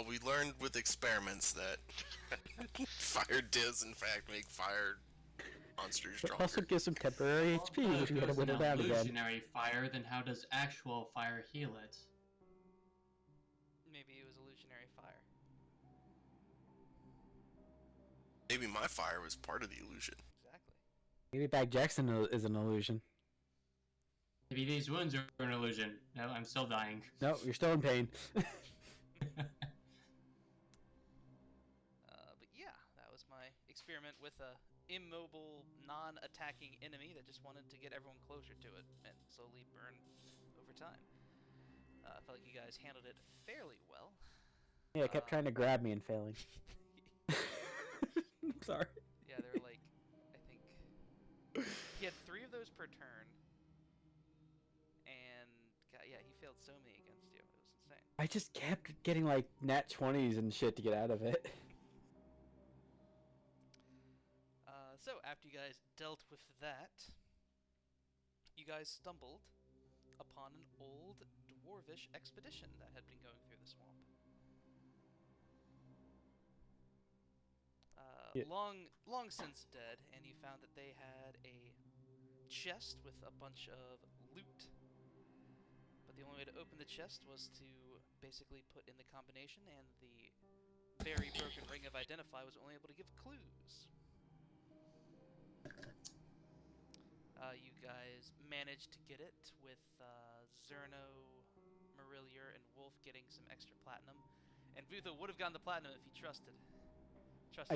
Well, we learned with experiments that fire does in fact make fire monsters It stronger. also gives them temporary Well, HP, which if we it gotta was an whittle down again. illusionary fire, then how does actual fire heal it? Maybe it was illusionary fire. Maybe my fire was part of the illusion. Exactly. Maybe Bag Jackson is an illusion. Maybe these wounds are an illusion. No, I'm still dying. No, you're still in pain. But yeah, that was my experiment with a immobile, non-attacking enemy that just wanted to get everyone closer to it and slowly burn over time. I felt like you guys handled it fairly well. Yeah, it kept trying to grab me and failing. I'm sorry. Yeah, there were like, I think, he had 3 of those per turn, and God, yeah, he failed so many against you. It was insane. I just kept getting like nat 20s and shit to get out of it. So after you guys dealt with that, you guys stumbled upon an old dwarvish expedition that had been going through the swamp. Yeah. Long since dead, and you found that they had a chest with a bunch of loot. But the only way to open the chest was to basically put in the combination, and the very broken ring of Identify was only able to give clues. You guys managed to get it with Zerno, Marillier, and Wolf getting some extra platinum. And Vutha would have gotten the platinum if he trusted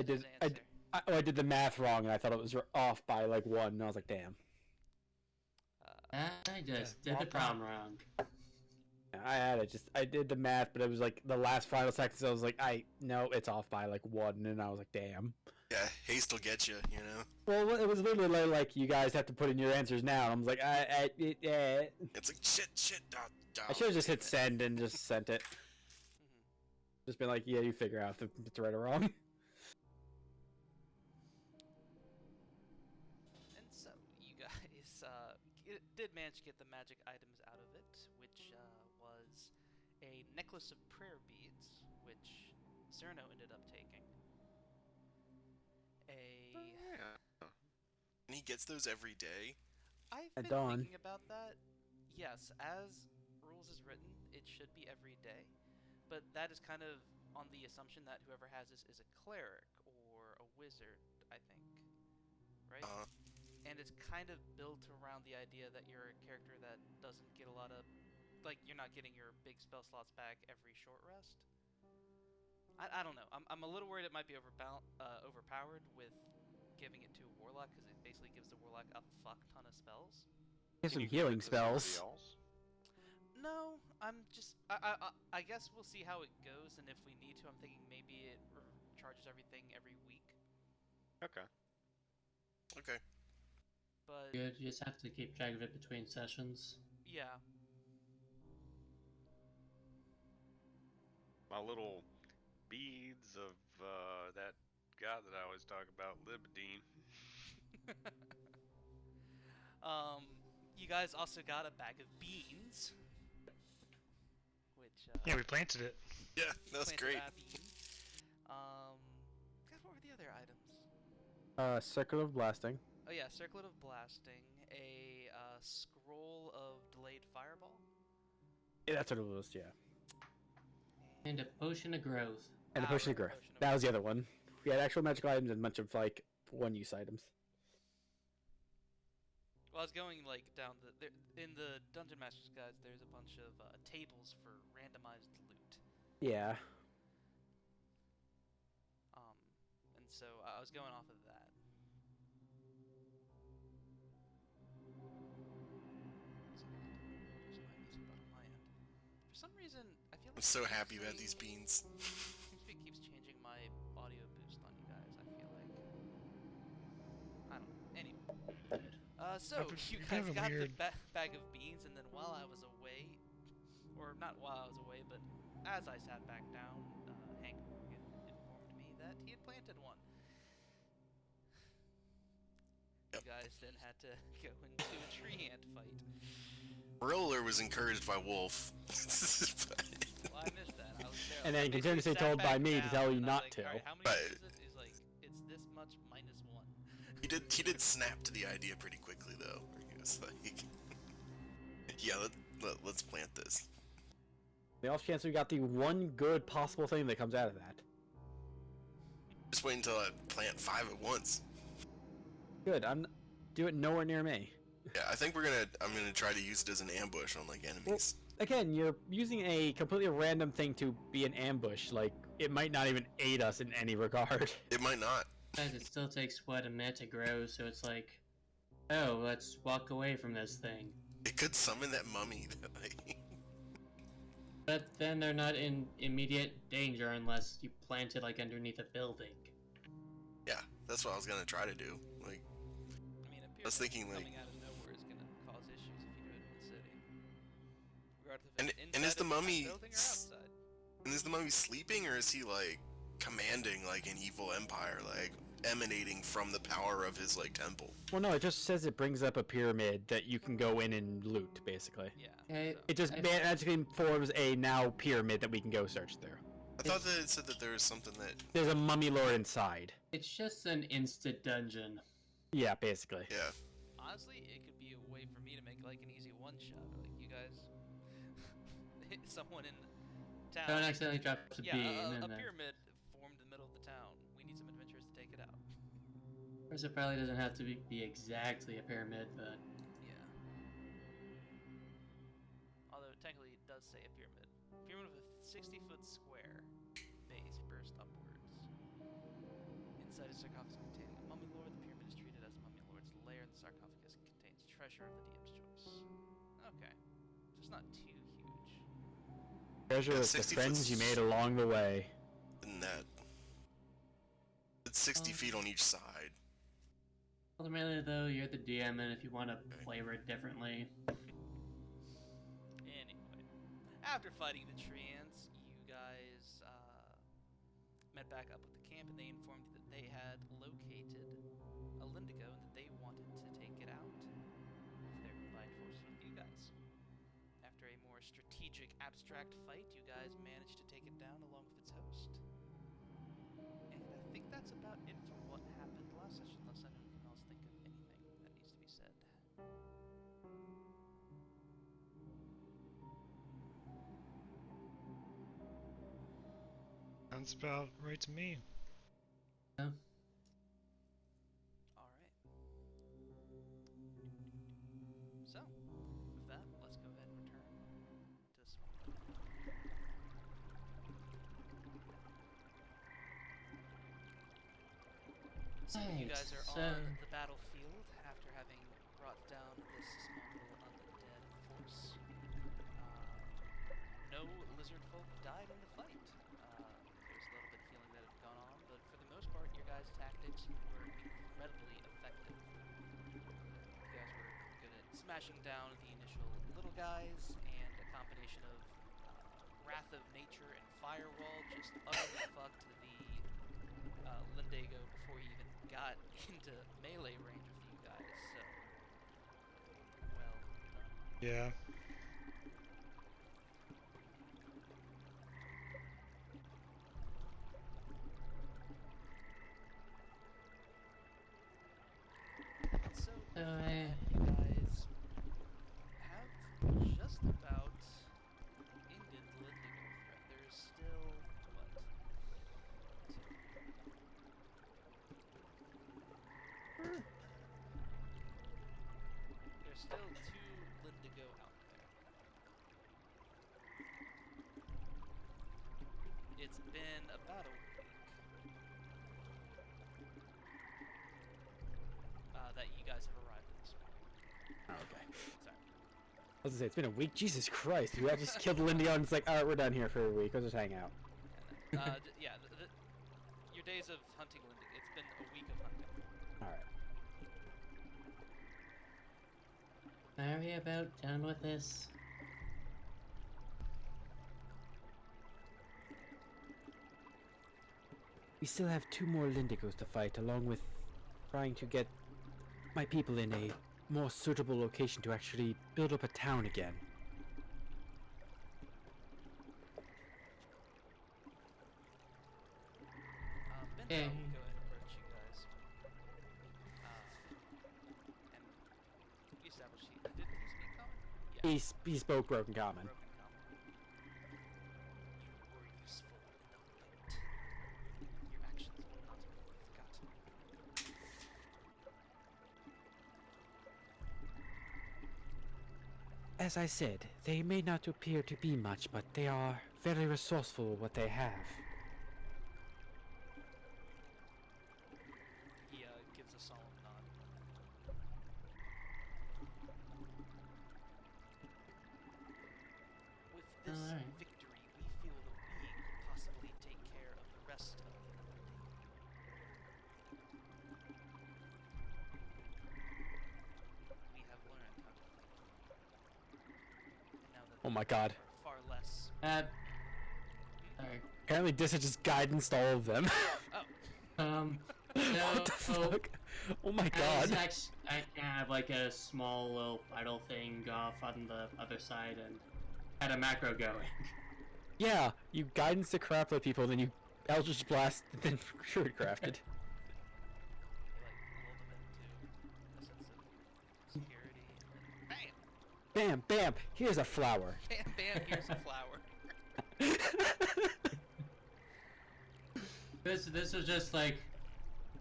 his answer. I did the math wrong, and I thought it was off by like 1, and I was like, damn. I just did the crown wrong. I did the math, but it was like the last final seconds. I was like, no, it's off by like 1, and I was like, damn. Yeah, haste will get you, you know? Well, it was literally like you guys have to put in your answers now. And I was like, It's like, shit, I should have just hit send and just sent it. Just been like, yeah, you figure out if it's right or wrong. And so, you guys did manage to get the magic items out of it, which was a necklace of prayer beads, which Zerno ended up taking. And he gets those every day? I've At been dawn. thinking about that. Yes, as rules is written, it should be every day. But that is kind of on the assumption that whoever has this is a cleric or a wizard, I think. Right? And it's kind of built around the idea that you're a character that doesn't get a lot of... Like, you're not getting your big spell slots back every short rest. I don't know. I'm a little worried it might be overpowered with giving it to a warlock, because it basically gives the warlock a fuck ton of spells. Get some healing spells. No, I'm just... I guess we'll see how it goes, and if we need to, I'm thinking maybe it charges everything every week. Okay. But Good, you just have to keep track of it between sessions. yeah, My little beads of that guy that I always talk about, Libidine. you guys also got a bag of beans, which Yeah, we planted it. Yeah, that's planted great. that bean. God, what were the other items? Circle of Blasting. Oh yeah, Circlet of Blasting, a scroll of delayed fireball, Yeah, that's what it was, yeah. And a potion of growth. And a Potion of Growth. Potion of That was the other one. We had actual magical items and a bunch of, like, one-use items. Well, I was going like down in the Dungeon Master's Guides. There's a bunch of tables for randomized loot. Yeah. And so I was going off of that. There's my music button on my end. For some reason, I feel like I'm so happy about these beans. TeamSpeak keeps changing my audio boost on you guys. I feel like I don't know. Anyway, so you kind guys of got the weird. bag of beans, and then while I was away, or not while I was away, but as I sat back down, Hank Morgan informed me that he had planted one. You guys then had to go into a tree ant fight. Roller was encouraged by Wolf. Well, I missed that. I was there. and then Basically continuously sat told by back me to down, tell you and I was not like, to. "Alright, how many But- is it?" He's like, "It's this much minus 1." He did snap to the idea pretty quickly though. He was like, yeah, let's plant this. The off chance we got the one good possible thing that comes out of that. Just wait until I plant 5 at once. Good. Do it nowhere near me. Yeah, I think I'm gonna try to use it as an ambush on like enemies. Again, you're using a completely random thing to be an ambush. Like, it might not even aid us in any regard. It might not. Guys, it still takes what, a minute to grow, so it's like, oh, let's walk away from this thing. It could summon that mummy. That, like, But then they're not in immediate danger unless you plant it like underneath a building. yeah, that's what I was gonna try to do. Like, I mean, a I was pyramid thinking, like- coming out of nowhere is gonna cause issues if you do it in the city. Regardless if And- it's and is inside the of mummy building or s- outside. and is the mummy sleeping or is he like commanding like an evil empire, like emanating from the power of his like temple? Well, no, it just says it brings up a pyramid that you can go in and loot, basically. Yeah. Okay. so- It just magically forms a now pyramid that we can go search through. I thought that it said that there was something that There's a mummy lord inside. It's just an instant dungeon. Yeah, basically. yeah. Honestly, it could be a way for me to make like an easy one-shot. Like you guys, hit someone in town. Don't accidentally drop the Yeah, beam, a and then... pyramid formed in the middle of the town. We need some adventurers to take it out. Of course, it probably doesn't have to be exactly a pyramid, but... Yeah. Although technically it does say a pyramid. Pyramid with a 60-foot square base burst upwards. Inside a sarcophagus containing a mummy lord, the pyramid is treated as a mummy lord's lair, and the sarcophagus contains treasure of the DM's choice. Okay. So it's not too huge. Treasure Yeah, of the 60 friends you foot made along the way. And that it's 60 feet on each side. Ultimately, though, you're the DM, and if you want to flavor it differently... Anyway, after fighting the tree ants, you guys met back up with the camp, and they informed you that they had located a Lindigo and that they wanted to take it out with their combined forces with you guys. After a more strategic, abstract fight, you guys managed to take it down along with its host. And I think that's about it for what happened last session, unless anyone else think of anything that needs to be said. Sounds about right to me. Yeah. Alright. So, with that, let's go ahead and return to the swamp. So you Right, guys are so- on the battlefield after having brought down this small little undead force. No lizard folk died in the fight. There's a little bit of healing that had gone on, but for the most part, your guys' tactics were incredibly effective. You guys were good at smashing down the initial little guys, and a combination of Wrath of Nature and Firewall just utterly fucked the Lindago before he even got into melee range with you guys, so well done. Yeah. So, So, you guys have just about ended the Lindigo threat. There's still, what? There's still 2 Lindigo out there. It's been about a week that you guys have arrived at this point. Oh, okay. Sorry. I was gonna say, it's been a week. Jesus Christ. We all just killed Lindy and it's like, alright, we're done here for a week. Let's just hang out. Yeah, your days of hunting Lindigo, it's been a week of hunting. Alright. Are we about done with this? We still have 2 more Lindigos to fight, along with trying to get my people in a more suitable location to actually build up a town again. Yeah. will go ahead and approach you guys. And we established did he speak common? Yeah. He spoke broken common. Broken common. You were useful in the fight. Your actions will not be forgotten. As I said, they may not appear to be much, but they are very resourceful with what they have. He gives a solemn nod. With this Alright. victory, we feel that we could possibly take care of the rest of the Wendigo. We have learned how to fight. And now that Oh my the god. are far less. Sorry. Apparently Disa just guidance all of them. Oh, No, what the fuck? Oh my god. I have like a small little idle thing off on the other side and had a macro going. Yeah, you guidance the crap out of people, then you Eldritch Blast, then Druid crafted. you like lull them into a sense of security, and then Bam, bam, here's a flower. bam, bam, here's a flower. This was just like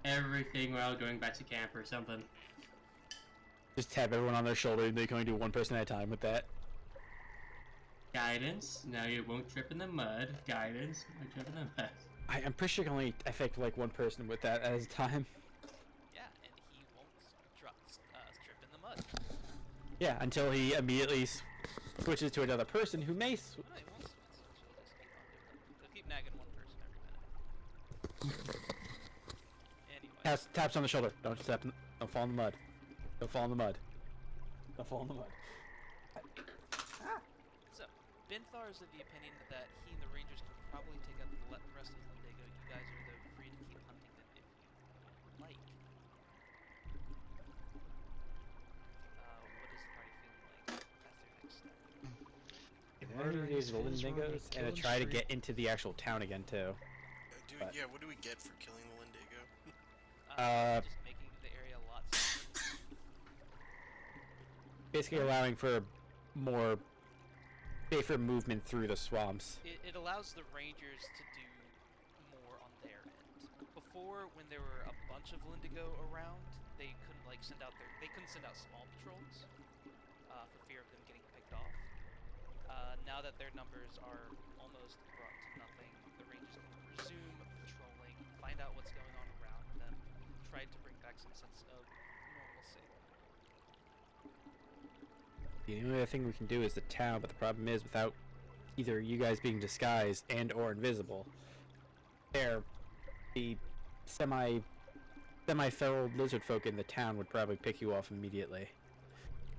everything while going back to camp or something. Just tap everyone on their shoulder, and they can only do one person at a time with that. Guidance. Now you won't trip in the mud. Guidance. Won't trip in the mud. I'm pretty sure you can only affect like one person with that at a time. Yeah, and he won't strip in the mud. Yeah, until he immediately switches to another person who may. No, he won't switch. He'll just keep on doing that. He'll keep nagging one person every minute. Anyway, Taps on the shoulder. Don't step. Don't fall in the mud. Don't fall in the mud. Don't fall in the mud. so Binthar is of the opinion that he and the Rangers can probably take out the rest of the Wendigo. You guys are though free to keep hunting them if you like. What is the party feeling like as their next step? Murder these Wendigos and to try to get into the actual town again too. But- Yeah, what do we get for killing the Wendigo? Just making the area a lot safer. Basically allowing for more safer movement through the swamps. It allows the Rangers to do more on their end. Before, when there were a bunch of Wendigo around, they couldn't send out small patrols for fear of them getting picked off. Now that their numbers are almost brought to nothing, the Rangers can resume patrolling, find out what's going on around them, try to bring back some sense of normalcy. The only other thing we can do is the town, but the problem is without either you guys being disguised and or invisible, the semi-feral lizard folk in the town would probably pick you off immediately.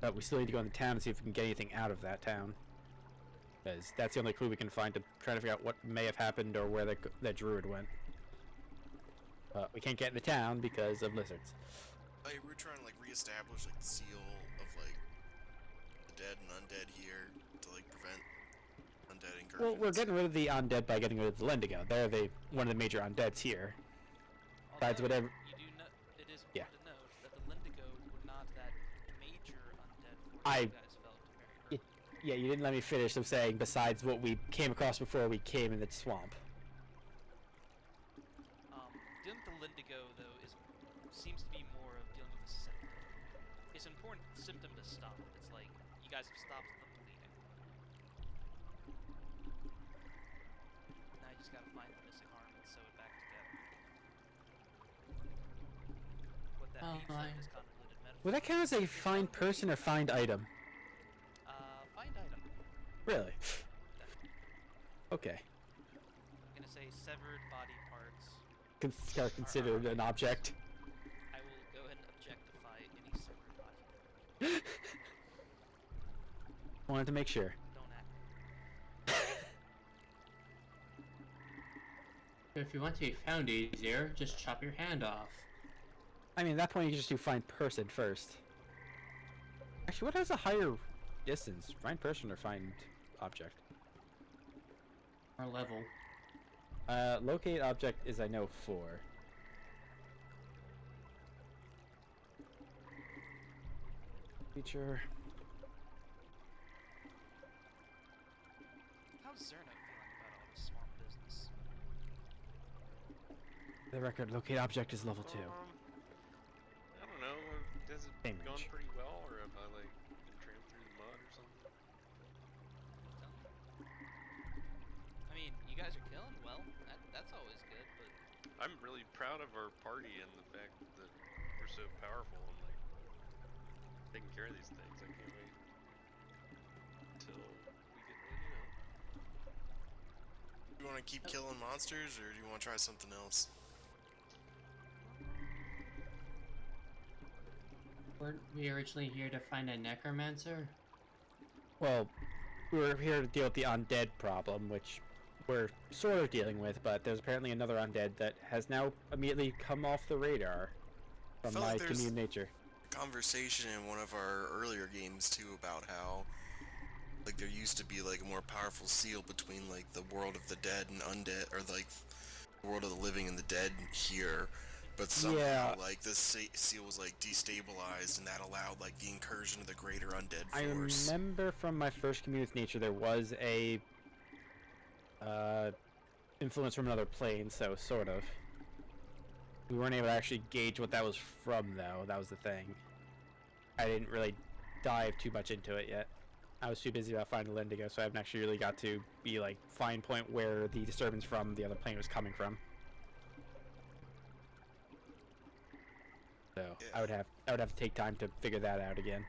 But we still need to go in the town and see if we can get anything out of that town. Because that's the only clue we can find to try to figure out what may have happened or where that druid went. But we can't get in the town because of lizards. Like, we're trying to reestablish the seal of the dead and undead here to prevent undead incursions. Well, we're getting rid of the undead by getting rid of the Lendigo. They're one of the major undeads here. Besides Although, whatever- You do know, it is Yeah. important to note that the Lendigo were not that major undead force I- you guys felt very early. Yeah, you didn't let me finish of saying besides what we came across before we came in the swamp. Dealing with the Lendigo, though, seems to be more of dealing with a symptom. It's an important symptom to stop. It's like, you guys have stopped the bleeding. Now you just gotta find the missing arm and sew it back together. What that means, Alright. is convoluted metaphor. Would that count as a find person or find item? Find item. Really? Definitely. Okay. I'm gonna say severed body parts. Are considered an object. I will go ahead and objectify any severed body part. Wanted to make sure. Don't act. If you want to be found easier, just chop your hand off. I mean, at that point you can just do find person first. Actually, what has a higher distance? Find person or find object? Or level. Locate object is I know 4. Feature. How's Zerno feeling about all this swamp business? The record locate object is level 2. I don't know. Has it Same gone range. pretty well, or have I like been tramped through the mud or something? I mean, you guys are killing well. That's always good, but I'm really proud of our party and the fact that we're so powerful and like taking care of these things. I can't wait until we get Do you want to keep killing monsters, or do you want to try something else? Weren't we originally here to find a necromancer? Well, we're here to deal with the undead problem, which we're sort of dealing with, but there's apparently another undead that has now immediately come off the radar from Felt my like there's- commune nature. Conversation in one of our earlier games too about how like there used to be like a more powerful seal between like the world of the dead and undead, or like the world of the living and the dead here, but somehow Yeah. like this seal was like destabilized, and that allowed like the incursion of the greater undead I force. remember from my first commune with nature there was a influence from another plane, so sort of. We weren't able to actually gauge what that was from, though. That was the thing. I didn't really dive too much into it yet. I was too busy about finding Lendigo, so I haven't actually really got to be like fine point where the disturbance from the other plane was coming from. So I would have to take time to figure that out again.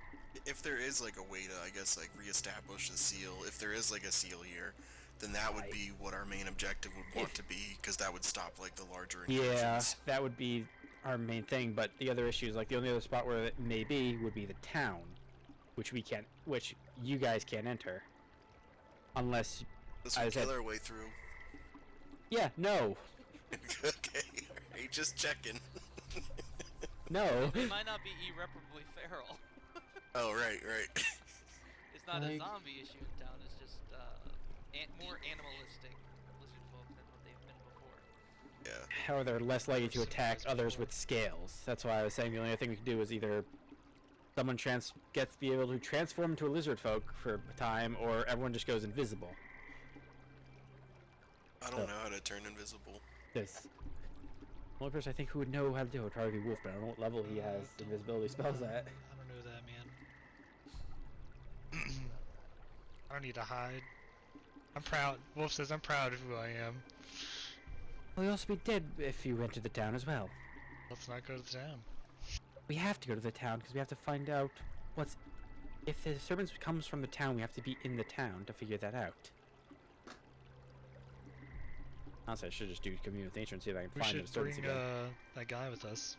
If there is like a way to, I guess, like reestablish the seal, if there is like a seal here, then that would be what our main objective would want to be, because that would stop like the larger incursions. Yeah, that would be our main thing. But the other issue is like the only other spot where it may be would be the town, which you guys can't enter, unless. This I would said- kill our way through. Yeah, no, Okay, alright, just checking. no. it might not be irreparably feral. Oh, right. It's not a Like- zombie issue in town. It's just more animalistic lizard folk than what they've been before. Yeah. How they're less likely to attack Civilized others before. with scales. That's why I was saying the only thing we can do is either someone gets to be able to transform into a lizard folk for a time, or everyone just goes invisible. I don't know how to turn invisible. This the only person I think who would know how to do it would probably be Wolf, but I don't know what level he has invisibility spells at. I don't know that, man. I don't need to hide. I'm proud. Wolf says I'm proud of who I am. Well, you'll also be dead if you enter the town as well. Let's not go to the town. We have to go to the town because we have to find out what's. If the disturbance comes from the town, we have to be in the town to figure that out. Honestly, I should just do commune with nature and see if I can We find the should disturbance bring again. that guy with us.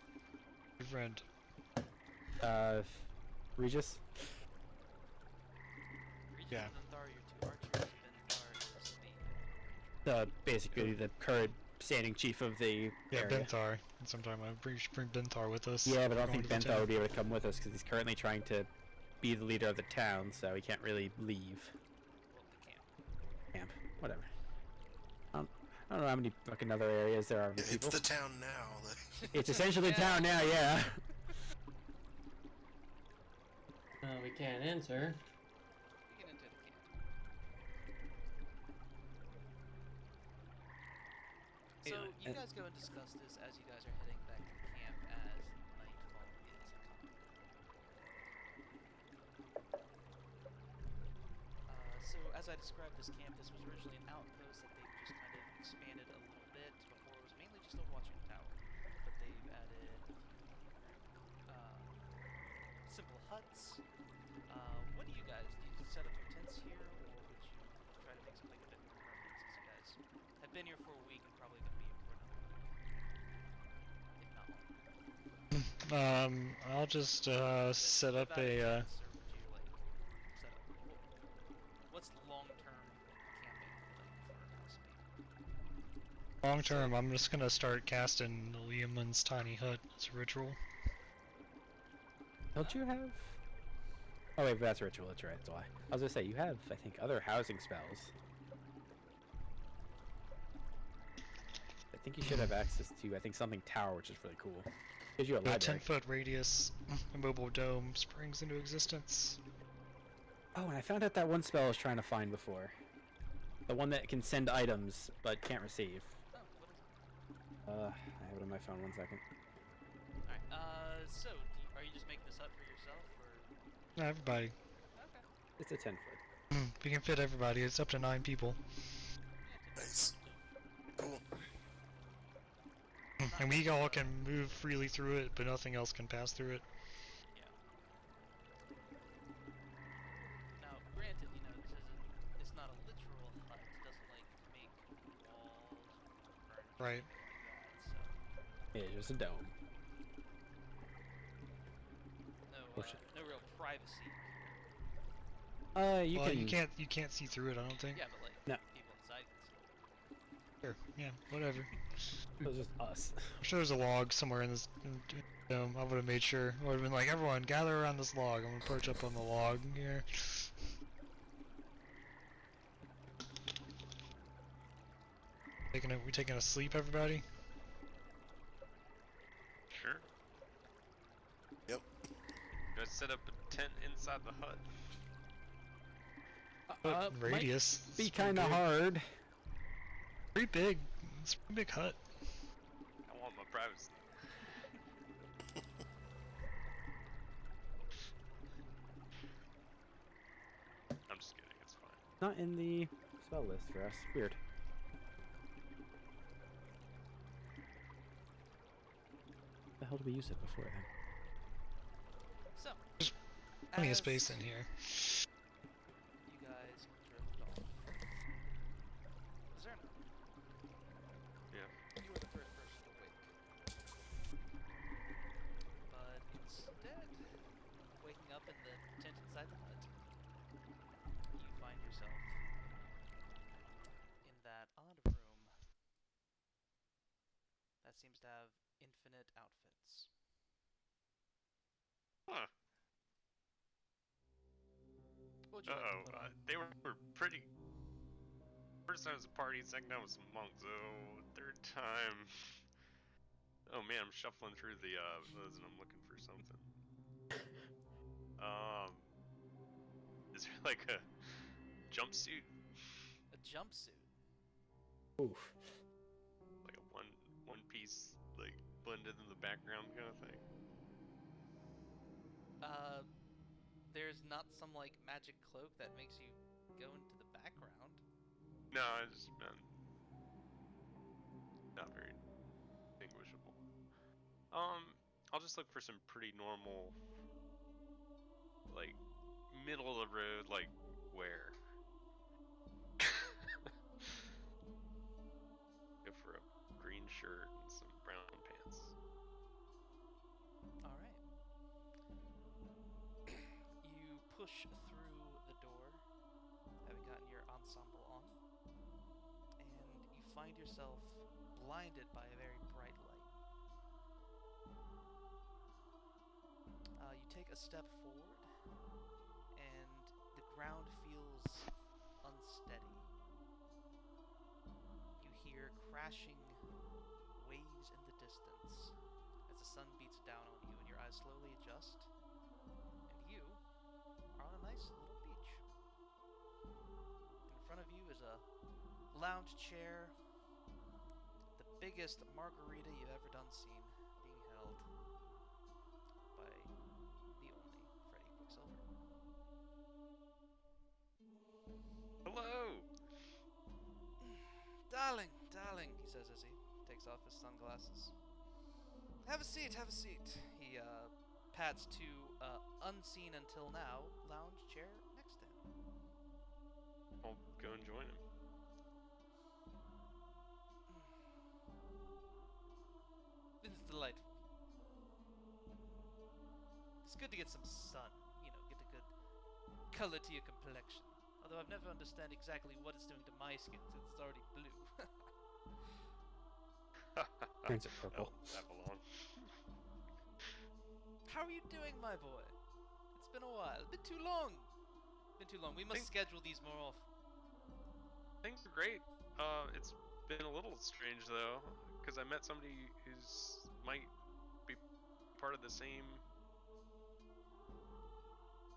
Your friend. Regis? Regis Yeah. and Benthar are your two archers. Benthar is the Basically the current standing chief of the Yeah, area. Benthar. That's what I'm talking about. We should bring Benthar with us. Yeah, but I We're don't think going to the Benthar town. would be able to come with us because he's currently trying to be the leader of the town, so he can't really leave camp. camp. Whatever. I don't know how many fucking other areas there are for It's people. the town now. It's essentially Yeah. town now, yeah. We can't enter. We can enter the camp. So Anyway, you guys go and discuss this as you guys are heading back to the camp as nightfall is coming. So as I described this camp, this was originally an outpost that they've just kind of expanded a little bit. Before it was mainly just a watching tower, but they've added a few simple huts. What do you guys? Do you set up your tents here, or would you try to make something a bit more permanent since you guys have been here for a week and probably going to be here for another week, if not longer? I'll just set up Live out in a. tents, or would you like set up? What's long-term camping like for House Long term, I'm just gonna start casting Liam's tiny hut as a ritual. Don't you have? Oh wait, but that's a ritual. That's right. That's why. I was gonna say you have, I think, other housing spells. I think you should have access to, I think, something tower, which is really cool. Gives you a A library. 10-foot radius immobile dome springs into existence. Oh, and I found out that one spell I was trying to find before. The one that can send items but can't receive. Oh, what is it? I have it on my phone. 1 second. Alright, so, are you just making this up for yourself, or...? No, everybody. Okay. It's a 10-foot. We can fit everybody. It's up to 9 people. Yeah, Nice. Cool. And we all can move freely through it, but nothing else can pass through it. Yeah. Now, granted, you know, it's not a literal hut. It doesn't, like, make walls, furniture, Right. like that, so... It's just a dome. No, no real privacy. You Well, can. you can't see through it, I don't think. Yeah, but, like, No. people inside can see. Sure. Yeah, whatever. It was just us. I'm sure there's a log somewhere in this dome. I would have made sure. I would have been like, everyone, gather around this log. I'm gonna perch up on the log here. We taking a sleep, everybody? Sure. Yep. Gonna set up a tent inside the hut. But Might radius. be it's pretty kind of big. hard. Pretty big. It's a pretty big hut. I want my privacy. I'm just kidding, it's fine. Not in the spell list for us. Weird. The hell did we use it before then? So, Plenty of as space in here. You guys drift off. Zerna, Yeah. you were the first person to wake. But instead, waking up in the tent inside the hut, you find yourself in that odd room that seems to have infinite outfits. Huh. What would you like to Uh-oh. put on? They were pretty... First time was a party, second time was some monks. Oh, third time... Oh man, I'm shuffling through the, those and I'm looking for something. Is there like a jumpsuit? A jumpsuit. Oof. Like a one piece, like, blended in the background kind of thing? There's not some like magic cloak that makes you go into the background. No, I just meant not very distinguishable. I'll just look for some pretty normal, like, middle of the road, like, wear. Go for a green shirt and some brown pants. Alright. You push through the door, having gotten your ensemble on, and you find yourself blinded by a very bright light. You take a step forward, and the ground feels unsteady. You hear crashing waves in the distance as the sun beats down on you and your eyes slowly adjust, and you are on a nice little beach. In front of you is a lounge chair, the biggest margarita you've ever done seen, being held by the only Freddy Quicksilver. Hello! Darling, darling, he says as he takes off his sunglasses. Have a seat, have a seat. He pats to unseen until now lounge chair next to him. I'll go and join him. This is delightful. It's good to get some sun, you know, get a good color to your complexion. Although I've never understand exactly what it's doing to my skin since it's already blue. Turns it purple. Oh, that belong. How are you doing, my boy? It's been a while. Been too long. Been too long. We must schedule these more often. Things are great. It's been a little strange though, because I met somebody who's might be part of the same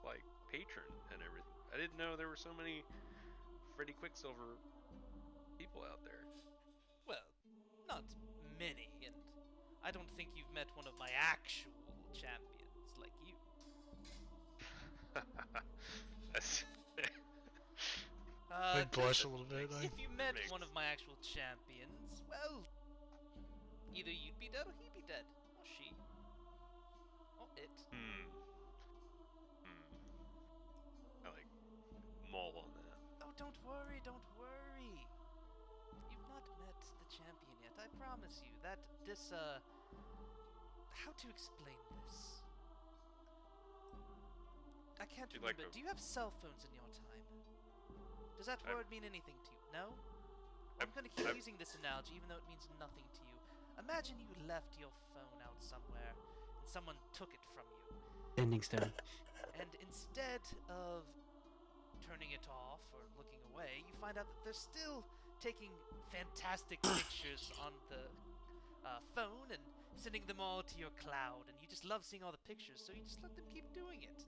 like patron and everything. I didn't know there were so many Freddy Quicksilver people out there. Well, not many, and I don't think you've met one of my actual champions like you. That's- I blush a little bit. If Like, you met makes- one of my actual champions, well, either you'd be dead or he'd be dead. Or she. Or it. Hmm. I like mull on that. Oh, don't worry, don't worry. You've not met the champion yet, I promise you. How to explain this? I can't Do you like remember. a- Do you have cell phones in your time? Does that I've- word mean anything to you? No? I'm gonna keep I've- using this analogy even though it means nothing to you. Imagine you left your phone out somewhere and someone took it from you. Ending stone. And instead of turning it off or looking away, you find out that they're still taking fantastic pictures on the phone and sending them all to your cloud, and you just love seeing all the pictures, so you just let them keep doing it.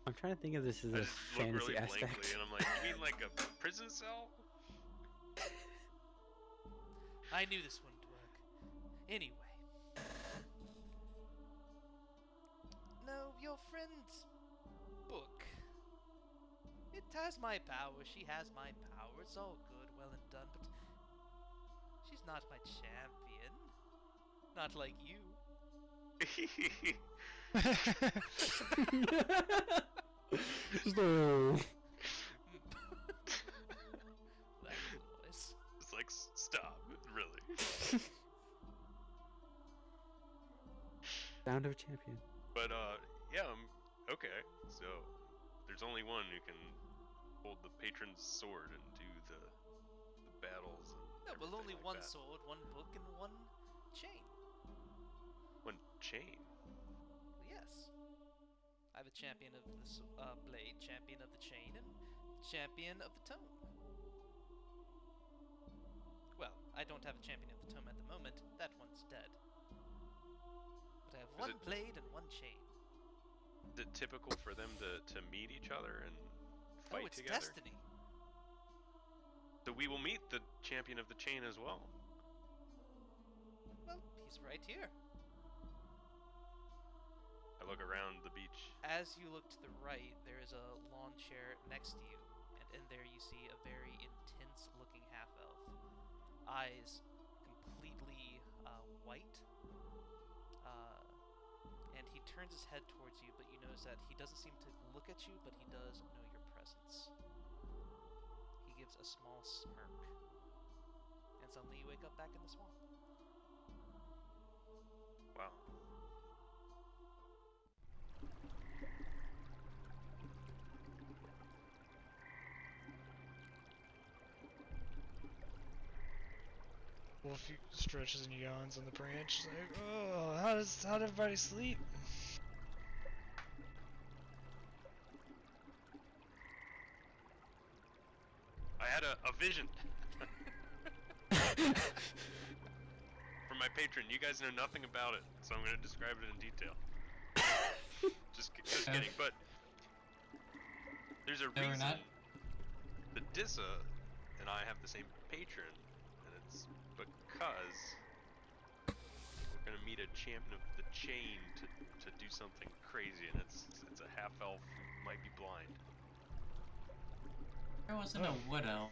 I'm trying to think of this as I a just look fantasy really aspect. blankly and I'm like, you mean like a prison cell? I knew this wouldn't work. Anyway. No, your friend's book. It has my power, she has my power, it's all good, well and done, but she's not my champion. Not like you. No. That noise. It's like, stop, really. Sound of a champion. But yeah, okay. So there's only one who can hold the patron's sword and do the battles. And No, well, only everything one like that. sword, one book, and one chain. One chain. Yes. I have a champion of the blade, champion of the chain, and champion of the tome. Well, I don't have a champion of the tome at the moment. That one's dead. But I have Is one it- blade and one chain. Is it typical for them to meet each other and fight Oh, it's together? destiny. So we will meet the champion of the chain as well. Well, he's right here. I look around the beach. As you look to the right, there is a lawn chair next to you, and in there you see a very intense-looking half-elf. Eyes completely white, and he turns his head towards you, but you notice that he doesn't seem to look at you, but he does know your presence. He gives a small smirk, and suddenly you wake up back in the swamp. Wow. Wolf stretches and yawns on the branch. Like, oh, how'd everybody sleep? I had a vision. From my patron. You guys know nothing about it, so I'm going to describe it in detail. just kidding, but there's a No, we're reason not. that Dissa and I have the same patron, and it's because we're going to meet a champion of the chain to do something crazy, and it's a half elf who might be blind. There wasn't a wood elf.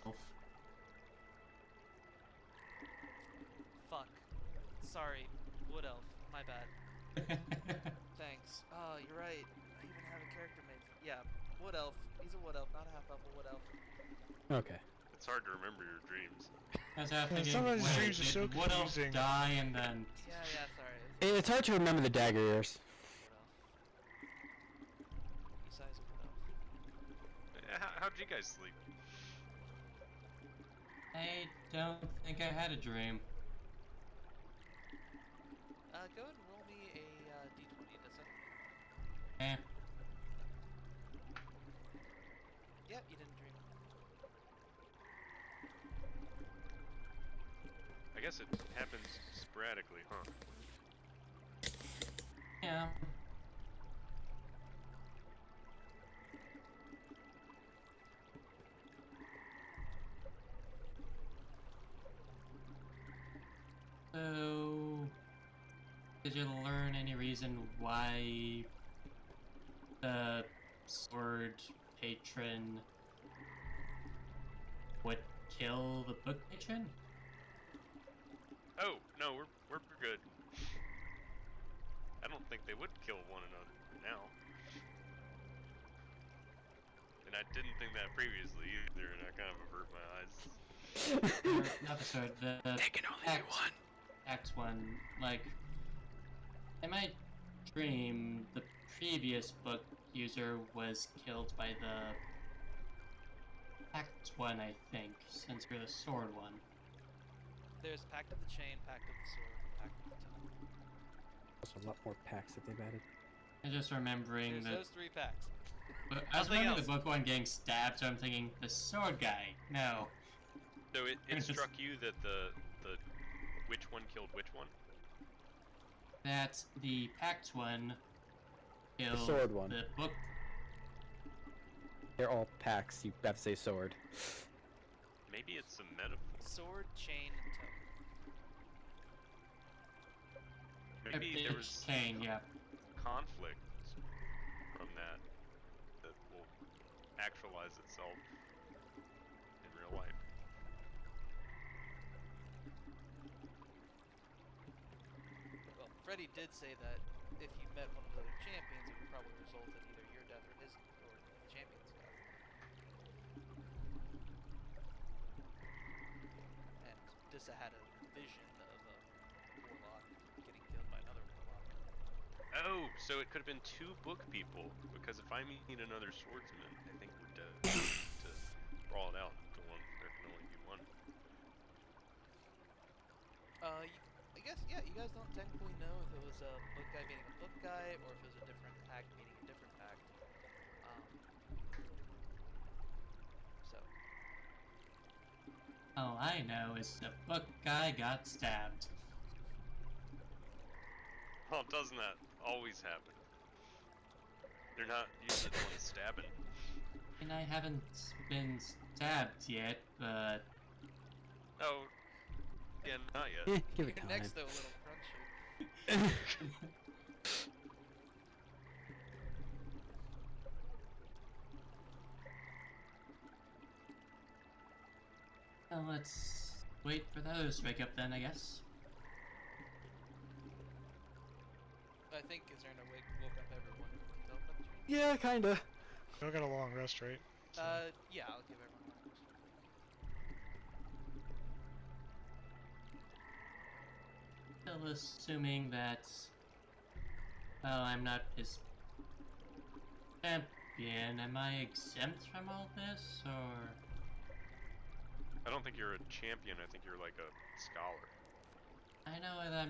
Fuck. Sorry, wood elf. My bad. Thanks. Oh, you're right. I even have a character made. Yeah, wood elf. He's a wood elf, not a half elf, a wood elf. Okay. It's hard to remember your dreams. That's happening. some of these Wait, dreams are so did wood elf confusing. die and then Yeah, sorry. It's hard to remember the dagger ears. Wood elf. Besides a wood elf. How'd you guys sleep? I don't think I had a dream. Go ahead and roll me a d20, does it? Eh. Yep, you didn't dream. I I guess it happens sporadically, huh? Yeah. So, did you learn any reason why the sword patron would kill the book patron? Oh, no, we're good. I don't think they would kill one another now. And I didn't think that previously either, and I kind of avert my eyes. Or not the sword, the They can only do axe, one. axe one. Like, in my dream, the previous book user was killed by the axe one, I think, since you're the sword one. There's Pact of the Chain, Pact of the Sword, Pact of the Tongue. There's a lot more packs that they've added. I'm just remembering There's that. those 3 packs. But I was Nothing remembering else. the book one getting stabbed, so I'm thinking the sword guy. No, So it It's just- struck you that the which one killed which one? that the pact one killed sword one. the book. They're all packs. You have to say sword. Maybe it's a metaphor. Sword, chain, and toe. Maybe there was chain, yeah. conflict from that will actualize itself in real life. Well, Freddy did say that if you met one of the other champions, it would probably result in either your death or his, or the champion's death. And Dissa had a vision of a warlock getting killed by another warlock. Oh, so it could have been 2 book people, because if I meet another swordsman, I think we're dead to brawl it out to one. There can only be one. I guess, yeah, you guys don't technically know if it was a book guy meeting a book guy, or if it was a different pact meeting a different pact. So, All I know is the book guy got stabbed. Well, doesn't that always happen? They're not usually the ones stabbing. And I haven't been stabbed yet, but Oh, yeah, not yet. Give it you're time. next though, little crunchy. well, let's wait for those to wake up then, I guess. I think Zerna woke up everyone. Tell about the dream. Yeah, kinda. We all got a long rest, right? So, Yeah, I'll give everyone one rest. Still assuming that, well, I'm not his champion. Am I exempt from all this, or? I don't think you're a champion. I think you're like a scholar. I know that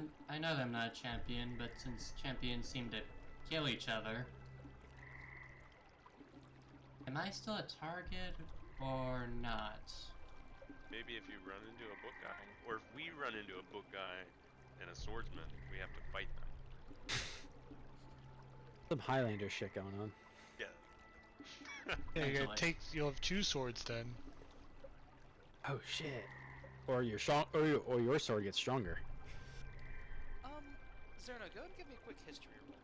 I'm not a champion, but since champions seem to kill each other, am I still a target or not? Maybe if you run into a book guy, or if we run into a book guy and a swordsman, we have to fight them. Some Highlander shit going on. Yeah. yeah, you Potentially. you'll have 2 swords then. Oh shit. Or your your sword gets stronger. Zerna, go and give me a quick history roll.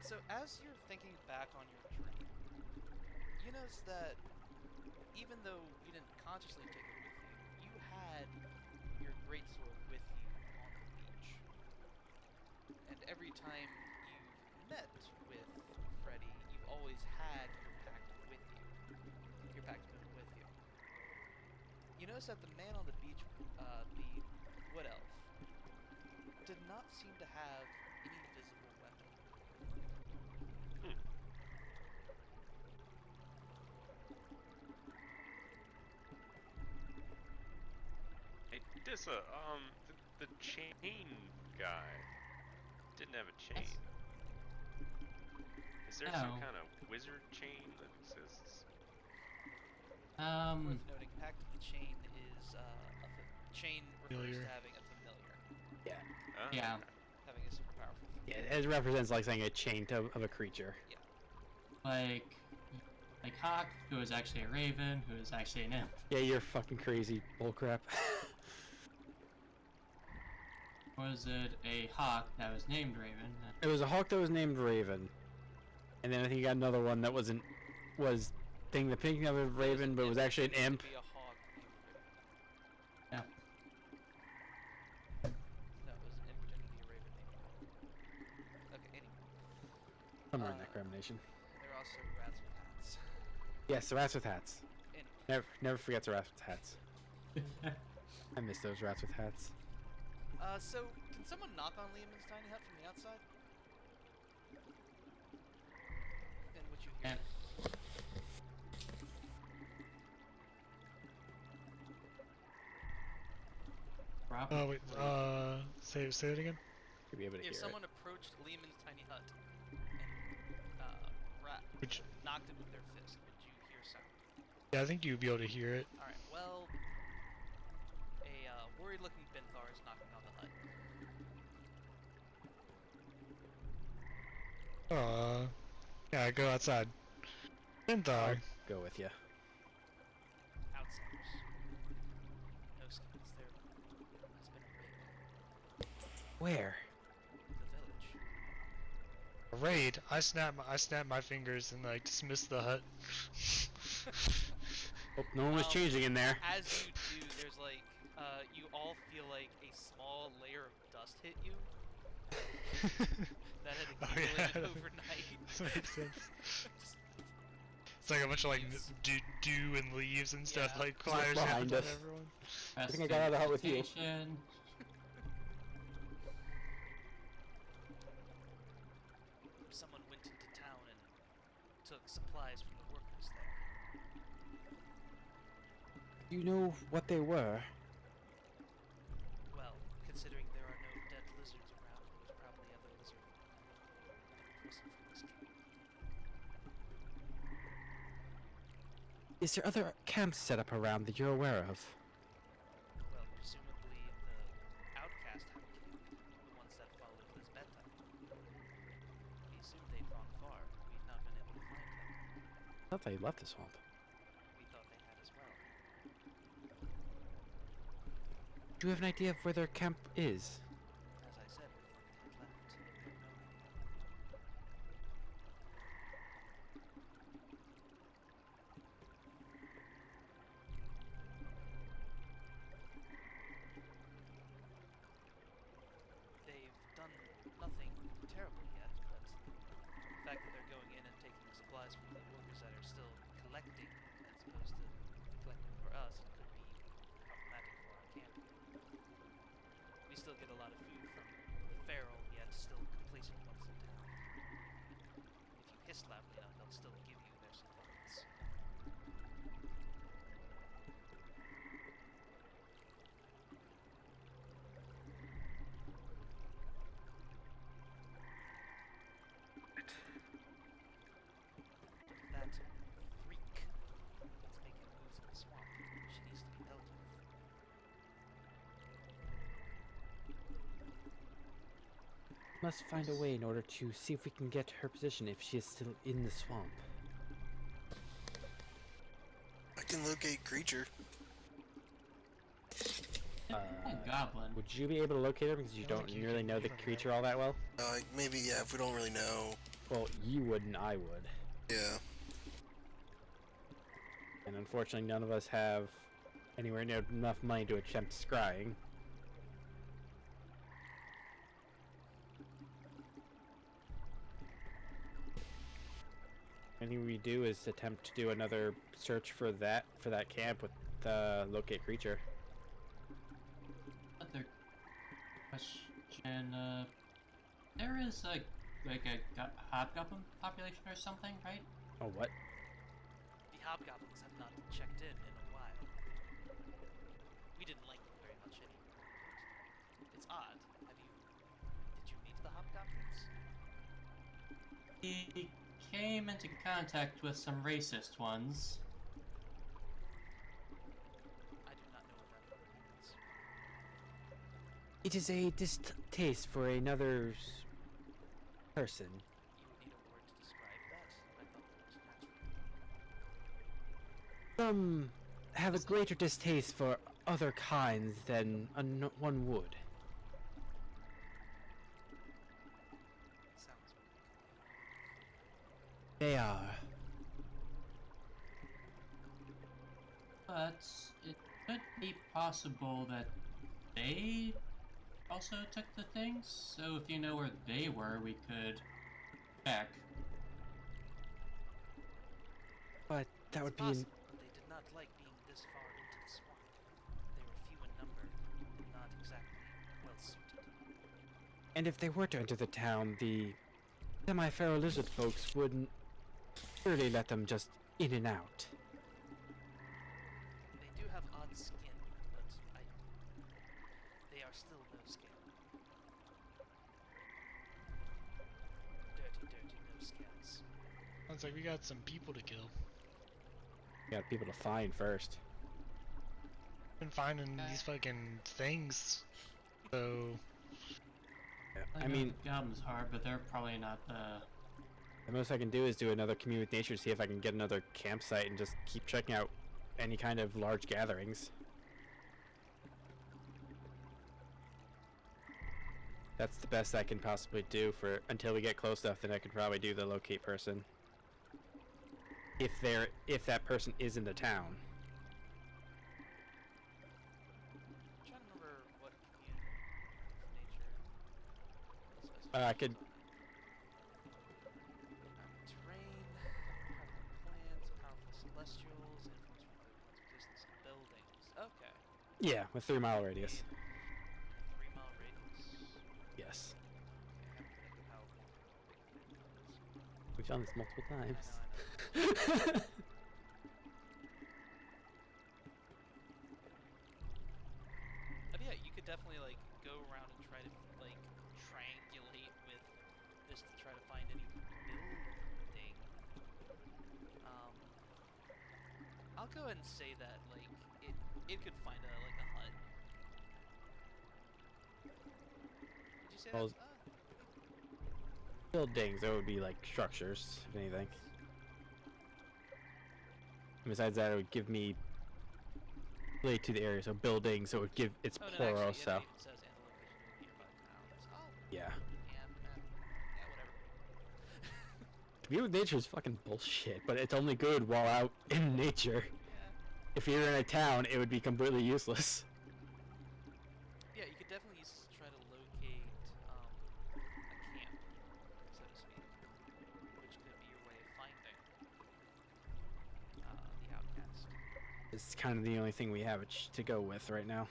So, as you're thinking back on your dream, you notice that even though you didn't consciously take it with you, you had your greatsword with you on the beach. And every time you've met with Freddy, you've always had your pact with you. Your pact with you. You notice that the man on the beach, the wood elf, did not seem to have any visible weapon. Hey, Dissa, the chain guy didn't have a chain. Is there some Oh. kind of wizard chain that exists? Worth noting, Pact of the Chain is chain refers Familiar. to having a familiar, Oh, Yeah. okay. having a super powerful. Yeah, it represents like saying a chain of a creature. Like Hawk, who is actually a raven, who is actually an imp. Yeah, you're fucking crazy bullcrap. Was it a hawk that was named Raven? It was a hawk that was named Raven, and then I think you got another one that was thinking of a raven, but was actually an imp. Be a hog named Raven. Yeah. No, it was an imp pretending to be a raven named Raven. Okay, anyway. Somewhere in that combination. There are also rats with hats. Yes, the rats with hats. Anyway. Never forget the rats with hats. I miss those rats with hats. So, can someone knock on Lehman's tiny hut from the outside? And would you hear? And Rob? Oh wait, say it again. You'll be able to If hear someone approached Lehman's tiny hut and Which, knocked it with their fist, would you hear sound? yeah, I think you'd be able to hear it. Alright, well, a worried-looking Binthar is knocking on the hut. Yeah, go outside. it. Binthar. I'll go with you. Outsiders. No skins. There has been a raid. Where? The village. A raid. I snap my fingers and like dismiss the hut. Oh, no one was changing in there. As you do, there's like, you all feel like a small layer of dust hit you. That had Oh, accumulated yeah. overnight. That makes sense. It's like a bunch of like dew and leaves and stuff Yeah. like clatters behind down on us. everyone. I think I got out of the hut with you. Prestidigitation. Someone went into town and took supplies from the workers there. Do you know what they were? Well, considering there are no dead lizards around, there's probably other lizard imprisoned from this camp. Is there other camps set up around that you're aware of? Well, presumably the outcast have a camp, the ones that followed Lisbetta. We assumed they'd gone far. We've not been able to find them. I thought they left the swamp. We thought they had as well. Do you have an idea of where their camp is? As I said, we thought they had left. We have no idea. They've done nothing terrible yet, but the fact that they're going in and taking supplies from the workers that are still collecting, as opposed to collecting for us, it could be problematic for our camp here. We still get a lot of food from the feral, yet still complacent ones in town. If you hiss loudly enough, they'll still give you their supplies. That freak that's making moves in the swamp, she needs to be dealt with. Must find a way in order to see if we can get her position if she is still in the swamp. I can locate creature. Goblin. Would you be able to locate her because you I don't think you really can know the from there. creature all that well? Maybe, yeah, if we don't really know. Well, you wouldn't, I would. Yeah. And unfortunately, none of us have anywhere near enough money to attempt scrying. Anything we do is attempt to do another search for that camp with locate creature. Other question. There is a hobgoblin population or something, right? Oh, what? The hobgoblins have not checked in a while. We didn't like them very much anymore. It's odd. Did you meet the hobgoblins? We came into contact with some racist ones. I do not know what that means. It is a distaste for another person. You would need a word to describe that. I thought that was natural. Some have a greater distaste for other kinds than one would. Sounds weak. They are. But it could be possible that they also took the things. So if you know where they were, we could check. But that would be. Possible, but they did not like being this far into the swamp. They were few in number and not exactly well suited. And if they were to enter the town, the semi-feral lizard folks wouldn't surely let them just in and out. They do have odd skin, but they are still no skin. Dirty, dirty no skins. Sounds like we got some people to kill. Got people to find first. Been finding these fucking things. So I mean, Goblin's hard, but they're probably not the. the most I can do is do another commune with nature, see if I can get another campsite, and just keep checking out any kind of large gatherings. That's the best I can possibly do for until we get close enough. Then I could probably do the locate person. If that person is in the town. I'm trying to remember what community of nature was I could. terrain, powerful plants, powerful celestials, influence from other plants' existence in buildings. Okay. Yeah, with 3-mile radius. 3-mile radius. Yes. Okay, I have to think of how big a thing that is. We've done this multiple times. I know. But yeah, you could definitely like go around and try to like triangulate with this to try to find any building. I'll go ahead and say that like it could find a hut. Did you say Well, that? Buildings, that would be like structures, if anything. And besides that, it would give me relate to the area, so buildings, so it would give it's Oh, no, plural, actually, so it says and the location of nearby towns. Oh, yeah. yeah, whatever. Commune with nature is fucking bullshit, but it's only good while out in nature. Yeah. If you're in a town, it would be completely useless. Yeah, you could definitely use this to try to locate a camp, so to speak, which could be your way of finding the outcast. It's kind of the only thing we have to go with right now.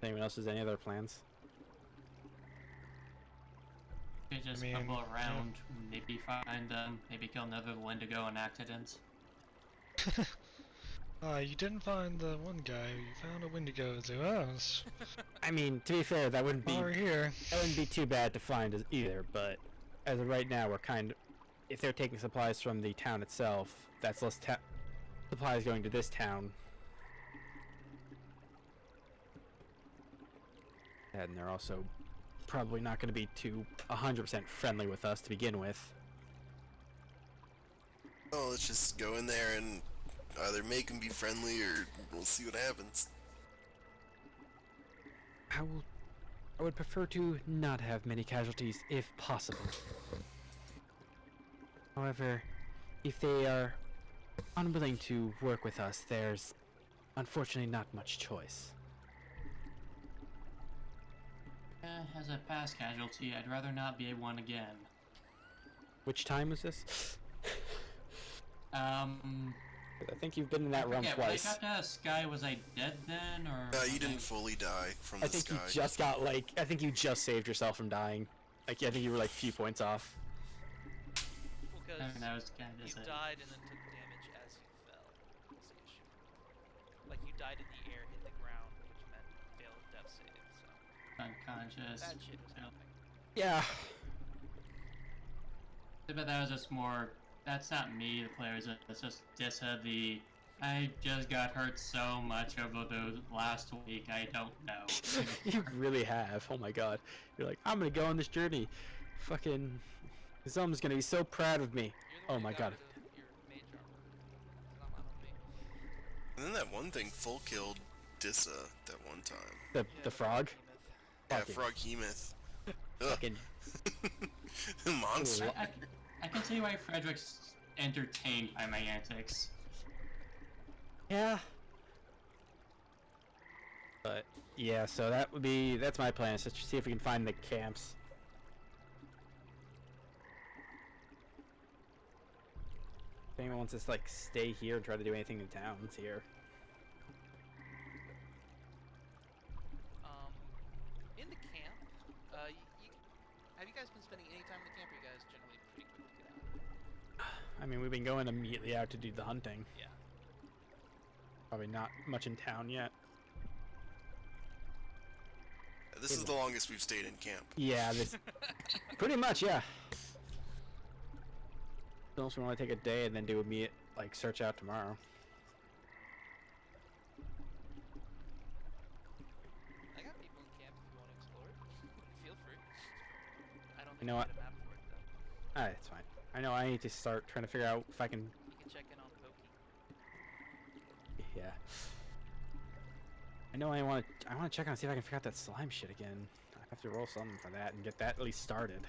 Anyone else has any other plans? We could just mean, bubble yeah. around, maybe find maybe kill another Wendigo and accidents. you didn't find the one guy. You found a Wendigo. So, I mean, to be fair, that wouldn't be we're here. too bad to find either. But as of right now, we're kind of, if they're taking supplies from the town itself, that's less supplies going to this town. And they're also probably not going to be too 100% friendly with us to begin with. Oh, let's just go in there and either make them be friendly or we'll see what happens. I would prefer to not have many casualties if possible. However, if they are unwilling to work with us, there's unfortunately not much choice. As a past casualty, I'd rather not be one again. Which time was this? I think you've been in that realm Yeah, twice. when I got to Sky, was I dead then, or? You didn't fully die from I the think sky. you just got I think you just saved yourself from dying. Like, I think you were like a few points off. Well, because I mean, that was kind of you died and then took damage as you fell. Was the issue. Like you died in the air, hit the ground, which meant failed death save. So unconscious. bad shit was Yeah. happening. Yeah. But that was just more. That's not me, the players. It's just Dissa. I just got hurt so much over the last week. I don't know. You really have. Oh my god. You're like, I'm gonna go on this journey. Fucking. Someone's gonna be so proud of me. You're the Oh one my who got god. rid of your mage armor. It's not on me. And then that one thing full killed Dissa that one time. The frog? Yeah, Fucking- Froghemoth. Ugh. Fucking. Monster. I can see why Frederick's entertained by my antics. Yeah. But yeah, so that's my plan, is to see if we can find the camps. If anyone wants us to like stay here and try to do anything in town, it's here. In the camp, have you guys been spending any time in the camp? Or are you guys generally pretty quick to get out? I mean, we've been going immediately out to do the hunting. Yeah. Probably not much in town yet. This is the longest we've stayed in camp. Yeah, this pretty much, yeah. Unless we want to take a day and then do immediate like search out tomorrow. I got people in camp if you want to explore it. Feel free. I don't You think know I what? get a map for it though. Alright, it's fine. I know I need to start trying to figure out if I can. You can check in on Pokey. Yeah. I know I want to check on see if I can figure out that slime shit again. I have to roll something for that and get that at least started.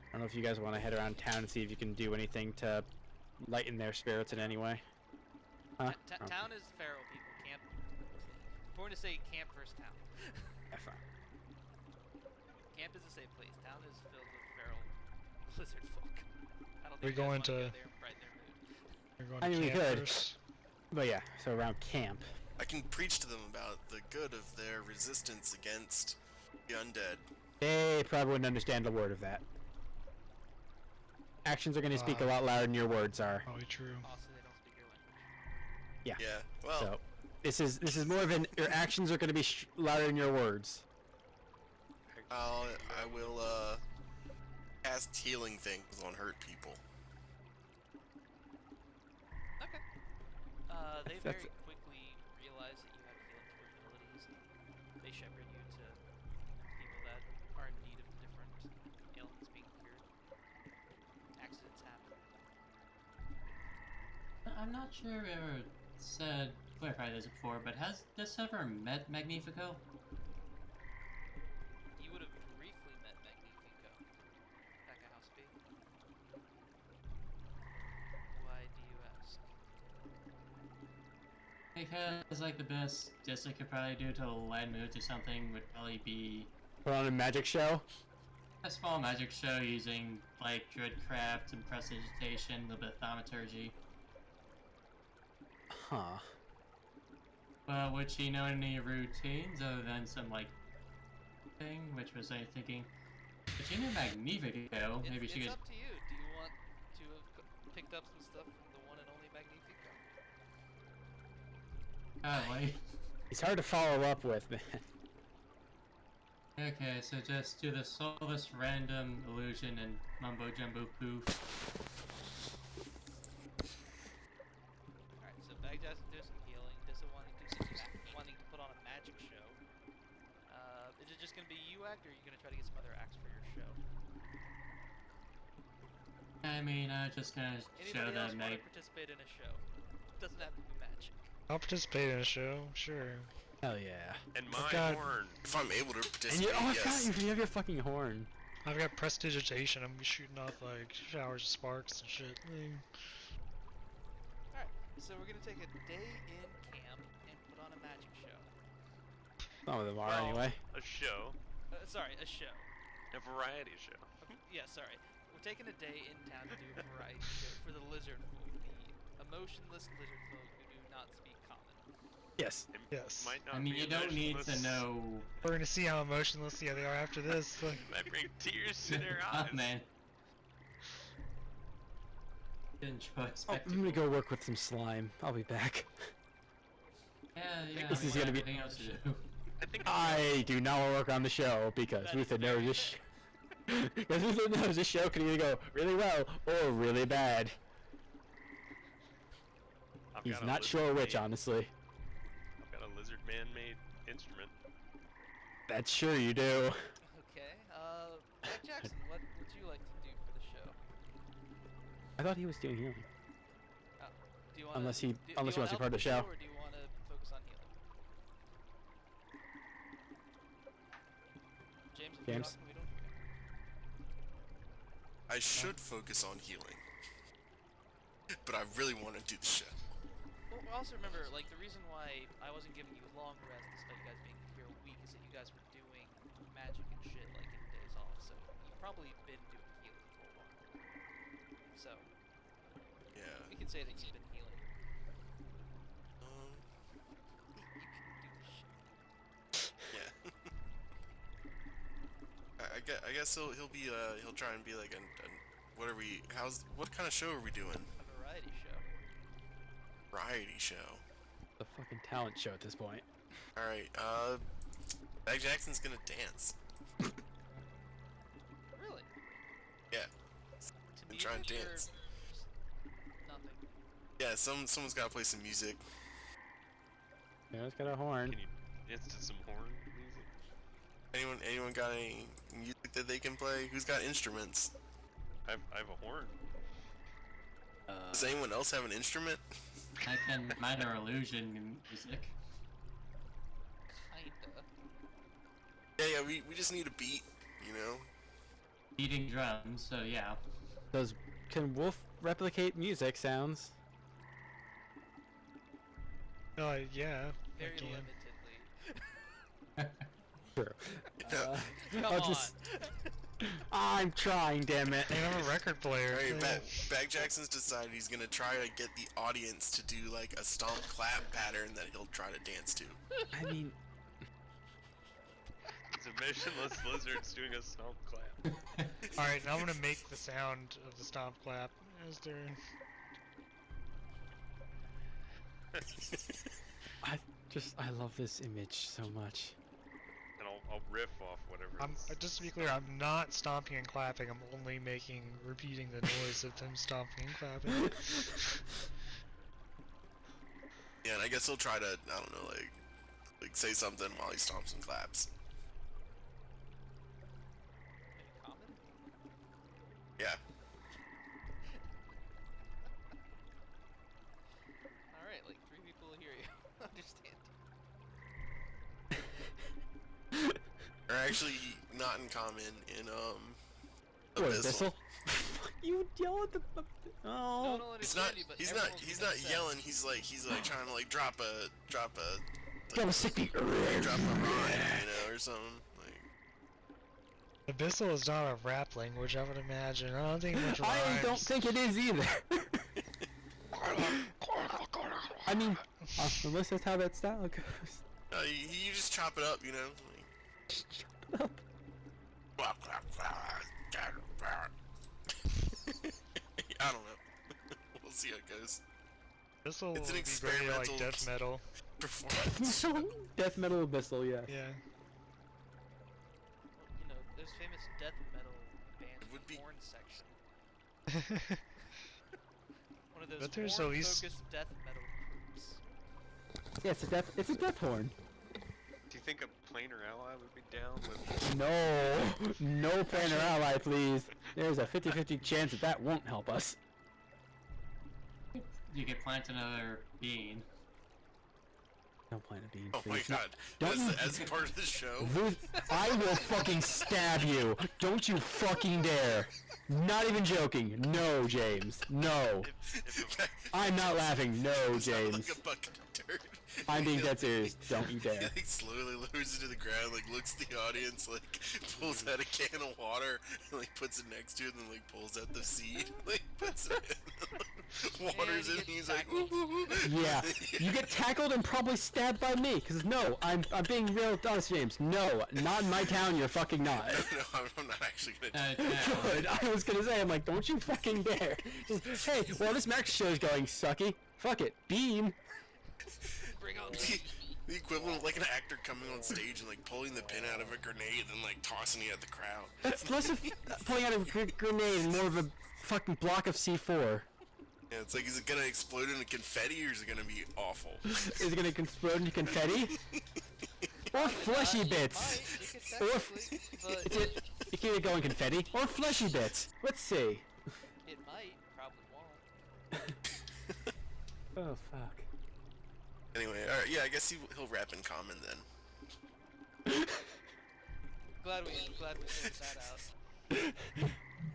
I don't know if you guys want to head around town and see if you can do anything to lighten their spirits in any way. Huh? Okay. Town is feral people. Camp. Important to say camp versus town. Yeah, fine. Camp is a safe place. Town is filled with feral lizard folk. I don't think We're you guys going wanna go to- there and brighten their mood. We're going I to mean, we camp could. first. But yeah, so around camp. I can preach to them about the good of their resistance against the undead. They probably wouldn't understand a word of that. Actions are going to speak a lot louder than your words are. Probably true. Also, they don't speak your language. Yeah, well, So this is more of an your actions are going to be louder than your words. I will cast healing things on hurt people. Okay. They That's- very quickly realize that you have healing capabilities, and they shepherd you to people that are in need of different ailments being cured. Accidents happen. I'm not sure we ever clarified this before, but has this ever met Magnifico? You would have briefly met Magnifico back at House B. Why do you ask? Because like the best Dissa could probably do to lend mood to something would probably be Put on a magic show. a small magic show using like Druidcraft and Prestidigitation, a little bit of Thaumaturgy. Huh. But would she know any routines other than some like thing, which was I thinking, if she knew Magnifico, maybe she it's could. up to you. Do you want to have picked up some stuff from the one and only Magnifico? Like, It's hard to follow up with, man. okay, so just do the soulless random illusion and mumbo jumbo poof. Alright, so Baghdad's do some healing, Dissa wanting to put on a magic show. Is it just gonna be you act, or are you gonna try to get some other acts for your show? I mean, just gonna show Anybody else that want to participate in a show? Doesn't have to be magic. I'll participate in a show, sure. Hell yeah. And my God. horn. If I'm able to And participate, you, oh, I yes. forgot you have your fucking horn. I've got prestidigitation. I'm gonna be shooting off like showers of sparks and shit. Alright, so we're gonna take a day in camp and put on a magic show. Some of them are Well, anyway. A show. Sorry, a show. A variety show. Yeah, sorry. We're taking a day in town to do a variety show for the lizard folk, the emotionless lizard folk who do not speak common. Yes. It Yes. Might not I mean, be you don't need to emotionless. know. We're gonna see how emotionless they are after this. Like, Might bring tears to their Oh, eyes. man. Enjoy Oh, I'm spectacle. gonna go work with some slime. I'll be back. Yeah, This is we got gonna be- everything else to do. I think I do not want to work on the show because That is Rutha knows very this. Because Rutha knows this show can either go really well or really bad. I've He's got a not sure lizard which, made- honestly. I've got a lizard man-made instrument. That's sure you do. Okay. Mike Jackson, what would you like to do for the show? I thought he was doing healing. Do you want Unless he- do unless you he wants to be wanna part of the help show. Or do you want to focus on healing? James, if James? you're talking, we don't hear you. I should focus on healing. But I really want to do the show. Well, also remember, like, the reason why I wasn't giving you long rest despite you guys being here a week is that you guys were doing magic and shit, like, in days off, so you've probably been doing healing for a while. So, Yeah. we can say that you've been healing. Um, You can do this shit. yeah. I guess he'll be he'll try and be like what are we what kind of show are we doing? A variety show. Variety show. The fucking talent show at this point. All right. Bag Jackson's gonna dance. Really? Yeah. To And try and music or dance. just nothing? Yeah. Someone's gotta play some music. Yeah, it's got a horn. Can you dance to some horn music? Anyone got any music that they can play? Who's got instruments? I have a horn. Does anyone else have an instrument? I can minor illusion music. Kinda. Yeah. We just need a beat. You know. Beating drums, so yeah. Can Wolf replicate music sounds? Yeah. Very I can. limitedly. Sure. Yeah. Come I'll on. just- I'm trying, damn it. I mean, I'm a record player. Alright, Yeah. Bag Jackson's decided he's gonna try to get the audience to do like a stomp clap pattern that he'll try to dance to. I mean, It's a motionless lizard's doing a stomp clap. Alright, now I'm gonna make the sound of the stomp clap as they're. I love this image so much. And I'll riff off whatever. Just to be clear, I'm not stomping and clapping. I'm only repeating the noise of them stomping and clapping. Yeah, and I guess he'll try to, I don't know, like say something while he stomps and claps. Any comment? Yeah. Alright, like 3 people will hear you. Understand. Or actually, not in common, in, What, Abyssal. Abyssal? You yell at the. No Oh. one will He's understand not, you, but he's everyone not, will he's get not upset. yelling, he's like trying to like drop a Got a sick beat. rhyme, you know, or something. Like, Abyssal is not a rap language, I would imagine. I don't think much I don't rhymes. think it is either. I mean, unless that's how that style goes. you just chop it up, you know. Shut up. I don't know. We'll see how it goes. Abyssal It's an would be very like experimental- death metal. Performance. Death metal abyssal, yeah. Yeah. Well, you know, there's famous death metal bands It would with be- horn section. One of those But there's at least- horn-focused death metal groups. Yeah, it's a death horn. Do you think a planar ally would be down with? No planar ally, please. There's a 50-50 chance that won't help us. You could plant another bean. Don't plant a bean, Oh my please. god. Don't you- As part of the show. Ruth, I will fucking stab you. Don't you fucking dare. Not even joking. No, James. No. I'm not laughing. No, It sounded James. like a bucket of dirt. I'm being dead serious. Don't you He dare. like slowly lowers it to the ground, like looks at the audience, like pulls out a can of water, and like puts it next to it, and then like pulls out the seed, like puts it in, waters And it, you and he's get like, tackled. Yeah. You get tackled and probably stabbed by me. Cause no, I'm being real honest, James. No, not in my town. You're fucking not. no, I'm not actually gonna. Yeah. Good. I was gonna say, I'm like, don't you fucking dare. Just, hey, well, this Max show's going sucky. Fuck it. Beam. Bring on The equivalent of like an actor coming on stage and like pulling the pin out of a grenade and like tossing it at the crowd. That's less of pulling out a grenade and more of a fucking block of C4. Yeah, it's like, is it gonna explode into confetti or is it gonna be awful? Is it gonna explode into confetti? Or fleshy bits? Or but you can either go in confetti or fleshy bits. Let's see. it might, probably won't. Oh fuck. Anyway, alright, yeah, I guess he'll rap in common then. Glad we figured that out.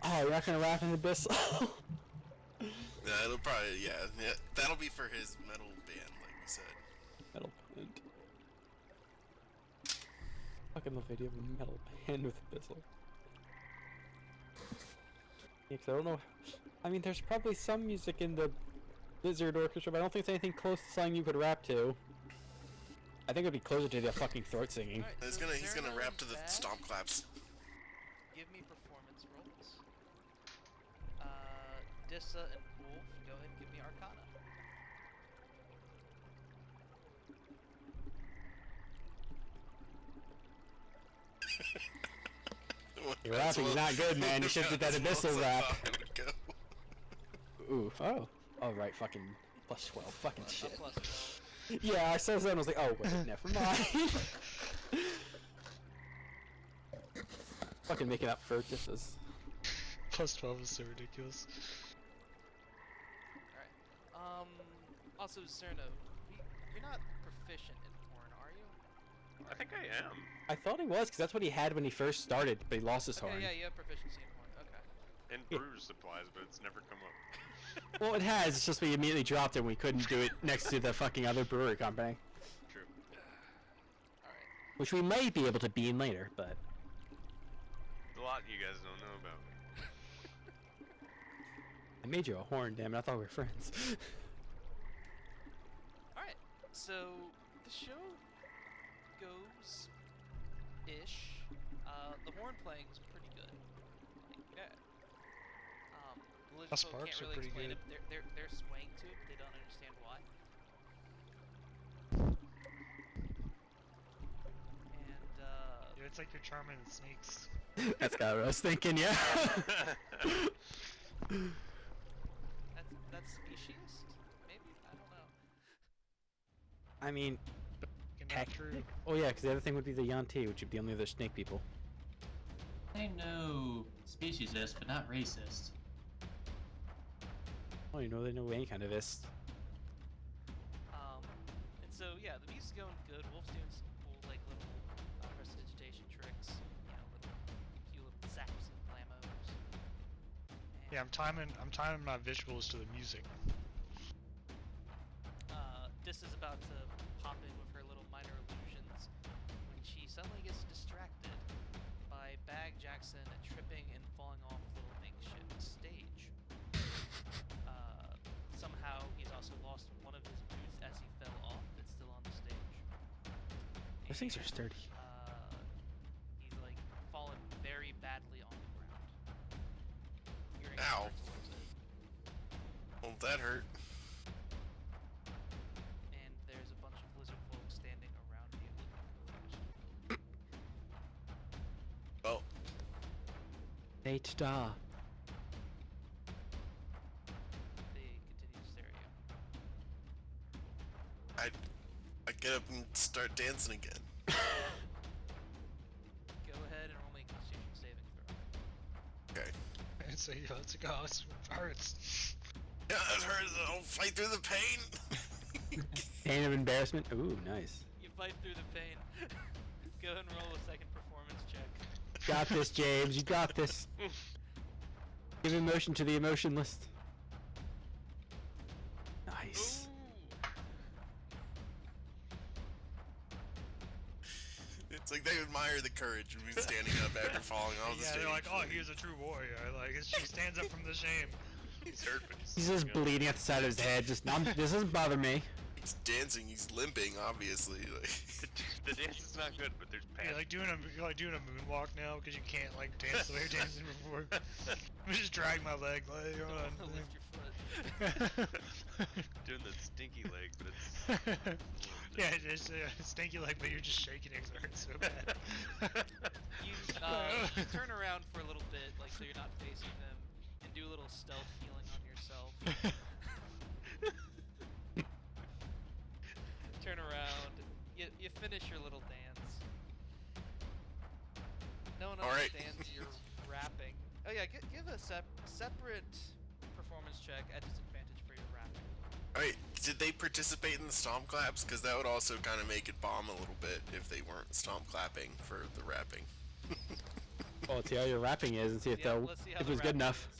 Oh, you're not gonna rap in Abyssal? Yeah, it'll probably, yeah, that'll be for his metal band, like we said. Metal band. Fucking love the idea of a metal band with Abyssal. Yeah, 'cause I don't know. I mean, there's probably some music in the Blizzard Orchestra, but I don't think it's anything close to something you could rap to. I think it'd be closer to the fucking throat singing. Alright, He's gonna rap to the stomp claps. Give me performance rolls. Dissa and Wolf, go ahead and give me Arcana. Your rapping's not good, man. You should get that Abyssal rap. Ooh, oh. Oh, right, fucking plus 12. Fucking shit. Plus 12. Yeah, I saw that and I was like, oh, wait, never mind. Fucking making up for this is. Plus 12 is so ridiculous. Alright. Also, Cerno, you're not proficient in horn, are you? I think I am. I thought he was, because that's what he had when he first started, but he lost his Okay, horn. yeah, you have proficiency in horn. Okay. And brewer's supplies, but it's never come up. Well, it has, it's just we immediately dropped it and we couldn't do it next to the fucking other brewery company. True. Alright. Which we may be able to bean later, but... A lot you guys don't know about me. I made you a horn, damn it, I thought we were friends. Alright. So, the show goes-ish. The horn playing is pretty good. Like, yeah. The Us folk Sparks can't are really pretty explain good. it. They're swaying to it, but they don't understand why. And, Yeah, it's like you're charming the snakes. That's kind of what I was thinking, yeah. that's speciesist? Maybe? I don't know. I mean, Fucking heck. not true. Oh yeah, because the other thing would be the Yanti, which would be only other snake people. I know speciesist, but not racist. Oh, you know they know any kind of this. And so, yeah, the music's going good. Wolf's doing some cool, like, little prestidigitation tricks. You know, a few little zaps and blamos. And, Yeah, I'm timing my visuals to the music. Dis is about to pop in with her little minor illusions when she suddenly gets distracted by Bag Jackson tripping and falling off the little makeshift stage. Somehow he's also lost one of his boots as he fell off. That's still on the stage. Those things are And, sturdy. He's like fallen very badly on the ground. Hearing Ow. him towards it. Well, that hurt. And there's a bunch of lizard folk standing around you looking confused. Well, Nate Da. They continue to stare at you. I get up and start dancing again. Go ahead and roll me a Constitution saving throw. Okay. And so yeah, let's go. It hurts. Yeah, it hurts. I'll fight through the pain. Pain of embarrassment. Ooh, nice. You fight through the pain. Go ahead and roll a second performance check. Got this, James. You got this. Give emotion to the emotionless. Nice. It's like they admire the courage of me standing up after falling off the Yeah, stage. they're like, oh, he's a true warrior. Like, she stands up from the shame. He's hurt, but He's just bleeding at the side of his head. Just, this doesn't bother me. He's dancing. He's limping, obviously. Like, the dance is not good, but there's You're passion. like doing a moonwalk now because you can't like dance the way you're dancing before. I'm just drag my leg. Like, hold on. Lift your foot. Doing the stinky leg, but it's a little Yeah, it's stinky leg, but you're just shaking it 'cause it hurts so bad. You turn around for a little bit, like so you're not facing them, and do a little stealth healing on yourself. Turn around. You finish your little dance. No one All right. understands your rapping. Oh yeah, give a separate performance check at disadvantage for your rapping. Alright, did they participate in the stomp claps? Because that would also kind of make it bomb a little bit if they weren't stomp clapping for the rapping. Well, let's see how your rapping is and see if, Yeah, they'll, let's see how if the it was good rapping enough. is.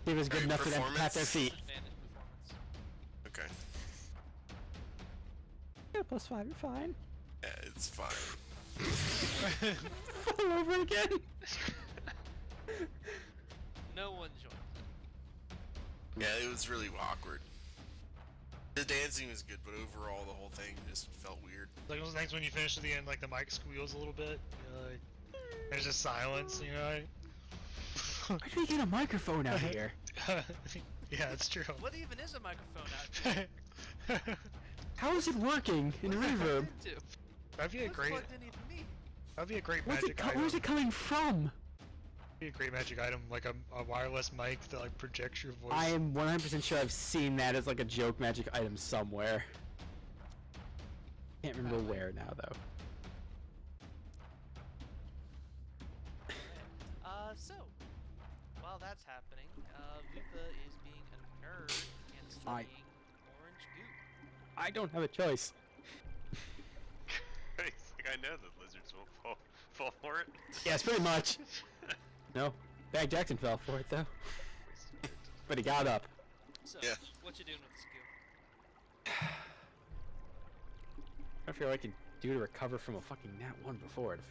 See if it was good Alright, enough for them to pat their performance. feet. Disadvantage performance. Okay. Yeah, +5, you're fine. Yeah, it's fine. All over again. No one joins it. Yeah, it was really awkward. The dancing was good, but overall the whole thing just felt weird. Like those things when you finish at the end, like the mic squeals a little bit. You know, like there's just silence. You know. Why do we get a microphone out here? Yeah, it's true. What even is a microphone out here? How is it working in What's it plugged reverb? into? That'd be a What's great. plugged in even me? That'd be a great What's magic it item. where's it coming from? Be a great magic item, like a wireless mic that like projects your voice. I am 100% sure I've seen that as like a joke magic item somewhere. Can't remember where now though. So, while that's happening, Vuka is being a nerd and I- studying orange goo. I don't have a choice. It's like I know that lizards won't fall for it. Yes, pretty much. No, Bag Jackson fell for it though, but he got up. So, Yeah. what you doing with this goo? I feel like I can do to recover from a fucking nat 1 before it. This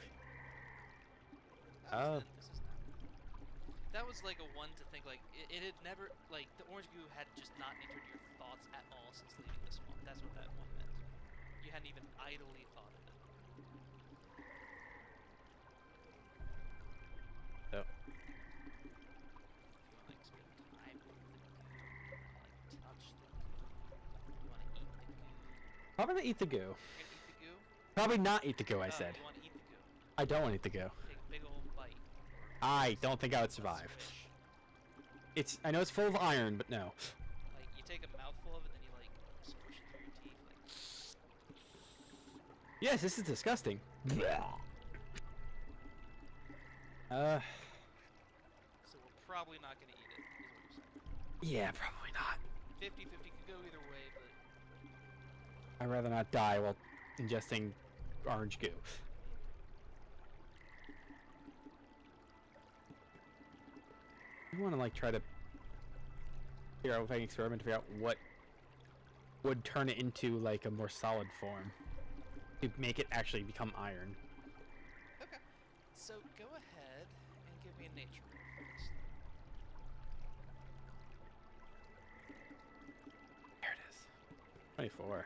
is that was like a one to think like it had never like the orange goo had just not entered your thoughts at all since leaving the swamp. That's what that one meant. You hadn't even idly thought of it. Oh. You wanna like spend time with the goo, like touch the goo. You wanna eat the goo. Probably not eat the goo. You're gonna eat the goo? Probably not eat the goo, I said. You wanna eat the goo. I don't want to eat the goo. Take a big old bite. I don't think I would survive. Swish. I know it's full of iron, but no. Like you take a mouthful of it, then you like squish it through your teeth, like. Yes, this is disgusting. So we're probably not gonna eat it. Is what you're saying. Yeah, probably not. 50-50 could go either way, but I'd rather not die while ingesting orange goo. I want to like try to figure out if I can experiment to figure out what would turn it into like a more solid form to make it actually become iron. okay. So go ahead and give me a nature roll for this. There it is. 24.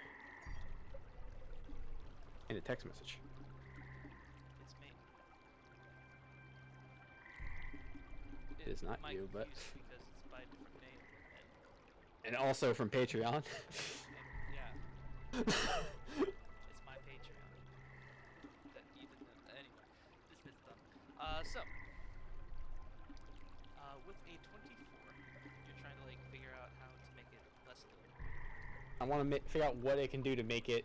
And a text message. It's me. It is not might you, but- confuse you because it's by a different name. And also from Patreon. And yeah, it's my Patreon. That you didn't know. Anyway, this bit's done. With a 24, you're trying to like figure out how to make it less good. I want to figure out what it can do to make it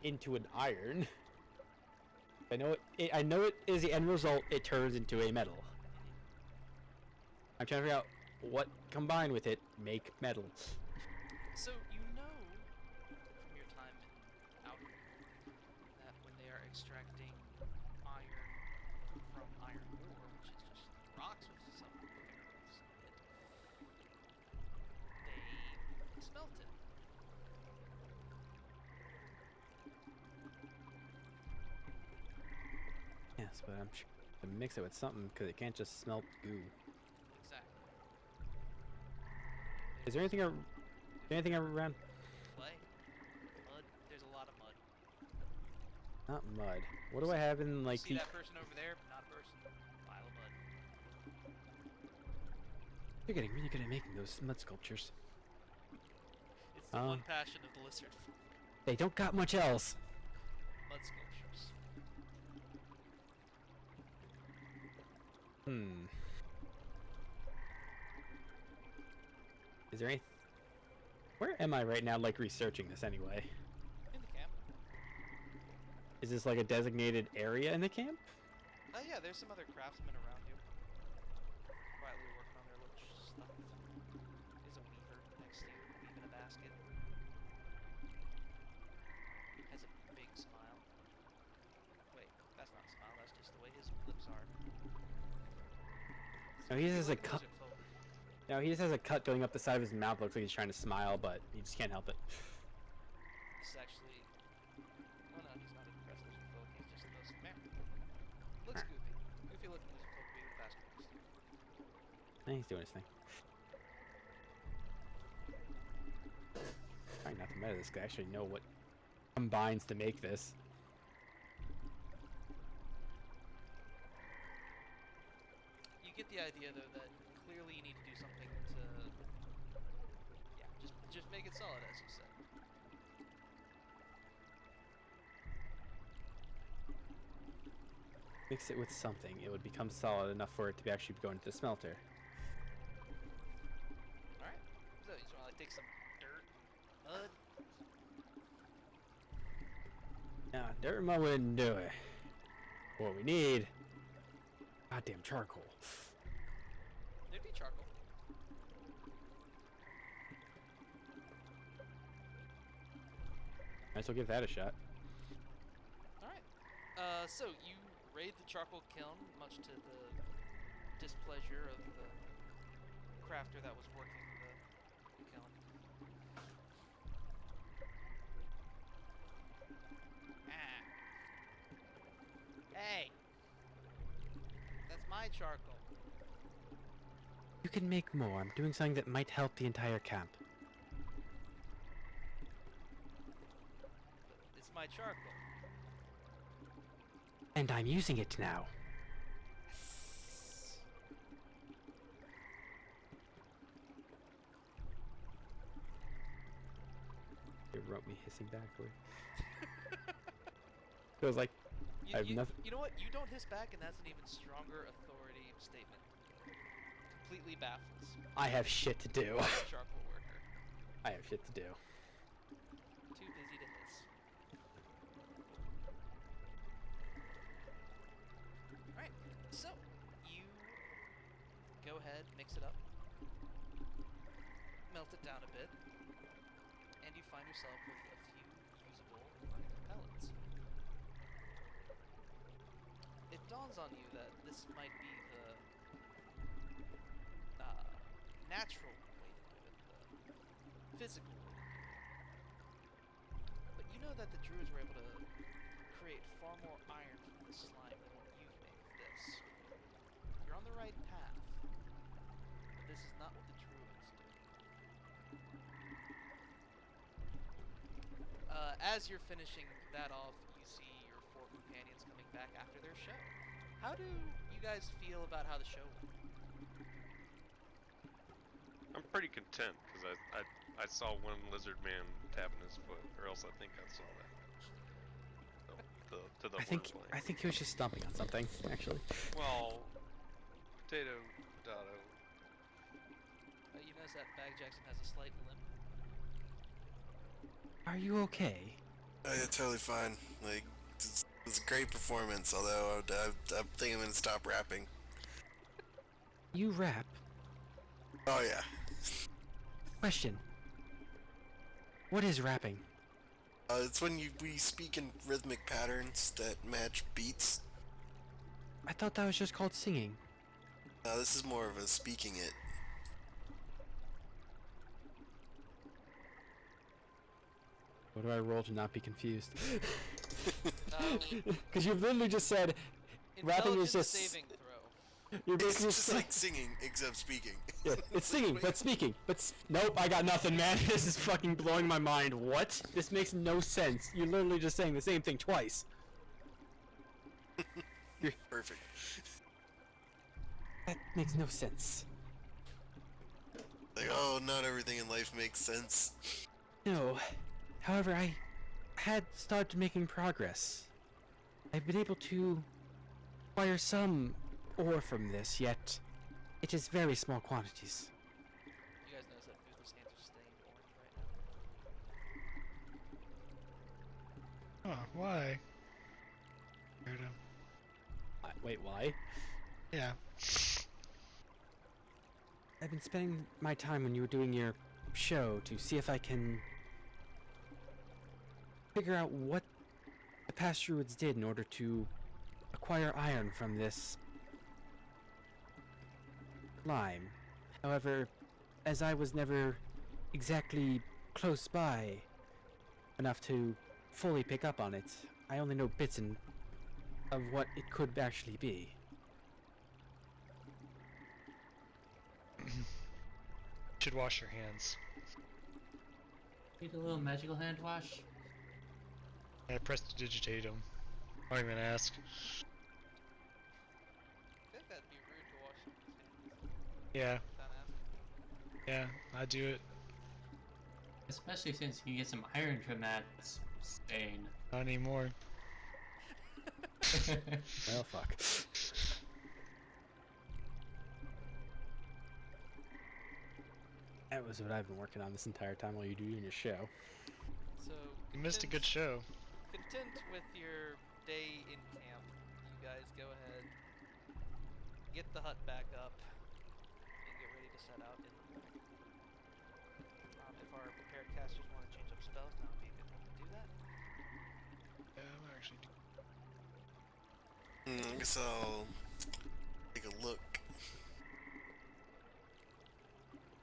into an iron. I know I know it is the end result. It turns into a metal. I'm trying to figure out what combined with it make metal. So you know from your time in Outer that when they are extracting iron from iron ore, which is just rocks with some minerals in it, they smelt it. Yes, but I'm sure to mix it with something because it can't just smelt goo. Exactly. Is there anything around? Clay, mud. There's a lot of mud. Not mud. What do I have in like See the? that person over there? Not a person. Pile of mud. You're getting really good at making those mud sculptures. It's the one passion of the lizard folk. They don't got much else. mud sculptures. Is there any... Where am I right now, like, researching this anyway? In the camp. Is this like a designated area in the camp? Yeah, there's some other craftsmen around you. Quietly working on their little stuff. There's a weaver next to you, weaving a basket. Has a big smile. Wait, that's not a smile, that's just the way his lips are. No, he just has a Like cut. lizard folk. No, he just has a cut going up the side of his mouth. Looks like he's trying to smile, but he just can't help it. This is actually... Oh no, he's not an impressive lizard folk, he's just the most... Meh. Looks goofy. Goofy looking lizard folk weaving a basket. He's doing his thing. Trying not to meta this guy. I actually know what combines to make this. You get the idea though that clearly you need to do something to... Yeah, just make it solid as you said. Mix it with something. It would become solid enough for it to be actually going to the smelter. Alright, so you just wanna like take some dirt, mud. Nah, dirt and mud wouldn't do it. What we need... Goddamn charcoal. There'd be charcoal. Might as well give that a shot. Alright. So you raid the charcoal kiln, much to the displeasure of the crafter that was working the kiln. Ah. Hey! That's my charcoal. You can make more. I'm doing something that might help the entire camp. But it's my charcoal. And I'm using it now. It wrote me hissing backward. It was like, I have nothing. You know what? You don't hiss back, and that's an even stronger authority statement. Completely baffles. I have shit to do. Charcoal worker. I have shit to do. Too busy to hiss. Alright, so you go ahead, mix it up, melt it down a bit, and you find yourself with a few usable pellets. It dawns on you that this might be the natural way to do it, the physical way to do it. But you know that the druids were able to create far more iron from this slime than what you've made with this. You're on the right path, but this is not what the druids do. As you're finishing that off, you see your four companions coming back after their show. How do you guys feel about how the show went? I'm pretty content because I saw one lizard man tapping his foot, or else I think I saw that. So, to the I think horrifying. he was just stomping on something, actually. Well, potato. You notice that Bag Jackson has a slight limp. Are you okay? Yeah, totally fine. Like, it's a great performance, although I think I'm gonna stop rapping. You rap? Oh yeah. Question. What is rapping? It's when we speak in rhythmic patterns that match beats. I thought that was just called singing. This is more of a speaking it. What do I roll to not be confused? Um, Because you've literally just said rapping is Intelligence just... saving throw. You're It's basically just like singing, except speaking. Yeah, it's singing, but speaking. Nope, I got nothing, man. This is fucking blowing my mind. What? This makes no sense. You're literally just saying the same thing twice. Perfect. That makes no sense. Like, oh, not everything in life makes sense. No. However, I had started making progress. I've been able to acquire some ore from this, yet it is very small quantities. You guys notice that Futhal's hands are stained orange right now? Oh, why? Weirdo. Wait, why? Yeah. I've been spending my time when you were doing your show to see if I can figure out what the past druids did in order to acquire iron from this lime. However, as I was never exactly close by enough to fully pick up on it, I only know bits of what it could actually be. Should wash your hands. Need a little magical hand wash? I prestidigitate them. I don't even ask. I think that'd be rude to wash someone's hands Yeah, without asking. yeah, I do it. Especially since you can get some iron from that stain. Not anymore. Well, fuck. That was what I've been working on this entire time while you're doing your show. So You missed a good show. content with your day in camp, you guys go ahead, get the hut back up, and get ready to set out in the morning. If our prepared casters want to change up spells, now would be a good time to do that. Yeah, I'm actually. I guess I'll take a look.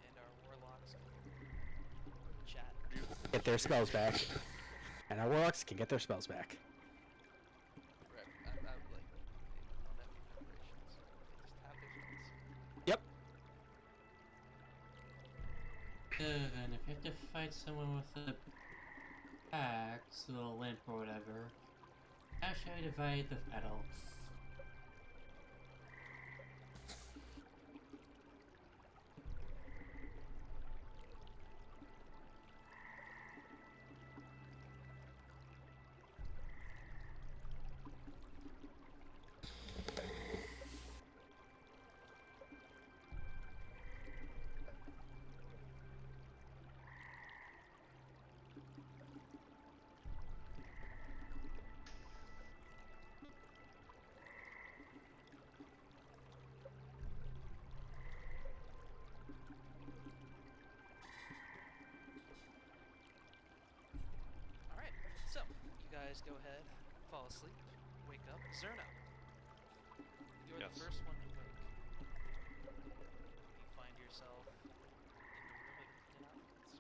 And our warlocks can chat. Get their spells back. And our warlocks can get their spells back. Right, I would like on that preparations. Just have their spells. Yep. And if you have to fight someone with a axe, a little limp or whatever, how should I divide the battle? Alright, so you guys go ahead, fall asleep, wake up. Zerna, you're Yes. the first one to wake. You find yourself in the room of thin outfits.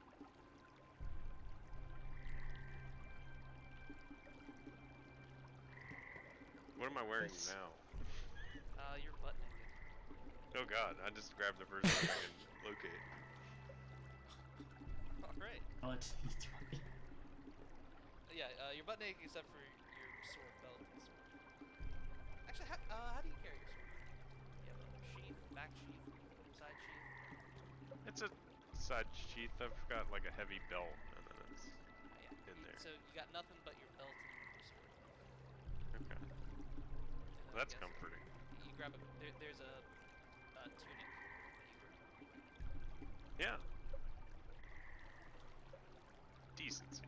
What am I wearing Yes. now? You're butt naked. Oh god, I just grabbed the first thing I can locate. Alright. I'll let you do it. Yeah, you're butt naked except for your sword belt and sword. Actually, how do you carry your sword? You have a sheath, back sheath, side sheath? It's a side sheath. I've got like a heavy belt, and then it's Yeah. in there. So you got nothing but your belt and your sword. Okay. And then I That's guess comforting. You grab there's a tunic that you wear. Yeah. Decency.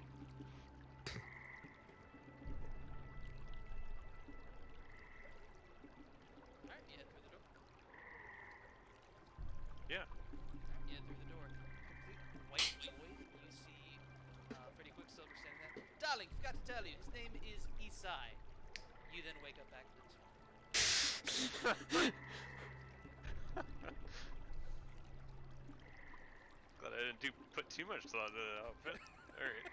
Alright, you head through the door. Yeah. Alright, you head through the door. Complete white void. You see Freddy Quicksilver standing there. Darling, forgot to tell you, his name is Isai. You then wake up back to this one. Glad I didn't put too much thought into the outfit. Alright.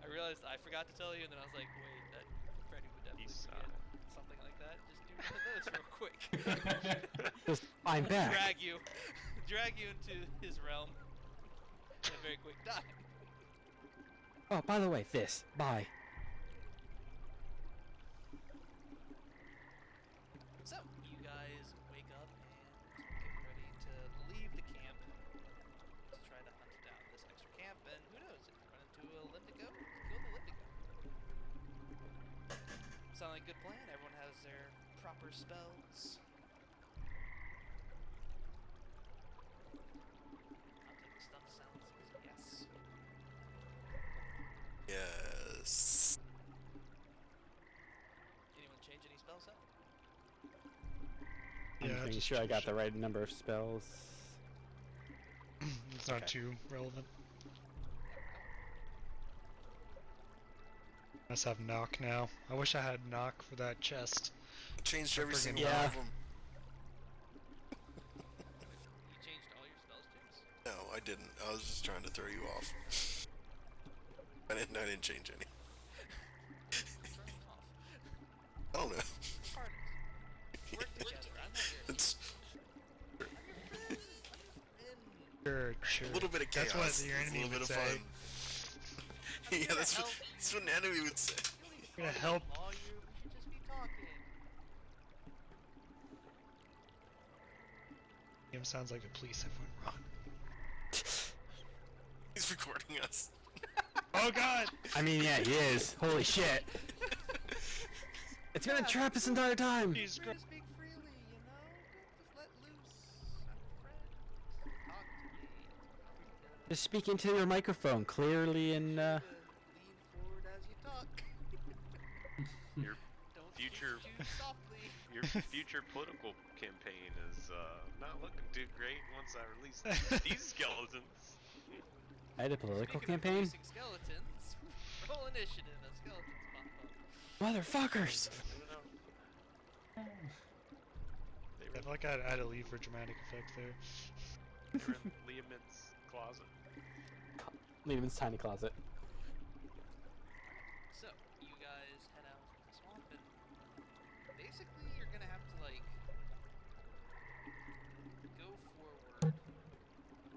I realized I forgot to tell you, and then I was like, wait, that Freddy would definitely Isai. forget something like that. Just do one of those real quick. Just, I'm back. drag you into his realm in a very quick time. Oh, by the way, this. Bye. So, you guys wake up and get ready to leave the camp to try to hunt like good plan. Everyone has their proper spells. I'll take the stun silences. Yes. Yes. Anyone change any spell set? I'm Yeah, making just sure I got the shit. right number of spells. It's not Okay. too relevant. Must have knock now. I wish I had knock for that chest. Changed I every friggin- single Yeah. one of them. You changed all your spells, James? No, I didn't. I was just trying to throw you off. I didn't change any. Turn them off. I don't know. Partners. Work together. I'm not your It's I'm your friend. I'm Sure, your friend. sure. a little bit of chaos. That's what your It's a enemy little bit would of say. fun. Yeah, here to that's help what an enemy would say. We're gonna help. All you, we should just be talking. Him sounds like the police have went wrong. He's recording us. Oh god! I mean, yeah, he is. Holy shit. It's been a trap this entire time. Jesus Free Christ. to speak freely, you know? Just let loose. I'm a friend. Talk to me. Just speak into your microphone clearly and, Lean forward as you talk. Your Don't Future- speak too softly. your future political campaign is not looking too great once I release these skeletons. I had a political Speaking of campaign? releasing skeletons, roll initiative as skeletons pop up. Motherfuckers! They I feel like I'd add a leave for dramatic effect there. were in Liam's closet. Lehman's tiny closet. So, you guys head out to the swamp, and basically you're gonna have to, like, go forward,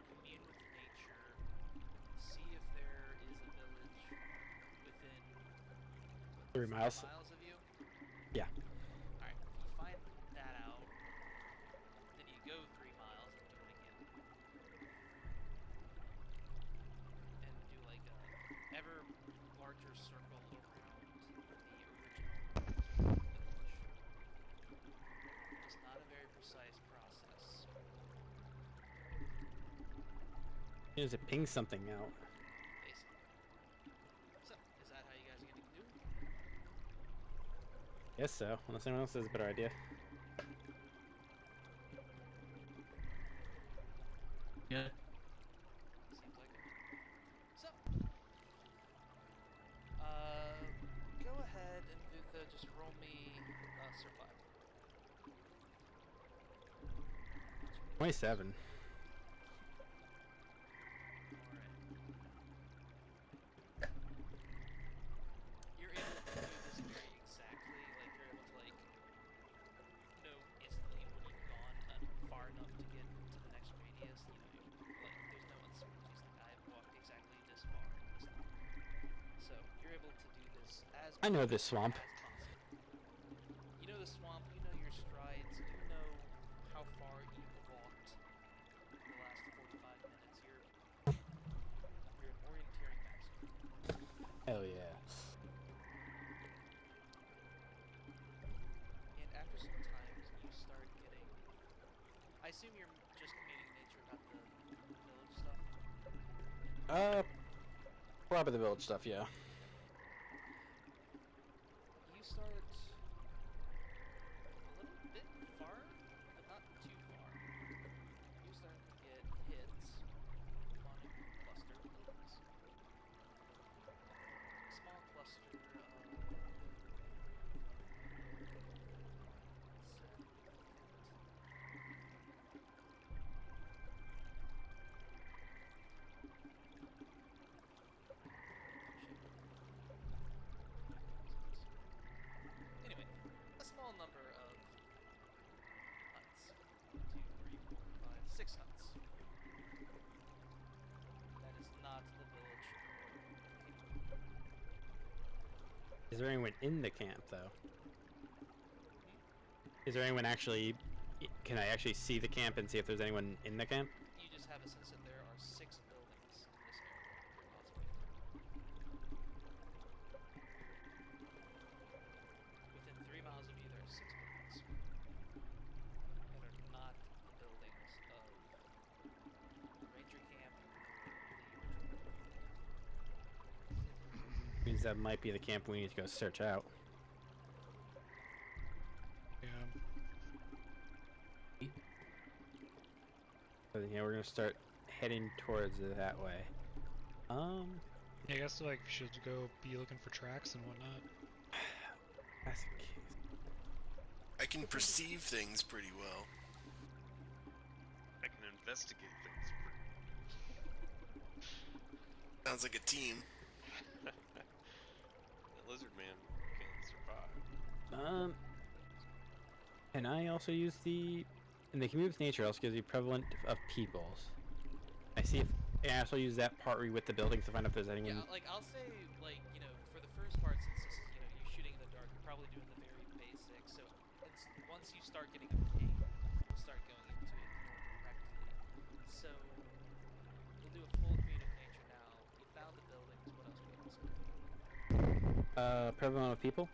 commune with nature, see if there is a village within 3 miles. miles of you. Yeah. Alright, if you find that out, then you go 3 miles and do it again. And do like a ever larger circle around the original village. It's not a very precise process. He has to ping something out. Basically. So, is that how you guys are gonna do? Guess so, unless anyone else has a better idea. Yeah. Seems like it. So, go ahead and Vutha, just roll me survival. 27. Alright. You're able to do this very exactly, like you're able to like know instantly when you've gone far enough to get to the next radius. You know, like there's no uncertainties. Like I've walked exactly this far in this time. So you're able to do this as I know this swamp. as possible. You know the swamp. You know your strides. You know how far you've walked in the last 45 minutes. You're an orienteering master. Hell yeah. And after some time, you start getting. I assume you're just communing nature about the village stuff. Probably the village stuff, yeah. You start a little bit far, but not too far. You start to get hits on a cluster of buildings. Small cluster of. Anyway, a small number of huts. 1, 2, 3, 4, 5, 6 huts. That is not the village. Is there anyone in the camp, though? Is there anyone actually... Can I actually see the camp and see if there's anyone in the camp? You just have a sense that there are 6 buildings in this area. You're possibly within means that might be the camp we need to go search out. Yeah. So then, yeah, we're gonna start heading towards it that way. Yeah, I guess like we should go be looking for tracks and whatnot. That's the case. I can perceive things pretty well. I can investigate things. Sounds like a team. That lizard man can survive. And I also use the, in the community with nature, also gives you prevalent of peoples. I see if, I also use that part with the buildings to find out if there's anyone. Yeah, like I'll say, like, you know, for the first part, since this is, you know, you shooting in the dark, you're probably doing the very basics. So once you start getting a ping, we'll start going into it more directly. So we'll do a full creative nature now. We found the buildings. What else we also do? Prevalent of people?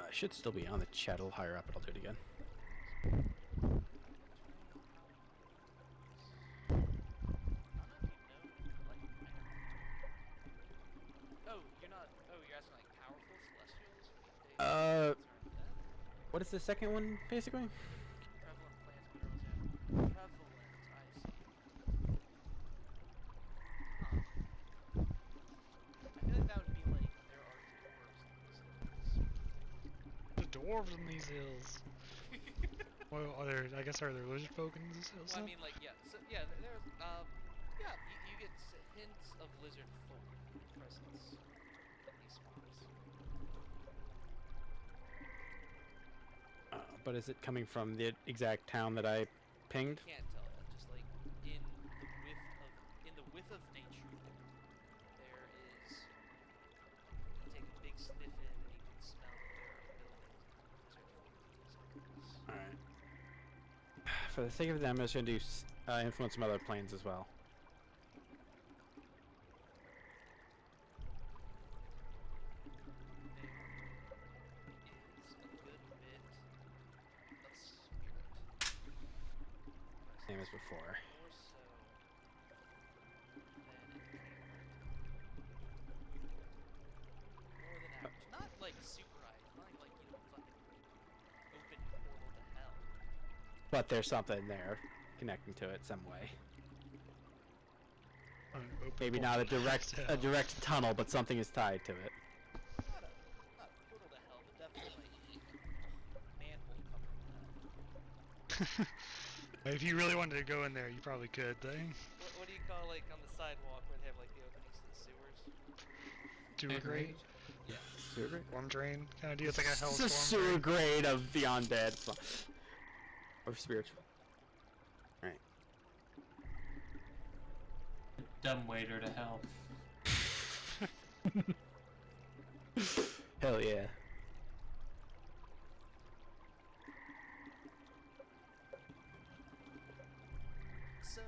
It should still be on the chat, a little higher up, but I'll do it again. What is the second one, basically? Prevalent plants, minerals, yeah. Prevalent, I see. Huh. I feel like that would be like, there are dwarves in these hills. The dwarves in these hills. Well, are there? I guess are there lizard folk in these hills? Well, I then? mean, like, yeah, so, yeah, there's, yeah, you get hints of lizard folk presence in these spots. But is it coming from the exact town that I pinged? Can't tell that, just like in the width of nature, there is. You take a big sniff in, and you can smell that there are buildings and lizard folk in these areas. Alright. For the sake of them, I'm just going to do influence some other planes as well. Same as before. More so than in more than average. Not like super high. Not like you know, fucking open portal to hell. But there's something there connecting to it some way. An open Maybe not a portal to direct hell. tunnel, but something is tied to it. Not a portal to hell, but definitely like manhole covered in hell. If you really wanted to go in there, you probably could. Dang. What do you call like on the sidewalk where they have like the openings to the sewers? Sewer grate, Yeah. Sewer grade? storm drain kind of deal. It's like a hell It's a storm sewer drain. grade of the undead. Or spiritual. Right. Dumb waiter to hell. Hell yeah. So,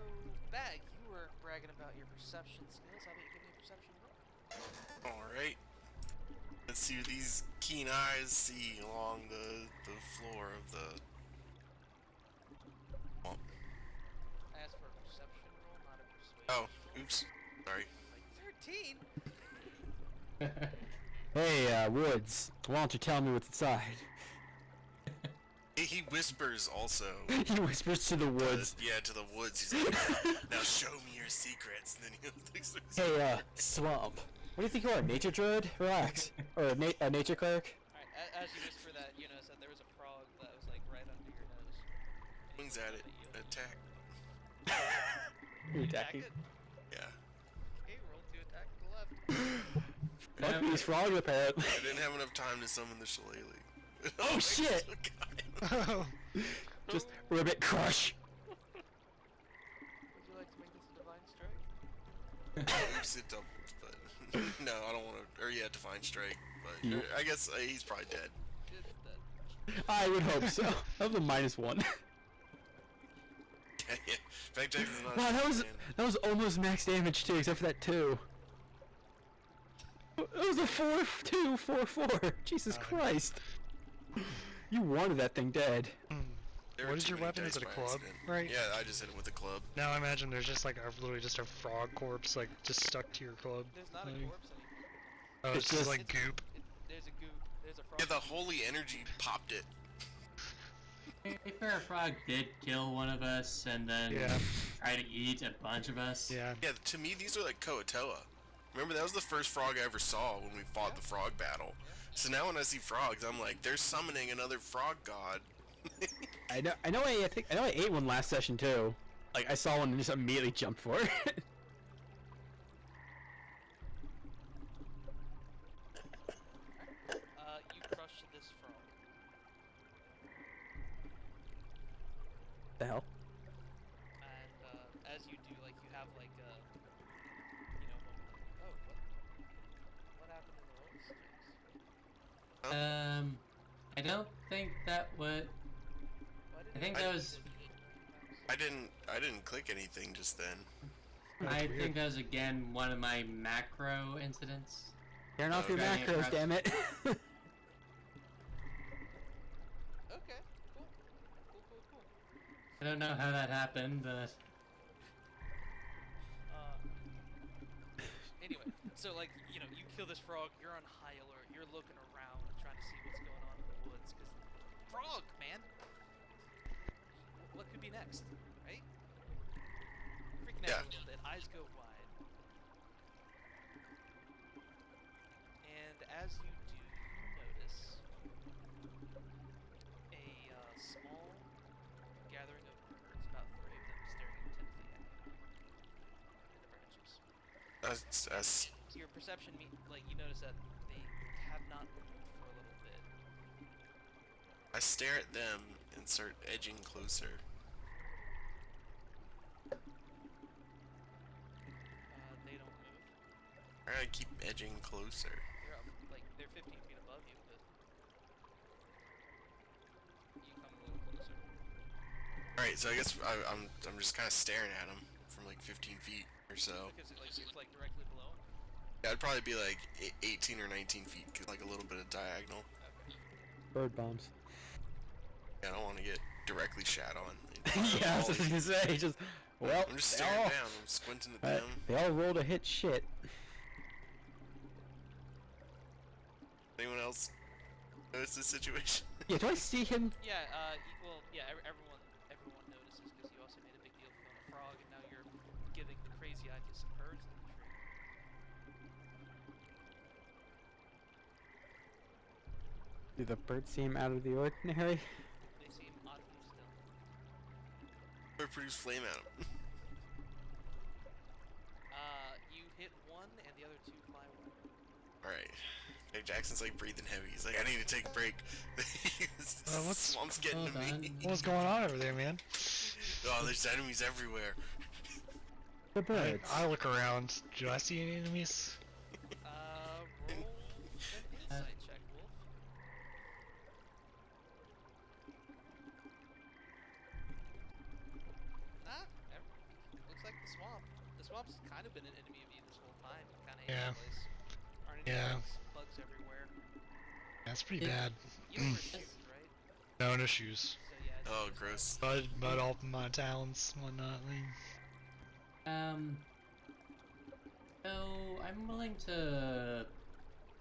Bag, you were bragging about your perception skills. How about you give me a perception roll? Alright. Let's see what these keen eyes see along the floor of the... Oh, I asked for a perception roll, not a persuasion oh roll. oops. Sorry. Like 13? Hey, Woods, why don't you tell me what's inside? He whispers also. He whispers to the woods. Yeah, to the woods. He's like, now show me your secrets. And then he looks at Hey, Swamp. What do you think you are, a nature druid? Relax. Or a nature cleric? Alright, as you whisper that, you notice that there was a frog that was like right under your nose. And he Wings looked at up it. you. Attack. You're Attack attacking. it? Yeah. Okay, roll to attack to the left. Fuck these frogs, apparently. I didn't have enough time to summon the shillelagh. Oh, shit! Oh. Just ribbit crush. Would you like to make this a divine strike? Oops, it doubled, but no, I don't want to. Or yeah, divine strike. But You- I guess he's probably dead. It's dead. I would hope so. That was a -1. Yeah. Fact check is not. Wow, man. that was almost max damage too, except for that 2. It was a 4-2, 4-4. Jesus Christ. You wanted that thing dead. Hmm. There What were is too your many weapon? Is dice it a by club? accident. Right. Yeah, I just hit him with a club. Now I imagine there's just like literally just a frog corpse like just stuck to your club. There's not a Like- corpse anymore. Oh, It's it's just just- like goop. There's a goop. There's a frog. Yeah, the holy energy popped it. If Fair Frog did kill one of us and then Yeah. try to eat a bunch of us, Yeah. Yeah, to me, these are like Koatoa. Remember, that was the first frog I ever saw when we fought the frog battle. So now when I see frogs, I'm like, they're summoning another frog god. I know I ate one last session too. Like I saw one and just immediately jumped for it. You crushed this frog. the hell? And as you do, like you have like a, you know, moment like, oh, what happened in the rolls? I don't think that would. I think that was. I didn't click anything just then. That's I weird. think that was again one of my macro incidents. Turn off your Okay. macros, damn it. Okay, cool. Cool. I don't know how that happened, but Anyway, so like, you know, you kill this frog, you're on high alert, you're looking around, trying to see what's going on in the woods, because frog, man! What could be next, right? Freaking out a little bit, eyes go wide. And as you do, you notice a small gathering of birds, about 3 of them staring intently at you in the branches. That's Your perception, like you notice that they have not moved for a little bit. I stare at them and start edging closer. They don't move. I keep edging closer. They're up, like they're 15 feet above you, but you come a little closer. All right, so I guess I'm just kind of staring at them from like 15 feet or so. Because it's like directly below. Yeah, I'd probably be like 18 or 19 feet, 'cause like a little bit of diagonal. Okay. Bird bombs. Yeah, I don't want to get directly shat on. Yeah, I was just gonna say, just well, I'm just they staring all, down. I'm squinting at uh, them. they all rolled a hit shit. Anyone else notice this situation? Yeah, do I see him? Yeah. Well, yeah. Everyone notices because you also made a big deal of killing a frog, and now you're giving the crazy eye to some birds in the tree. Do the birds seem out of the ordinary? They seem oddly still. Or produce flame at them. You hit one, and the other 2 fly away. Alright. Hey, Jackson's like breathing heavy. He's like, I need to take a break. This what's- swamp's getting Hold to me. on. What's going on over there, man? Oh, there's enemies everywhere. The I, birds. I look around. Do I see any enemies? Roll an insight check, Wolf. Looks like the swamp. The swamp's kind of been an enemy of you this whole time. You kind of hate Yeah. the place. Aren't any Yeah. bugs everywhere. That's pretty Yeah. bad. You don't wear shoes, right? No shoes. So yeah. it's Oh, just- gross. Mud all up in my talons, and whatnot. So I'm willing to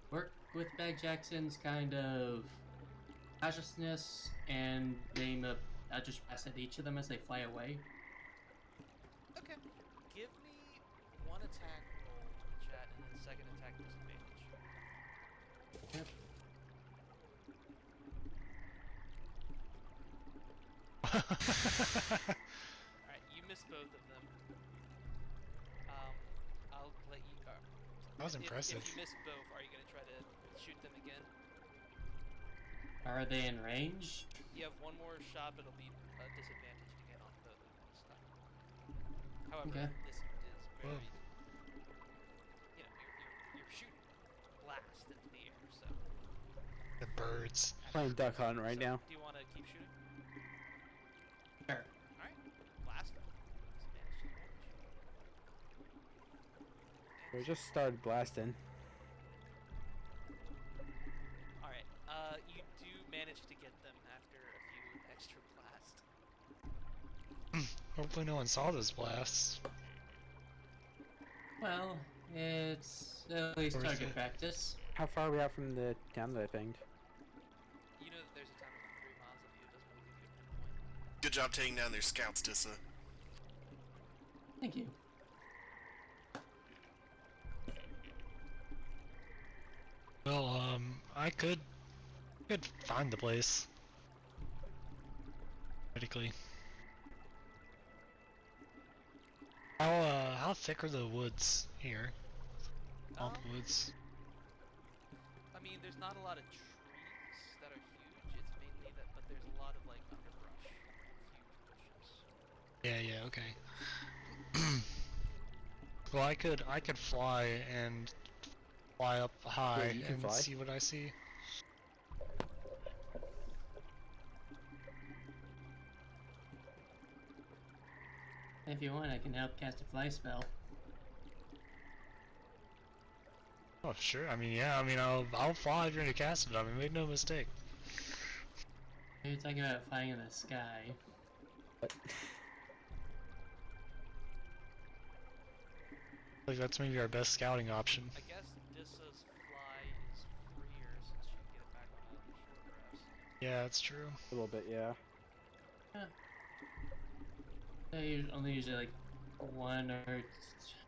work with Bag Jackson's kind of cautiousness and aim a just pass at each of them as they fly away. Okay. Give me one attack roll in the chat and then second attack disadvantage. Yep. Alright, you missed both of them. I'll let you. That was If impressive. you miss both, are you gonna try to shoot them again? Are they in range? You have one more shot, but it'll be disadvantaged again on both of them this time. However, Okay. this is very, Whoa. you know, you're shooting blast into the air, so. The birds. Playing duck hunt right So, now. Do you want to keep shooting? Sure. All right, blast them. Disadvantage. We just started blasting. All right. You do manage to get them after a few extra blasts. Hopefully no one saw this blast. Well, it's at least Worth target it. practice. How far are we out from the town that I pinged? You know that there's a town within 3 miles of you. It doesn't really give you a pinpoint. Good job taking down their scouts, Dissa. Thank you. Well, I could find the place. Theoretically. How thick are the woods here? Swamp woods. I mean, there's not a lot of trees that are huge. It's mainly that, but there's a lot of like underbrush, huge bushes. Yeah, okay. Well, I could fly and fly up high you can and fly. see what I see. If you want, I can help cast a fly spell. Oh, sure. I mean, yeah. I mean, I'll fly if you're gonna cast it. I mean, make no mistake. You're talking about flying in the sky. But Like that's maybe our best scouting option. I guess Dissa's fly is freer since she can get it back on a short rest. Yeah, that's true. a little bit, yeah. I only usually like one or.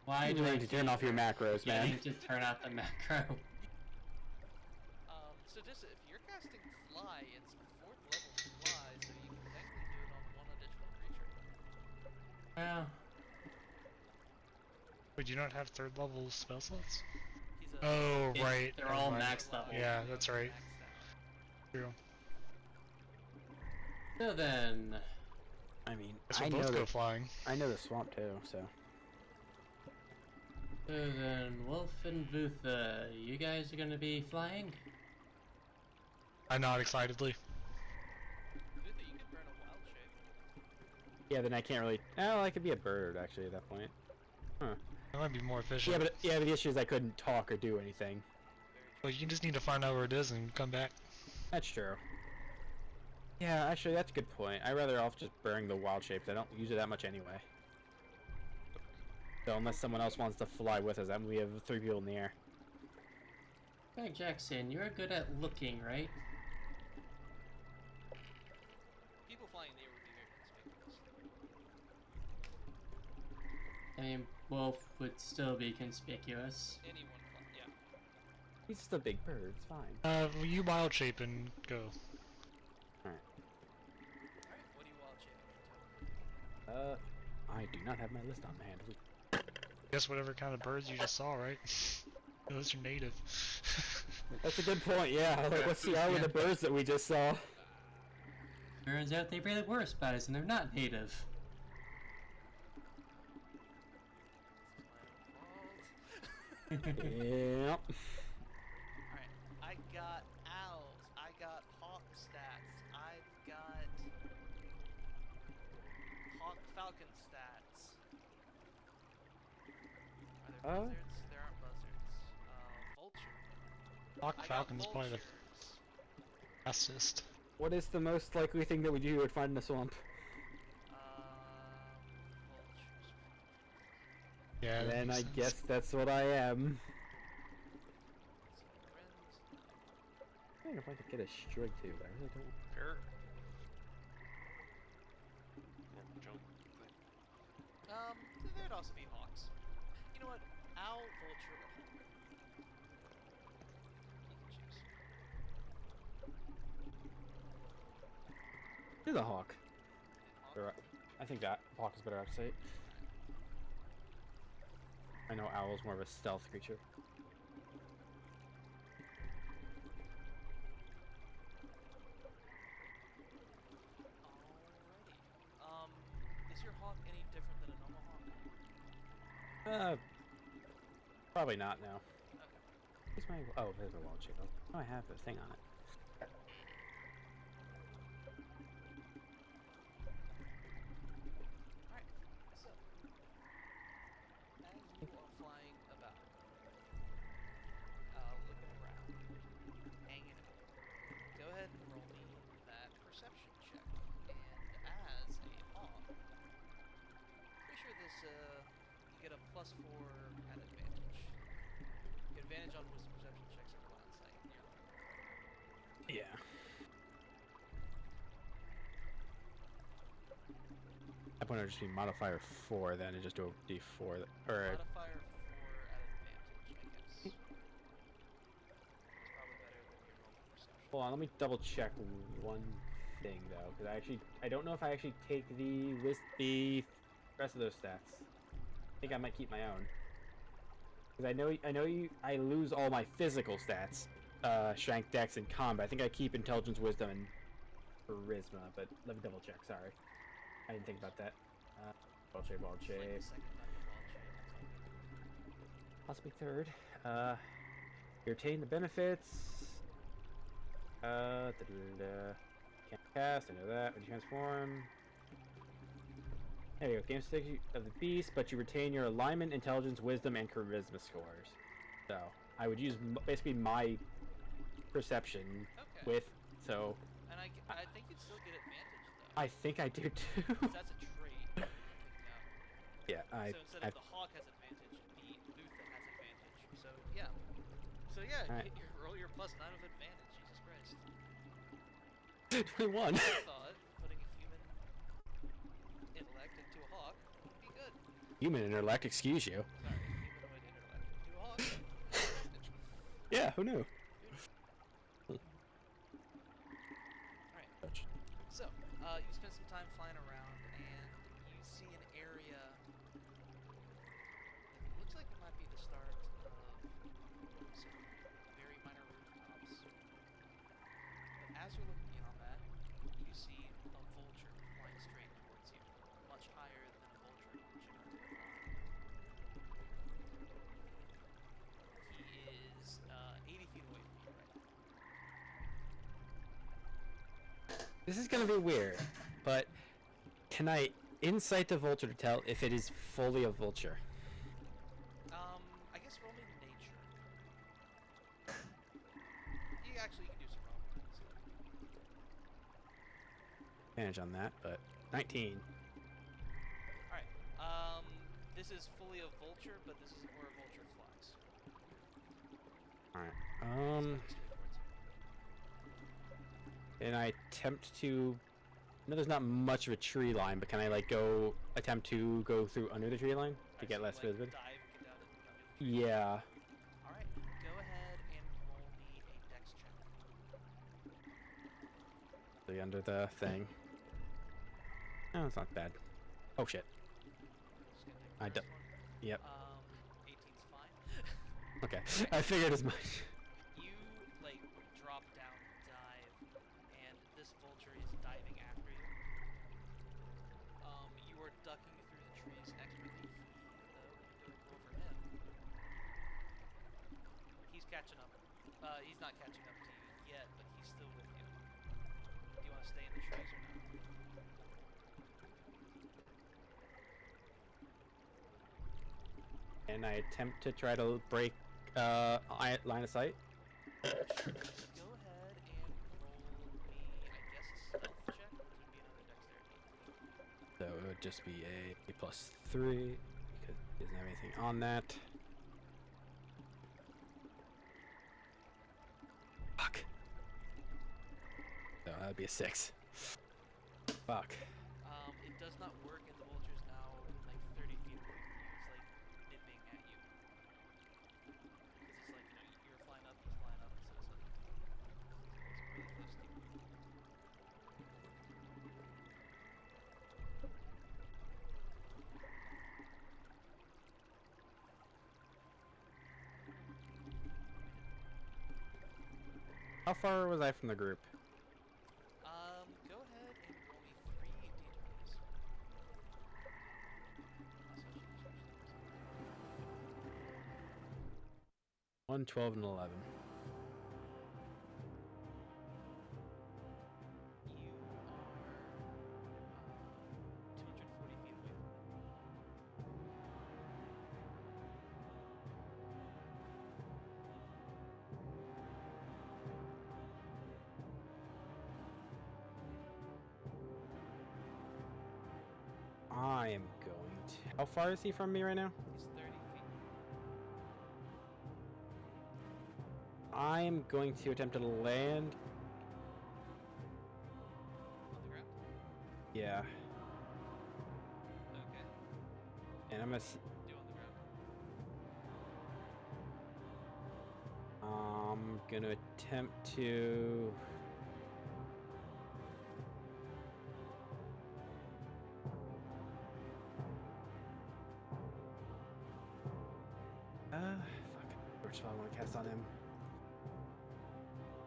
Why You do I need to turn off your macros, man. Getting to turn off the macro? So Dissa, if you're casting fly, it's a 4th level fly, so you can technically do it on 1 additional creature. Well, Would you not have 3rd level spell slots? He's a Oh, It's- right. they're never all mind. max level. Yeah, that's right. maxed out. True. so then. I mean, Guess I we'll know both go the flying. the swamp too, so. So then, Wolf and Vutha, you guys are gonna be flying? I nod excitedly. Vutha, you could burn a wild shape. Yeah, then I can't really. Oh, I could be a bird actually at that point. Huh. That might be more efficient. Yeah, but the issue is I couldn't talk or do anything. Well, you just need to find out where it is and come back. That's true. Yeah, actually, that's a good point. I'd rather off just burning the wild shapes. I don't use it that much anyway. So unless someone else wants to fly with us, then we have 3 people in the air. Hey Jackson, you're good at looking, right? People flying in the air would be very conspicuous. I mean, Wolf would still be conspicuous. Anyone flying, yeah. He's just a big bird. It's fine. Well, you wild shape and go. Alright. Alright, what do you wild shape into? I do not have my list on hand. Guess whatever kind of birds you just saw, right? Those are native. That's a good point, yeah. Like, what's the with the birds that we just saw? Turns out they really were spies and they're not native. This is my own fault. Yep. Alright, I got owls, I got hawk stats, I've got hawk falcon stats. Are there buzzards? There aren't buzzards. Vulture. Hawk I got Falcon's probably the vultures. fastest. What is the most likely thing that you would find in a swamp? Vultures. Yeah. that Then makes I sense. guess that's what I am. I think if I could get a strig too, but I really don't. Fair. Normal jump thing. There'd also be hawks. You know what? Owl, vulture, or hawk. You can choose. Do the hawk. Hawk? Or, I think that hawk is better out of sight. I know owl's more of a stealth creature. Alrighty. Is your hawk any different than a normal hawk? Probably not now. Okay. Where's my? Oh, there's my wild shape. Oh, I have a thing on it. Alright. So, as you are flying about, looking around, hanging out, go ahead and roll me that perception check. And as a hawk, +4 at advantage. Advantage on wisdom perception checks at blind sight. Yeah. That point, it would just be modifier 4, then, and just do a d4. Or Modifier 4 at advantage, I guess. It's probably better than your normal perception. hold on, let me double check one thing though, because I don't know if I actually take the rest of those stats. I think I might keep my own. Because I lose all my physical stats, strength, dex, and combat. I think I keep intelligence, wisdom, and charisma. But let me double check. Sorry, I didn't think about that. Ball shape, ball It's like shape. the second time you ball shape. Possibly third. You retain the benefits. Can't cast. I know that. When you transform. There you go. Game stage of the beast, but you retain your alignment, intelligence, wisdom, and charisma scores. So I would use basically my perception Okay. with. So And I think you'd still get advantage though. I think I do too. 'Cause that's a trait. Picking up. Yeah, So instead of the hawk has advantage, the Lutha has advantage. So yeah. So yeah, Alright. you roll your +9 with advantage. Jesus Christ. 21. I thought putting a human intellect into a hawk would be good. Human intellect, excuse you. Sorry, humanoid intellect into a hawk. Yeah, who knew? Alright. So, you spend some time flying around, and you see an area that looks like it might be the start of some very minor rooftops. But as you're looking beyond that, you see a vulture flying straight towards you, much higher than a vulture would generally fly. He is 80 feet away from you right now. This is gonna be weird, but can I insight the vulture to tell if it is fully a vulture? I guess roll me nature. You actually can do some rolling. Advantage on that, but 19. Alright. This is fully a vulture, but this isn't where a vulture flies. Alright. It's coming straight towards you. And I attempt to. I know there's not much of a tree line, but can I attempt to go through under the tree line to Alright, get so less you, visibility? dive and get down under the tree. Yeah. Alright, go ahead and roll me a dex check. Under the thing. Oh, it's not bad. Oh shit. Just gonna take I the do- first one. Yep. 18's fine. Okay. I figured as much. You, drop down, dive, and this vulture is diving after you. You are ducking through the trees expertly, though, go over him. He's catching up. He's not catching up to you yet, but he's still with you. Do you want to stay in the trees or not? And I attempt to try to break line of sight. Go ahead and roll me, I guess, a stealth check, which would be another dexterity. So it would just be a +3 because it doesn't have anything on that. Fuck. So that would be a 6. Fuck. It does not work, and the vulture's now 30 feet away from you. It's nipping at you. Because it's you're flying up, he's flying up, so it's really close to you. How far was I from the group? Go ahead and roll me 3 d20s. Also, I should change that. 1, 12, and 11. You are 240 feet away from him. I am going to. How far is he from me right now? He's 30 I'm going to attempt to land. On the ground? Yeah, Okay. and I'm gonna. Do on the ground. I'm gonna attempt to. Fuck. Which spell I want to cast on him?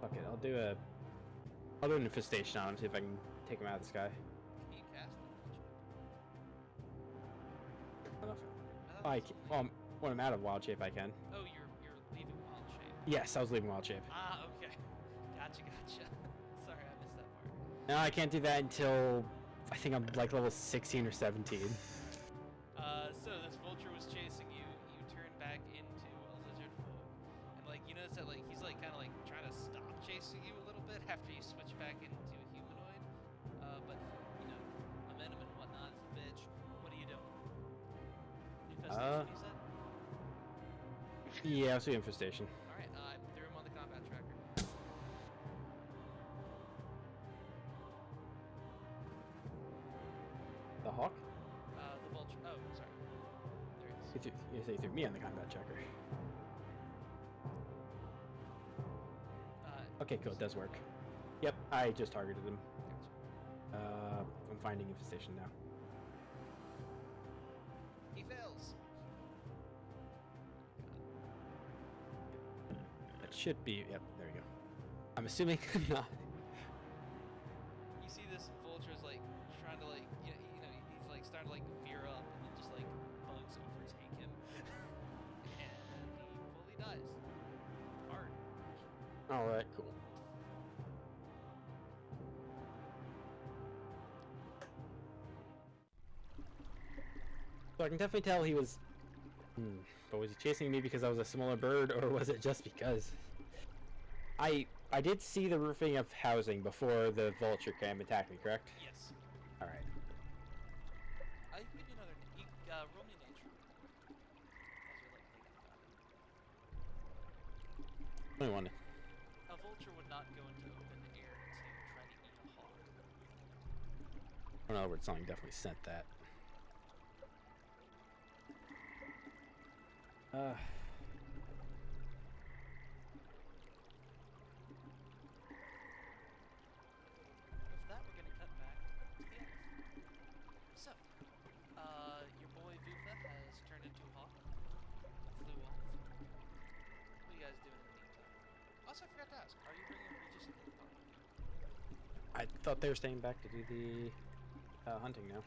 Fuck it. I'll do an infestation on him. See if I can take him out of the sky. Can you cast the I don't know if I I can. Well, when I'm out of wild shape, I can. Oh, you're leaving wild shape. Yes, I was leaving wild shape. Ah, okay. Gotcha. Sorry, I missed that part. No, I can't do that until I think I'm like level 16 or 17. So this vulture was chasing you. You turn back into a lizard folk, and like you notice that like he's like kind of like trying to stop chasing you a little bit after you switch back into a humanoid. But you know, momentum and whatnot is a bitch. What are you doing? Infestation, you said? Yeah, I'll see infestation. All right. I threw him on the combat tracker. The hawk? The vulture. Oh, sorry. There it is. You say you threw me on the combat checker. Okay, cool. It does work. Yep, I just targeted him. Gotcha. I'm finding infestation now. He fails. That should be. Yep, there we go. I'm assuming not. You see this vulture's like trying to like you know he's like starting to like veer up and then just like bugs overtake him and he fully dies. Hard. All right, cool. So I can definitely tell he was. But was he chasing me because I was a smaller bird, or was it just because? I did see the roofing of housing before the vulture came attack me, correct? Yes. All right. I can give you another. Roll me nature. As you're like thinking about it. 21. A vulture would not go into open air to try to eat a hawk. I don't know, but something definitely sent that. With that, we're gonna cut back to the elf. So, your boy Vufa has turned into a hawk, flew off. What are you guys doing in the meantime? Also, I forgot to ask, are you bringing Regis and Lilith with you? I thought they were staying back to do the hunting now.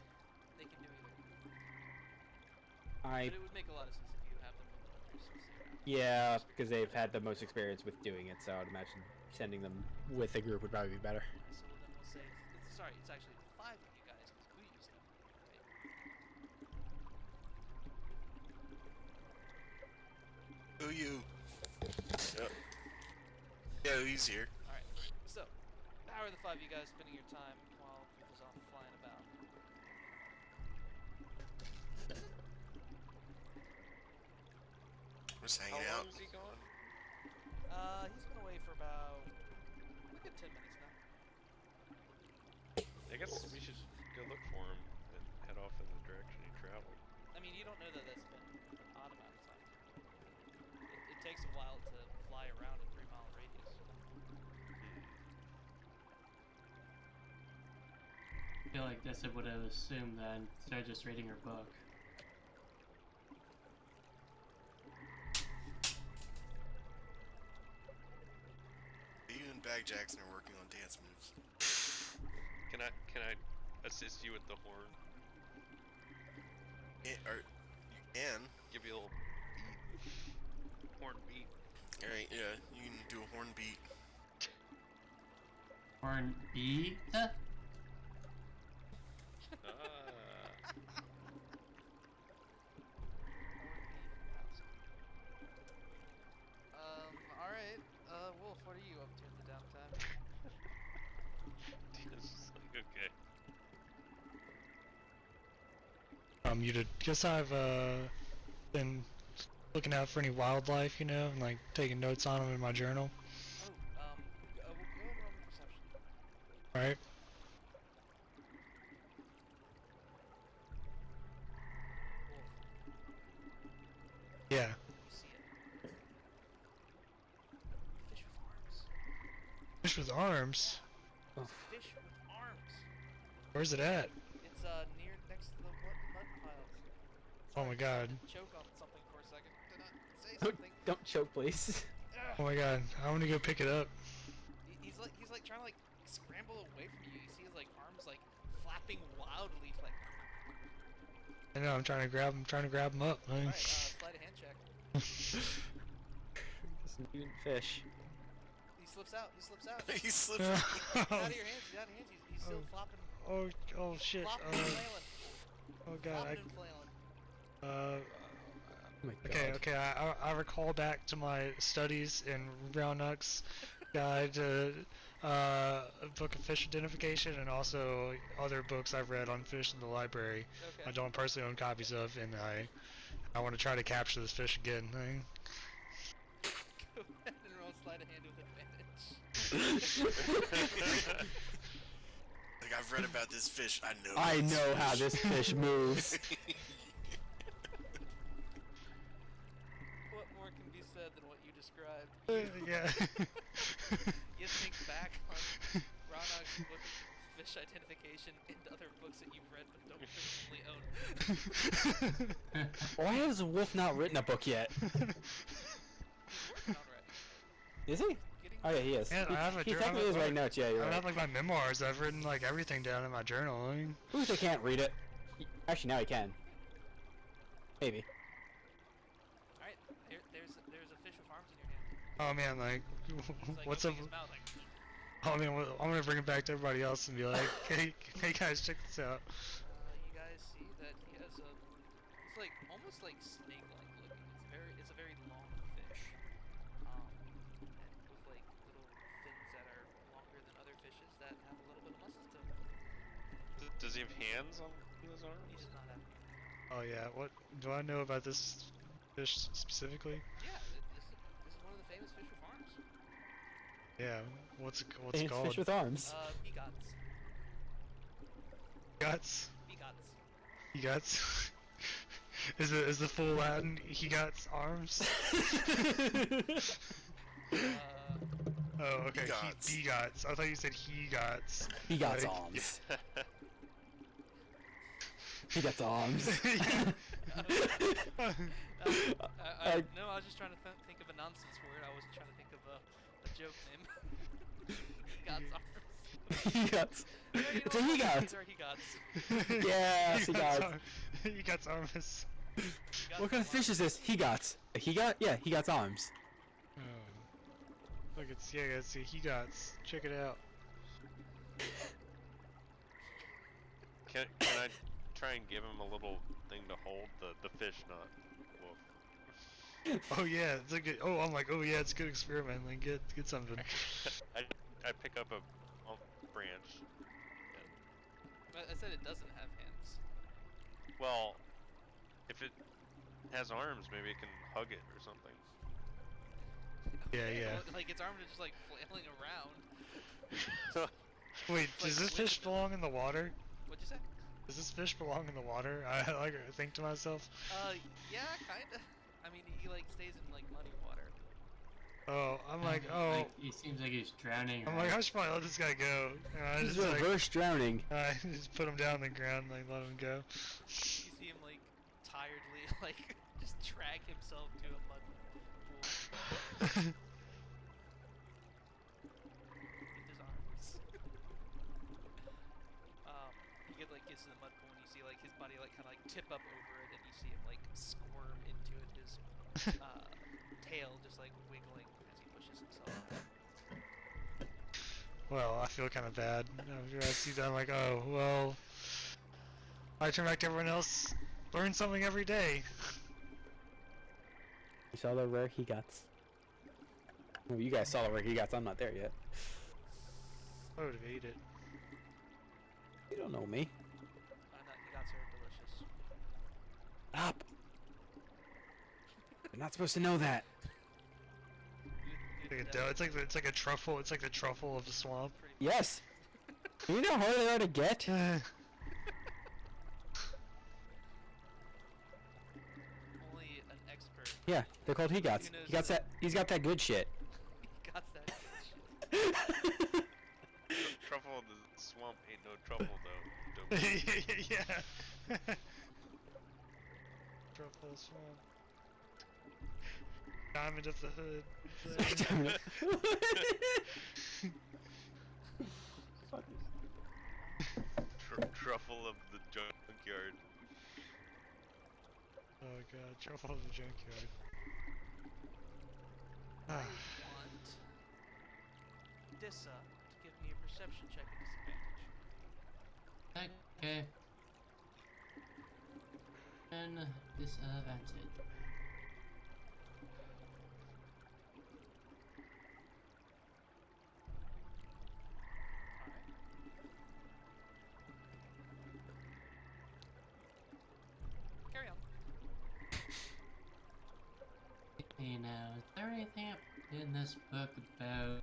They can do either. I But it would make a lot of sense if you have them with the hunters since they're out. Yeah, because they've had the most experience with doing it, so I'd imagine sending them with a group would probably be better. So then we'll say, sorry, it's actually the 5 of you guys, because Booyah's stuff, right? Who you? Yep. Yeah, he's here. Alright, so, how are the 5 of you guys spending your time while Vufa's off flying about? We're just hanging How out. long is he gone? He's been away for about a good 10 minutes now. I guess we should go look for him and head off in the direction he traveled. I mean, you don't know that that's been an odd amount of time. It takes a while to fly around a 3-mile radius. I feel like Dessa would have assumed that instead of just reading her book. You and Bag Jackson are working on dance moves. Can I assist you with the horn? You can. Give you a little beat. Horn beat. Alright, yeah, you can do a horn beat. Horn B? Alright. Wolf, what are you up to in the downtime? It's just like, okay. Muted. Guess I've been looking out for any wildlife, you know, and like taking notes on them in my journal. Alright. Yeah. You see it. Fish with arms. Fish with arms? Oh. Fish with arms. Where's it at? It's near next to the mud piles. Oh my god. Choke on something for a second. Did not say Don't, something. don't choke, please. Oh my god. I want to go pick it up. He's like trying to like scramble away from you. You see his like arms like flapping wildly like. I know, I'm trying to grab him up. Alright, slide a hand check. Just a mutant fish. He slips out. He slips out. He slipped. He's out of your hands. He's out of your hands. He's still flopping. Oh shit. Flopping and flailing. Oh god. Flopping and flailing. Oh my god. Okay, I recall back to my studies in Brown Knuck's guide to a book of fish identification and also other books I've read on fish in the library. Okay. I don't personally own copies of, and I want to try to capture this fish again. Go ahead and roll slide a hand with advantage. Like, I've read about this fish. I know. I this know how fish. this fish moves. What more can be said than what you described? Yeah. You think back on Ronog's book of fish identification and other books that you've read but don't personally own. Why has Wolf not written a book yet? He's working on it. Is he? Getting Oh yeah, he is. Yeah, I have a he journal- technically is writing notes. Yeah, you're I right. have like my memoirs. I've written like everything down in my journal. I mean, Who's they can't read it? Actually, now he can. Maybe. Alright, there's a fish with arms in your hand. oh man, like, He's like what's up? opening his mouth like, Oh man, I'm gonna bring it back to everybody else and be like, hey guys, check this out. you guys see that he has a, it's like almost like snake-like looking. It's a very long fish, and with like little fins that are longer than other fishes that have a little bit of muscles to them. Does he have hands on his He arms? does not have. Oh yeah, what do I know about this fish specifically? Yeah, this is one of the famous fish with arms. Yeah, what's it It's called? fish with arms. Begots. Guts. Begots. He guts. is the full Latin? He guts arms. Oh, okay. Begots. He gots. I thought you said he gots. He got Like- arms. He got arms. No, I was just trying to think of a nonsense word. I wasn't trying to think of a joke name. Begots arms. He got. You It's know a what? he got. These are Hegots. Yes, he got. He guts arms. What kind of fish is this? He got. A he got? Yeah, he got arms. Oh. Look, it's he gots. Check it out. Can I try and give him a little thing to hold the fish, not wolf? Oh yeah, it's a good. Oh, I'm like, oh yeah, it's a good experiment. Like, get something. I pick up a branch. I said it doesn't have hands. Well, if it has arms, maybe it can hug it or something. Yeah, Okay, yeah. well, like its arms are just like flailing around. Wait, like does this fish belong in the water? What'd you say? Does this fish belong in the water? I like think to myself. Yeah, kinda. I mean, he like stays in like muddy water. Oh, I'm like, oh. Like, he seems like he's drowning. I'm right? like, I should probably let this guy go. And I This is just like, reverse drowning. I just put him down on the ground, like let him go. You see him like tiredly like just drag himself to a mud pool with his arms. He gets to the mud pool and you see like his body like kind of like tip up over it, and you see him like squirm into it. His tail just like wiggling as he pushes himself. Well, I feel kind of bad. After I see that, I'm like, oh, well. I turn back to everyone else. Learn something every day. You saw the rare he gots. Well, you guys saw the rare he gots. I'm not there yet. I would have ate it. You don't know me. Hegots are delicious. Stop. You're not supposed to know that. It's like a truffle. It's like the truffle of the swamp. Yes. You know how hard they are to get? Only an expert. Yeah, they're called Hegots. Who knows He got that- that. He's got that good shit. He got that shit. Truffle in the swamp ain't no trouble though. Don't Yeah. Truffle swamp. Diamond of the hood. Truffle of the junkyard. Oh god, truffle of the junkyard. I want Dissa to give me a perception check at disadvantage. Okay. And disadvantage. Alright. Carry on. Okay, now, is there anything in this book about...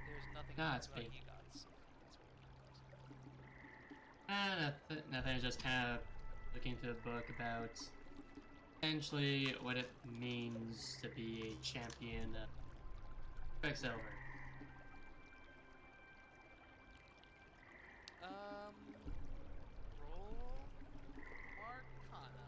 There's nothing Ah, about it's big. Hegots. That's what Nothing, just kind of looking through the book about essentially what it means to be a champion of Quicksilver. Roll Arcana.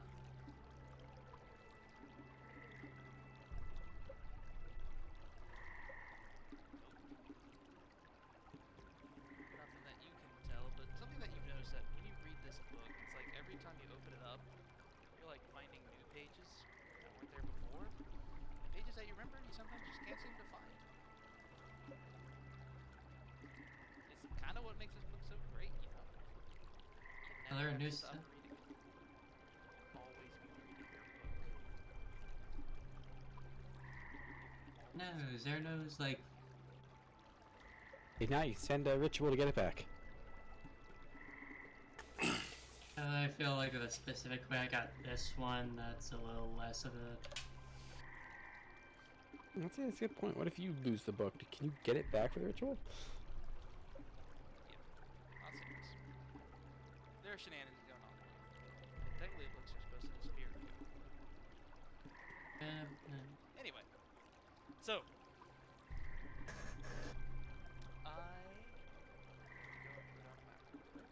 Nothing that you can tell, but something that you've noticed that when you read this book, it's like every time you open it up, you're like finding new pages that weren't there before. And pages that you remember, you sometimes just can't seem to find. It's kind of what makes this book so great, you know? You Are there never new have to stop stuff? reading it. Always be reading your book. No, Zerno's like... Hey, now you send a ritual to get it back. I feel like the specific way I got this one, that's a little less of a... That's a good point. What if you lose the book? Can you get it back for the ritual? Not serious. There are shenanigans going on. Technically, books are supposed to disappear. Anyway, so I go and put it on the map real quick.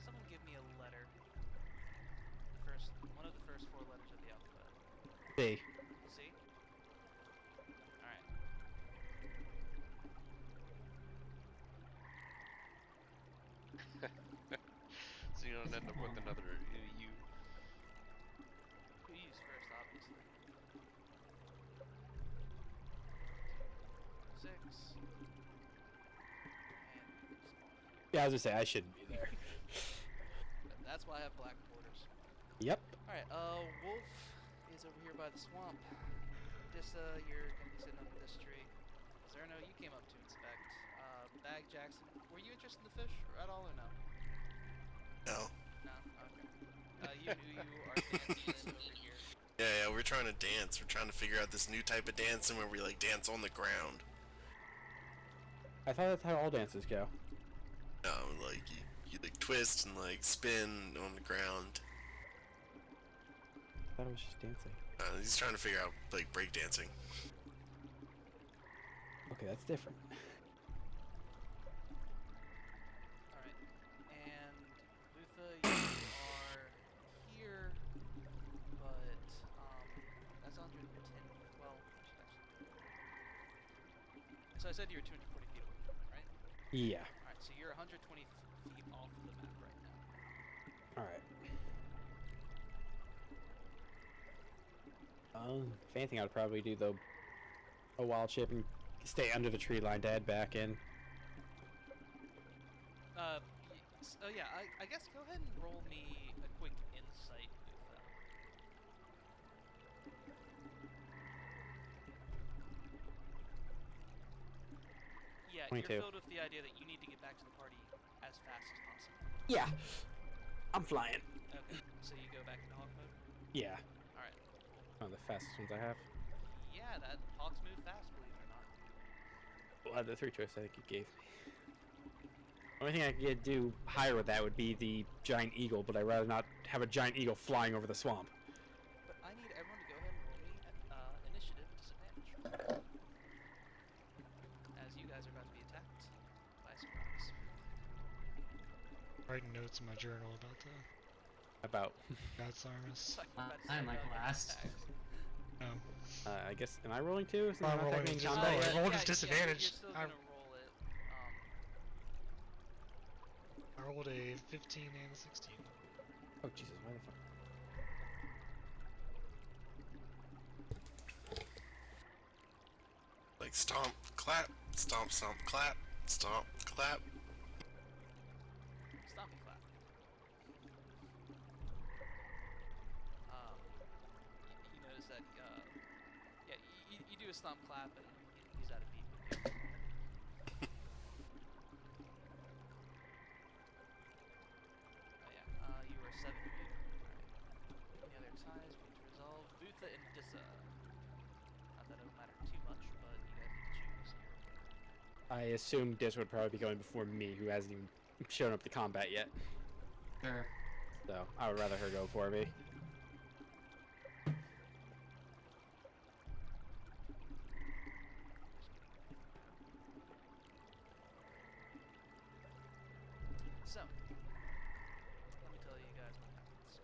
Someone give me a letter. One of the first 4 letters of the alphabet. B. C? Alright. So you don't end up with another U. Who used first, obviously. 6. And Yeah, I was gonna say I shouldn't be there. that's why I have black borders. Yep. Alright, Wolf is over here by the swamp. Dissa, you're gonna be sitting under this tree. Zerno, you came up to inspect. Bag Jackson, were you interested in the fish at all or no? No. No? Okay. You knew you are dancing over here. Yeah, we're trying to dance. We're trying to figure out this new type of dancing where we like dance on the ground. I thought that's how all dances go. Like you like twist and like spin on the ground. I thought it was just dancing. He's trying to figure out like break dancing. Okay, that's different. Alright. And Lutha, you are here, but that's 110. Well, I should actually. So I said you were 240 feet away from it, right? Yeah. Alright, so you're 120 feet off of the map right now. All right. If anything, I'd probably do a wild shape and stay under the tree line to head back in. Oh yeah, I guess go ahead and roll me a quick insight, Lutha. Yeah, 22. you're filled with the idea that you need to get back to the party as fast as possible. Yeah. I'm flying. Okay, so you go back into hawk mode? Yeah. Alright. One of the fastest ones I have. Yeah, that hawks move fast, believe it or not. Well, out of the 3 choices I think you gave me. The only thing I could do higher with that would be the giant eagle, but I'd rather not have a giant eagle flying over the swamp. But I need everyone to go ahead and roll me initiative disadvantage. As you guys are about to be attacked by surprise. Writing notes in my journal about the About, God's Armus. I'm like last. I guess, am I rolling too? Isn't Well, that I'm not rolling technically just- combat oh, yet? I rolled his disadvantage. You're still I- gonna roll it. I rolled a 15 and a 16. Oh Jesus, why the fuck? Like stomp, clap, stomp, stomp, clap, stomp, clap. Stompy clap. You notice that, yeah, you do a stomp clap, and he's out of beat with you. Oh yeah, you are 7 of you. Alright. Any other ties we need to resolve? Butha and Dissa. Not that it'll matter too much, but you guys need to choose. I assume Dis would probably be going before me, who hasn't even shown up to combat yet. Sure. So I would rather her go for me. So, let me tell you guys what happens.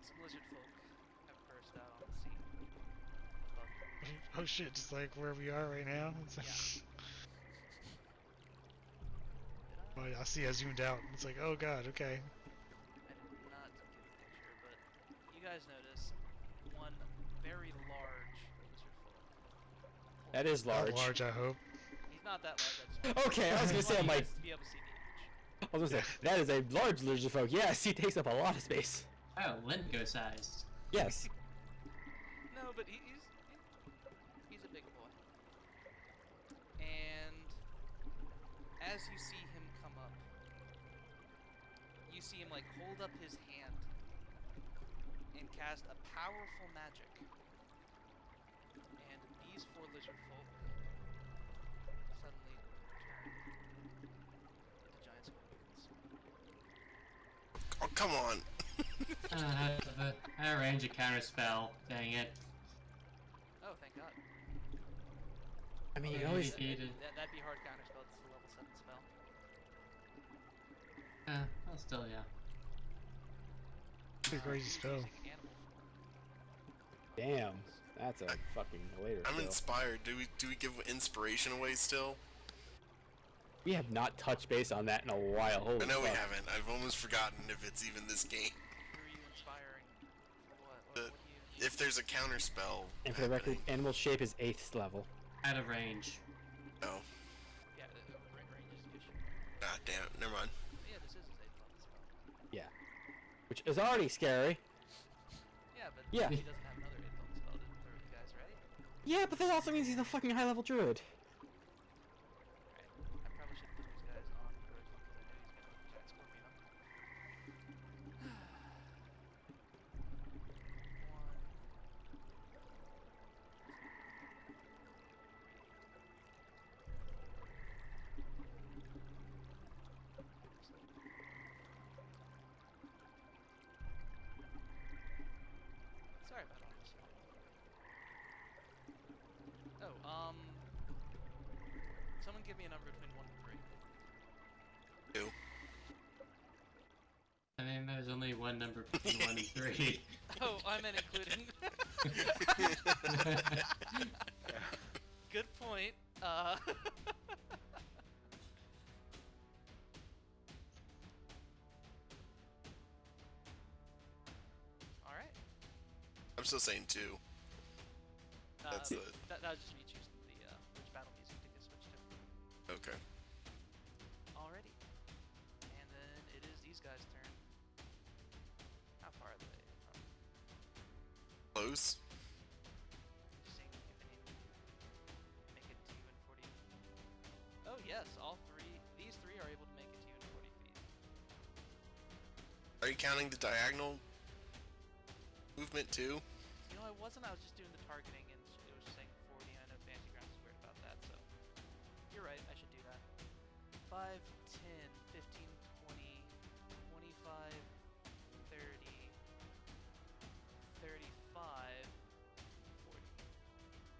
Some lizard folk have burst out on the scene above you. Oh shit, just like where we are right now. It's like, Did I? oh, I see I zoomed out. It's like, oh god, okay. I did not get a picture, but you guys notice one very large lizard folk. That is Not large. large, I hope. He's not that large. I just Okay, I was gonna say, want I'm you like, guys to be able to see the image. I was gonna say, that is a large lizard folk. Yes, he takes up a lot of space. Oh, Lingo sized. Yes. No, but he's a big boy. And as you see him come up, you see him like hold up his hand and cast a powerful magic. And these 4 lizard folk suddenly turn into giant scorpions. Oh, come on. I arrange a counter spell. Dang it. Oh, thank God. I mean, you Okay, can always. defeated. That'd be hard counterspell. This is a level 7 spell. Well, still, yeah. It's a crazy He's spell. using animal form. Damn, that's a fucking later I'm skill. inspired. Do we give inspiration away still? We have not touched base on that in a while. Holy I know we fuck. haven't. I've almost forgotten if it's even this game. Who are you inspiring? For what? The- What do you... If there's a counter spell. And for the record, happening. animal shape is 8th level. Out of range. No. Yeah, range is the issue. Ah, damn it. Never mind. Yeah, this is his 8th level spell. Yeah. Which is already scary. Yeah, but Yeah. he doesn't have another 8th level spell to throw at you guys, right? Yeah, but that also means he's a fucking high level druid. Right. I probably should put these guys on the original because I know he's gonna giant scorpion on. Sorry about all this. Oh, someone give me a number between 1 and 3. 2. I mean, there's only one number between 1 and 3. Oh, I meant including. Good point. All right. I'm still saying 2. That's the. That was just me choosing the which battle music to get switched to. Okay. Alrighty. And then it is these guys' turn. How far are they from? Close. Just seeing if any make it to you in 40. Oh yes, all 3. These 3 are able to make it to you in 40 feet. Are you counting the diagonal movement too? You know I wasn't. I was just doing the targeting, and it was just saying 40. I know Fancy Grounds is weird about that, so you're right. I should do that. 5, 10, 15, 20, 25, 30, 35, 40.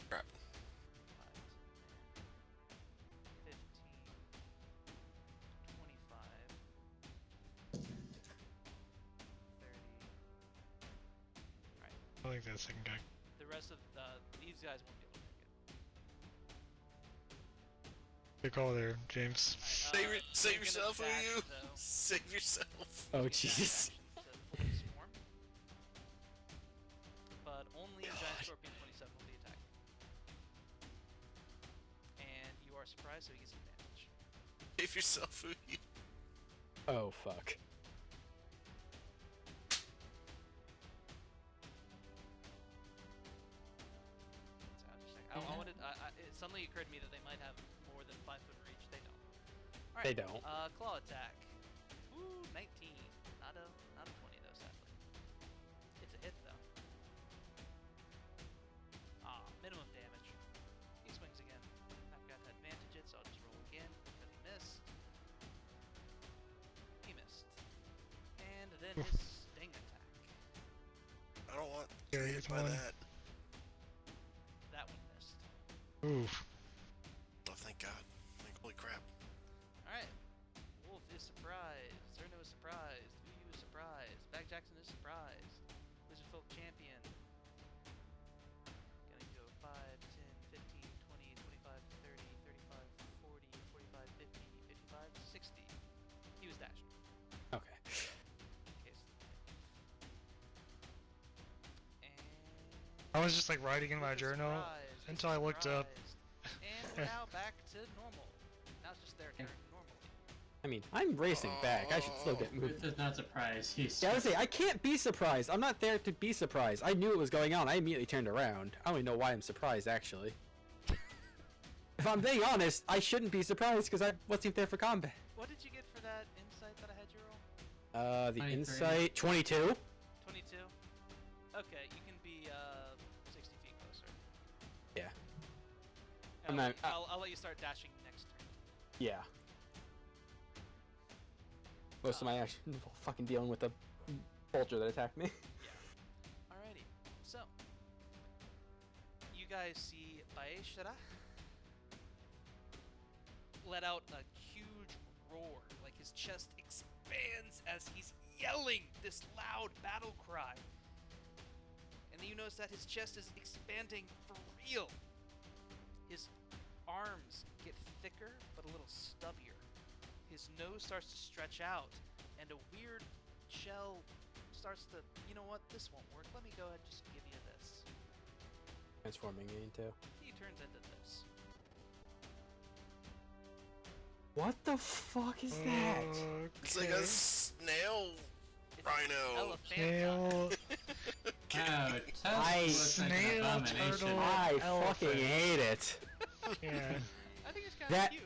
Crap. 5, 10, 15, 25, 30. Alright. I think that second guy. The rest of these guys won't be able to make it. Good call there, James. Alright, Save you're gonna yourself, will dash, you? though. Save yourself. Oh, Dash jeez. action to fully swarm. But only Giant God. Scorpion 27 will be attacking. And you are surprised, so he gets advantage. Save yourself, will you? Oh, fuck. So I was just like, I wanted. It suddenly occurred to me that they might have more than 5 foot reach. They don't. All right. They don't. Claw attack. Ooh, 19. Not a 20 though, sadly. It's a hit though. Minimum damage. He swings again. I've got to advantage it, so I'll just roll again because he missed. He missed. And then his sting attack. I don't want to Yeah, get hit it's by one. that. That one missed. Oof. Oh, thank God. Like, holy crap. Alright. Wolf is surprised. Zerno is surprised. Uyu is surprised. Bag Jackson is surprised. Wizard Folk Champion. Gonna go 5, 10, 15, 20, 25, 30, 35, 40, 45, 50, 55, 60. He was dashing. Okay. In case. And I was just like writing in my Wolf is journal surprised. until I looked up. Surprised. And we're now back to normal. Now it's just their turn normally. I mean, I'm racing back. I should still get moving. Ruth is not surprised. He's Yeah, I was say I can't be surprised. I'm not there to be surprised. I knew it was going on. I immediately turned around. I don't even know why I'm surprised, actually. If I'm being honest, I shouldn't be surprised because I wasn't even there for combat. What did you get for that insight that I had you roll? The 23. insight 22. 22? Okay, you can be 60 feet closer. Yeah. And I'm I'll, not- I'll let you start dashing next turn. Yeah. Most of my action involved fucking dealing with the vulture that attacked me. Alrighty, so you guys see Baeshara let out a huge roar, like his chest expands as he's yelling this loud battle cry. And then you notice that his chest is expanding for real. His arms get thicker but a little stubbier. His nose starts to stretch out, and a weird shell starts to, you know what, this won't work. Let me go ahead and just give you this. Transforming into. He turns into this. What the fuck is that? It's like a snail It's rhino. Snail. Oh, it does I- look like an Snail, abomination. turtle. I Elephant. fucking hate it. Yeah. I think it's kind That- of cute.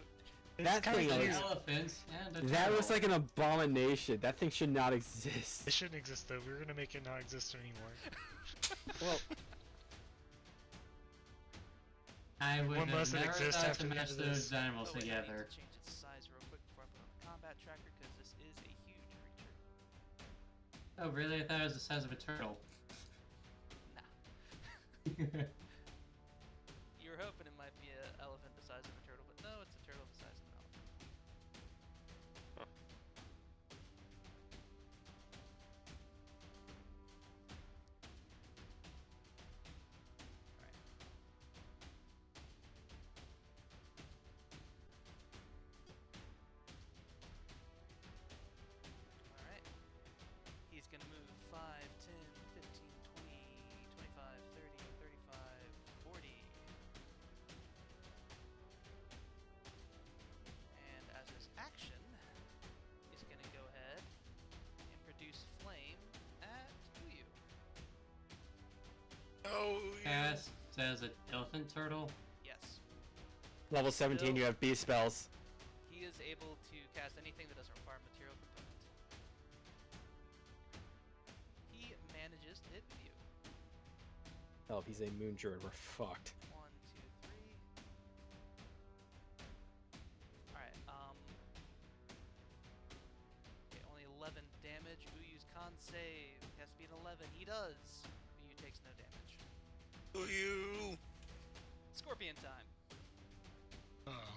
It's That kinda thing An is- cute. elephant and a That turtle. was like an abomination. That thing should not exist. It shouldn't exist though. We're gonna make it not exist anymore. Well, I would One have mustn't never exist thought after to the match end of those this. animals Oh, wait, I need together. to change its size real quick before I put on the combat tracker because this is a huge creature. Oh, really? I thought it was the size of a turtle. Nah. You were hoping it might be an elephant the size of a turtle, but no, it's a turtle the size of an elephant. Alright. Alright. He's gonna move 5, 10, 15, 20, 25, 30, 35, 40. And as his action, he's gonna go ahead and produce flame at Uyu. Oh, Cast as an elephant turtle. Yes. level 17, you have beast spells. He is able to cast anything that doesn't require a material component. He manages to hit you. Hell, if he's a moon druid, we're fucked. 1, 2, 3. Alright, okay, only 11 damage. Uyu's con save. Has to be an 11. He does. Uyu takes no damage. Who you? Scorpion time. Oh.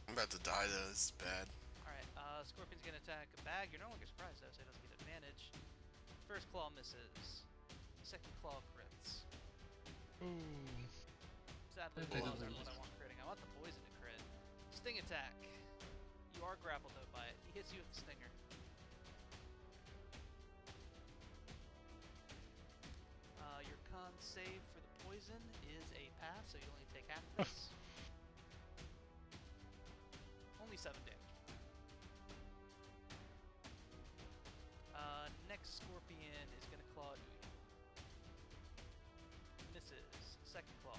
I'm about to die though. This is bad. Alright, Scorpion's gonna attack a bag. You're no longer surprised though, so he doesn't get advantage. First claw misses. Second claw crits. Ooh. Sadly, Okay, claws those are aren't what I want critting. I want the poison to crit. Sting attack. You are grappled though by it. He hits you with the stinger. Your con save for the poison is a pass, so you only take half this. Only 7 damage. Next Scorpion is gonna claw Uyu. Misses. Second claw.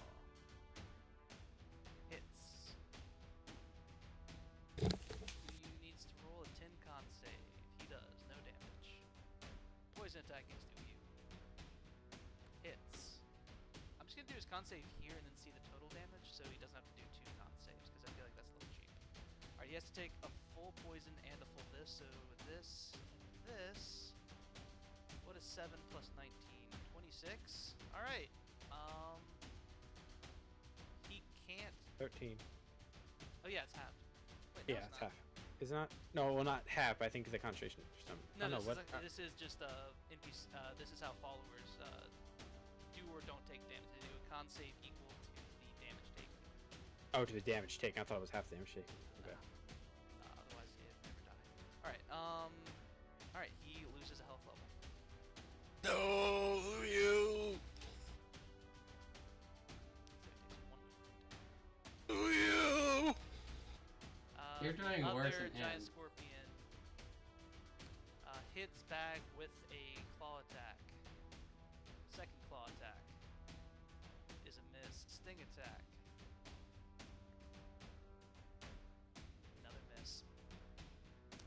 Hits. Uyu needs to roll a 10 con save. He does. No damage. Poison attack against Uyu. Hits. I'm just gonna do his con save here and then see the total damage, so he doesn't have to do 2 con saves, because I feel like that's a little cheap. Alright, he has to take a full poison and a full this, so this and this. What is 7 plus 19? 26? Alright. He can't. 13. Oh, yeah, it's halved. Wait, no, Yeah, it's not. half. Is it not? No, well, not half. I think the concentration. Or something. No, oh, no, this, what? is this is just NPC. This is how followers do or don't take damage. They do a con save equal to the damage taken. Oh, to the damage taken. I thought it was half the damage taken. Okay. Otherwise, he'd never die. Alright, alright, he loses a health level. No, who you? So he takes 1 wound. Who you? You're doing the worse other than giant him. scorpion hits Bag with a claw attack. Second claw attack is a miss. Sting attack. Another miss.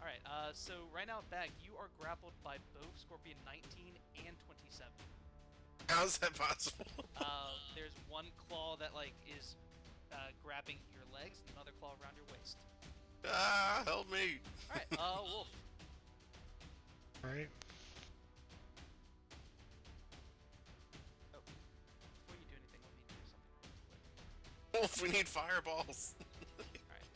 Alright, so right now, Bag, you are grappled by both Scorpion 19 and 27. How's that possible? There's one claw that, like, is grabbing your legs, and another claw around your waist. Ah, help me. Alright, Wolf. Alright. Oh, before you do anything, let me do something real quick. Wolf, we need fireballs. Alright.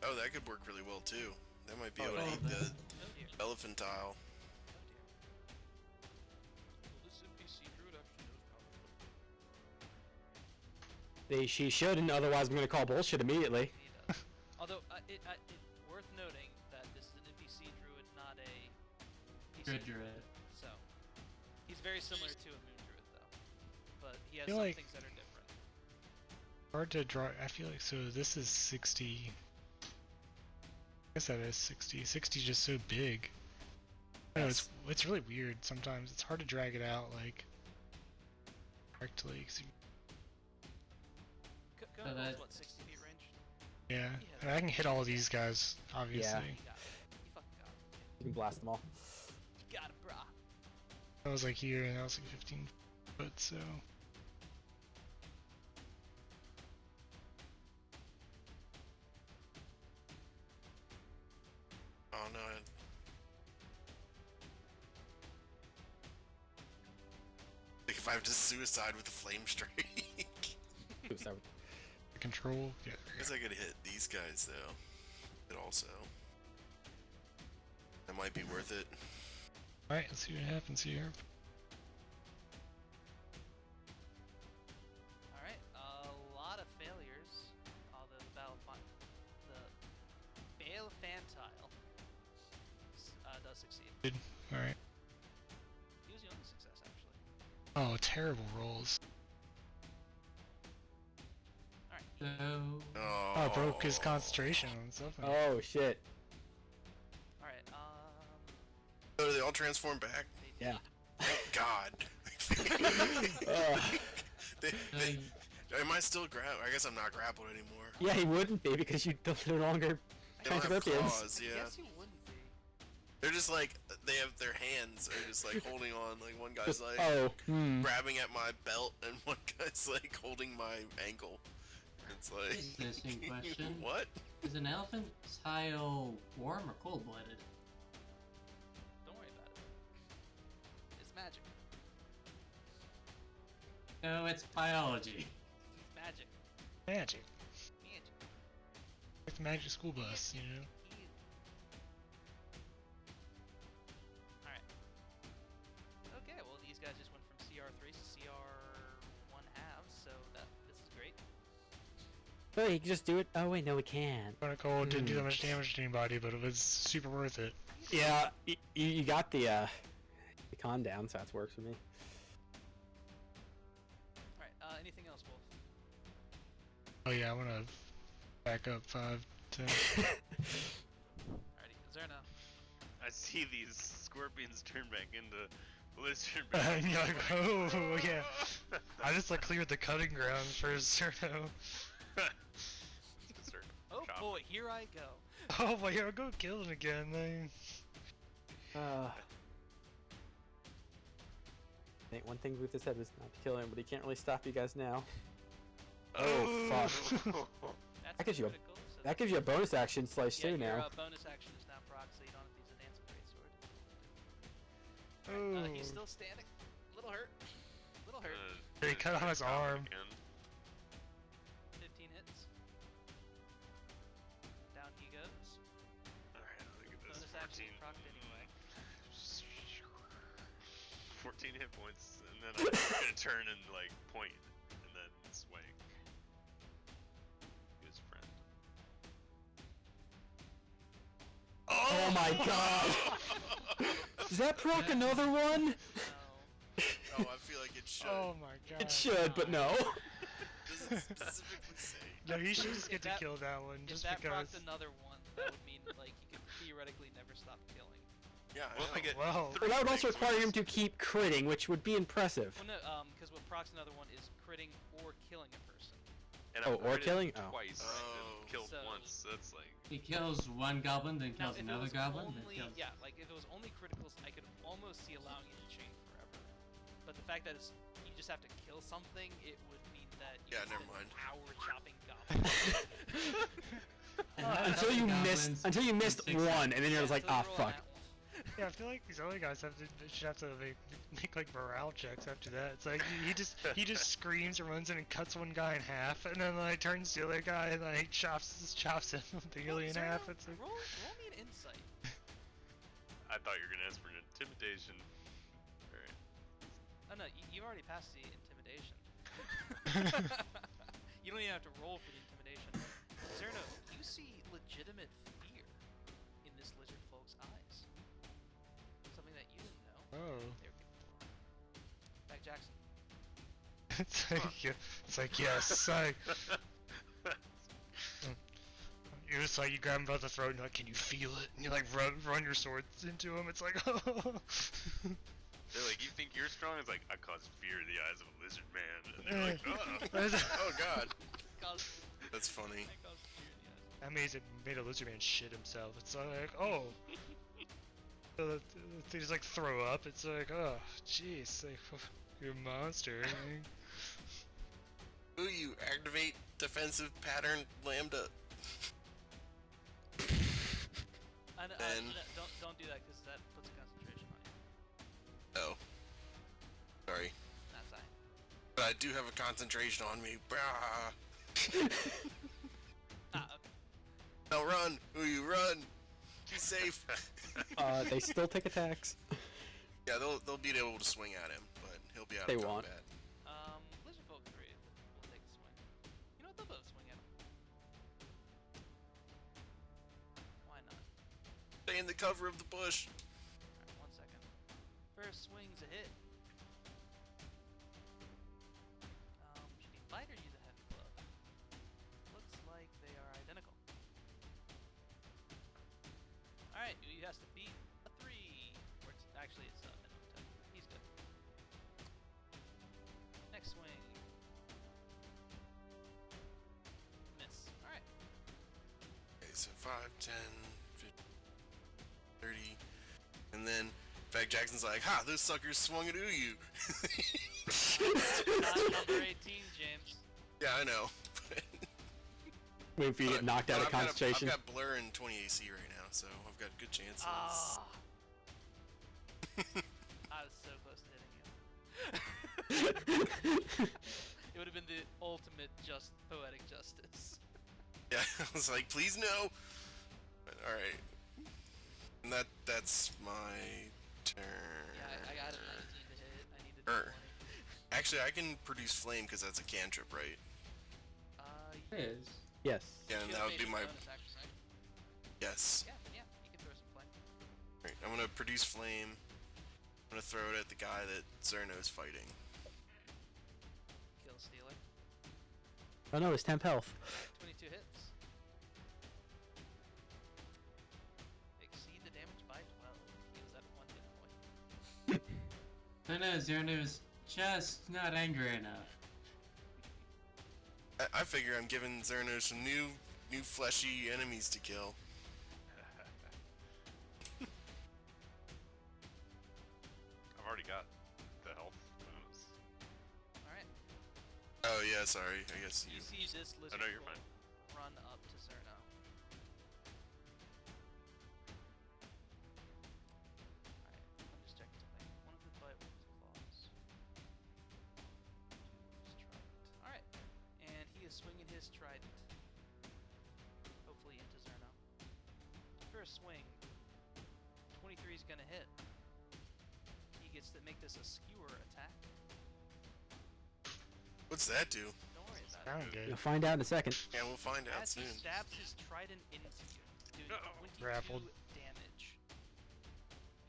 Oh, that could work really well too. That might be able to Oh, eat that- the Oh dear. elephantile. Oh dear. Well, this NPC druid actually knows power. She shouldn't, otherwise I'm gonna call bullshit immediately. He does. Although, it's worth noting that this is an NPC druid, not a PC Good druid. So, he's very similar to a moon druid, though. But he has feel some like- things that are different. Hard to draw. I feel like so. This is 60. I guess that is 60. 60 is just so big. I know it's really weird sometimes. It's hard to drag it out like correctly. 'Cause Go So rolls, that- what, 60 feet range? yeah, Yeah. and I can hit all of these guys obviously. Yeah. You got it. You fucking got it. You can blast them all. You got it, brah. That was like here, and that was like 15 foot. So Oh no. Like if I have to suicide with a flame strike. Ooh, sorry. control. Yeah. I guess I could hit these guys though. It also. That might be worth it. All right, let's see what happens here. Alright, a lot of failures. Although the Balefantile does succeed. All right. He was the only success, actually. Oh, terrible rolls. Alright, So, Oh, Oh, broke his concentration on something. Oh shit. alright, Oh, do they all transform back? they Yeah. did. Thank God. Am I still I guess I'm not grappled anymore. Yeah, he wouldn't be because you no longer They don't have Scorpions. claws, yeah. Yes, he wouldn't be. They're just like, they have their hands are just like holding on. Like one guy's Just, like oh, grabbing at my belt, and one guy's like holding my ankle. It's like, Interesting question. what? Is an elephant tile warm or cold-blooded? Don't worry about it. It's magic. No, it's biology. Magic. Magic. Magic. Like the magic school bus, you know? Alright. Okay, well these guys just went from CR3 to CR1 halves, so this is great. Oh, he can just do it. Oh wait, no, we can't. Chronicle didn't do that much damage to anybody, but it was super worth it. Yeah, you got the con down, so that works for me. Alright, anything else, Wolf? Oh yeah, I wanna back up 5, 10. Alrighty, Zerna. I see these scorpions turn back into lizard And men. you're like, oh yeah. I just like cleared the cutting ground for Zerno. Start Oh chopping. boy, here I go. Oh boy, here I go killing again. I think one thing Booth said was not to kill him, but he can't really stop you guys now. Oh, fuck. That's That gives you a- critical, so That gives you a bonus action slice yeah, too your now. bonus action is now proc, so you don't have to use a dancing greatsword. Oh. He's still standing. Little hurt. Little hurt. They cut off his arm. 15 hits. Down he goes. Alright, look at this. Bonus action 14. procced anyway. 14 hit points, and then I'm gonna turn and like point, and then swing. His friend. Oh my god! Does that proc another one? No. Oh, I feel like it should. Oh my god. It should, but no. Does it specifically say? No, you should just If get to that- kill that one, If just that because. procced another one, that would mean like he could theoretically never stop killing. Yeah, Well, I I know. get Well, But that would also things require with him to keep critting, which would be impressive. Well, no, because what procs another one is critting or killing a person. And Oh, I've or critted killing? Oh. twice Oh. and killed So- once. That's like He kills one goblin, then Now, kills if it another was goblin, then only, kills... yeah, like if it was only criticals, I could almost see allowing you to chain forever. But the fact that it's, you just have to kill something, it would mean that you Yeah, could never spend mind. an hour chopping goblins. And Until you missed, goblins, until you missed six one, and then you're just like, So ah, roll on fuck. that one. yeah, I feel like these other guys should have to make like morale checks after that. It's like he just screams and runs in and cuts one guy in half, and then like turns to the other guy and like chops him daily in Zerno, half. It's like, roll me an insight. I thought you were gonna ask for an intimidation. Alright. Oh no, you already passed the intimidation. You don't even have to roll for the intimidation. Zerno, you see legitimate fear in this lizard folk's eyes. Something that you didn't know. oh. There we go. Back Jackson. It's like yes, like you're just like you grab him by the throat and you're like, can you feel it? And you like run your swords into him. It's like, oh. They're like, you think you're strong? It's like, I cause fear in the eyes of a lizard man. And they're like, Oh god, Cause, that's funny. I caused fear in the eyes. That means it made a lizard man shit himself. It's like, oh. So they just like throw up. It's like, oh, jeez, like, you're a monster. Ooh, you activate defensive pattern lambda. And- No, don't do that because that puts a concentration on you. Oh, sorry, That's fine. but I do have a concentration on me. Brah. Ah, okay. Now run, ooh, you run. Be safe. They still take attacks. Yeah, they'll be able to swing at him, but he'll be out They of won't. combat. Lizard Folk 3 will take a swing. You know what? They'll both swing at him. Why not? Stay in the cover of the bush. Alright, 1 second. First swing's a hit. Should he bite or use a heavy club? Looks like they are identical. Alright, he has to beat a 3. Or it's, actually, it's a minimum 10. He's good. Next swing. Miss. Alright. Okay, so 5, 10, 50, 30. And then, in fact, Jackson's like, "Ha! Those suckers swung at Uyu." Not number 18, James. Yeah, I know. Waiting for you to get knocked out But of concentration. I've got Blur and 20 AC right now, so I've got good chances. Ah. I was so close to hitting you. It would have been the ultimate poetic justice. Yeah, I was like, please no. All right, and that's my turn. Yeah, I got a 19 to hit. I needed Er. 20. Actually, I can produce flame because that's a cantrip, right? It is. Yes. Yeah, and that would be my bonus action, right? yes. Yeah, then yeah, you can throw some flame. Right, I'm gonna produce flame. I'm gonna throw it at the guy that Zerno's fighting. Kill Stealer. Oh no, it's temp health. 22 hits. Exceed the damage by 12. Heals at 1 hit point. I know Zerno's just not angry enough. I figure I'm giving Zerno some new fleshy enemies to kill. I've already got the health bonus. Alright. Oh yeah, sorry. I guess You you. see this lizard know you're folk fine. run up to Zerno. Alright, I'm just checking something. One of the bite, one of the claws. His trident. Alright, and he is swinging his trident. Hopefully into Zerno. First swing. 23 is gonna hit. He gets to make this a skewer attack. What's that do? Don't worry about Sound it. good. You'll find out in a second. Yeah, we'll find out As he soon. stabs his trident into you, doing Uh-oh. 22 Grappled. damage.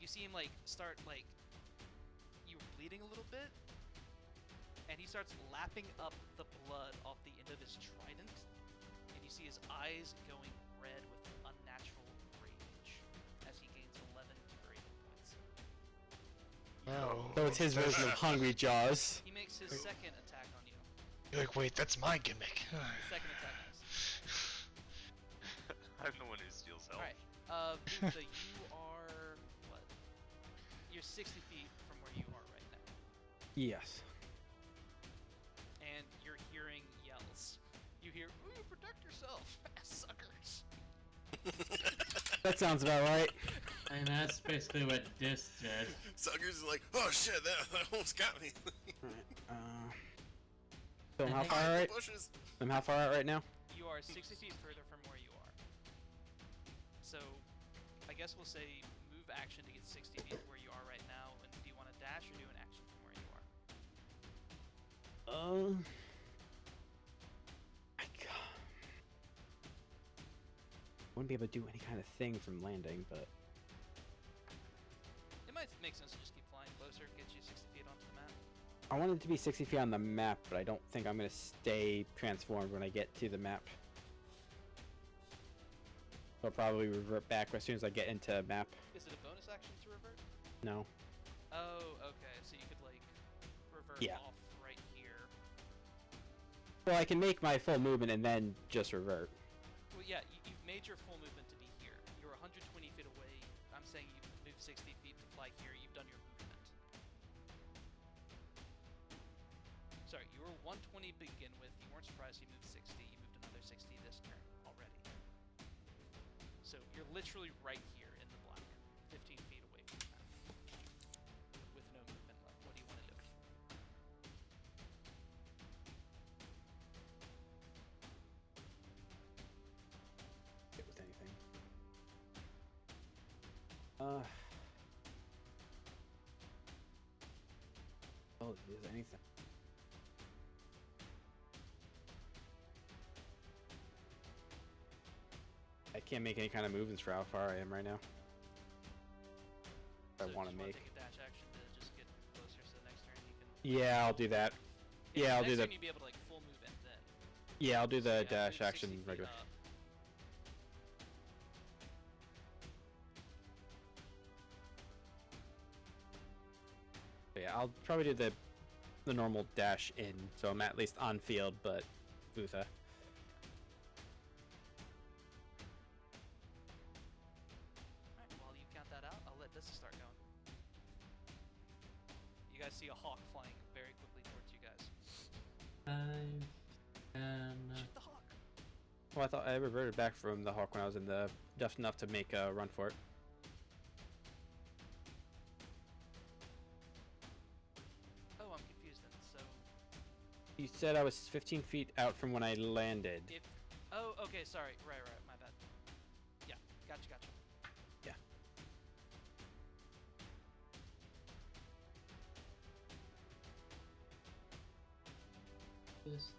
You see him like start like you were bleeding a little bit, and he starts lapping up the blood off the end of his trident, and you see his eyes going red with unnatural rage as he gains 11 temporary hit points. Oh. So it's his version of Hungry Jaws. He makes his second attack on you. You're like, wait, that's my gimmick. His second attack misses. I'm the one who steals health. Alright, Vutha, you are, what? You're 60 feet from where you are right now. Yes. And you're hearing yells. You hear, ooh, protect yourself, suckers. That sounds about right. And that's basically what Dis did. Suckers are like, oh shit, that almost got me. Alright, so I'm how I think- far Behind out? the bushes. I'm how far out right now? You are 60 feet further from where you are. So, I guess we'll say move action to get 60 feet where you are right now. And do you want to dash or do an action from where you are? I wouldn't be able to do any kind of thing from landing, but It might make sense to just keep flying closer, get you 60 feet onto the map. I wanted to be 60 feet on the map, but I don't think I'm gonna stay transformed when I get to the map. So I'll probably revert back as soon as I get into map. Is it a bonus action to revert? No. Oh, okay. So you could like revert Yeah. off right here. Well, I can make my full movement and then just revert. Well, yeah, you've made your full movement to be here. You're 120 feet away. I'm saying you moved 60 feet to fly here. You've done your movement. Sorry, you were 120 to begin with. You weren't surprised you moved 60. You moved another 60 this turn already. So you're literally right here in the black, 15 feet away from the map, with no movement left. What do you want to do? Hit with anything. Oh, is anything. I can't make any kind of movements for how far I am right now. I So want to just wanna make. take a dash action to just get closer, so the next turn you can. Yeah, I'll do that. Yeah, I'll do next the. turn you'd be able to like full move in then. Yeah, I'll do So, the yeah, dash move 60 action feet regular. up. Yeah, I'll probably do the normal dash in, so I'm at least on field, but Vutha. Alright, while you count that out, I'll let this start going. Well, I thought I reverted back from the Hawk when I was in the just enough to make a run for it. Oh, I'm confused then. So You said I was 15 feet out from when I landed. if oh, okay, sorry. Right, my bad. Yeah, gotcha. Yeah. This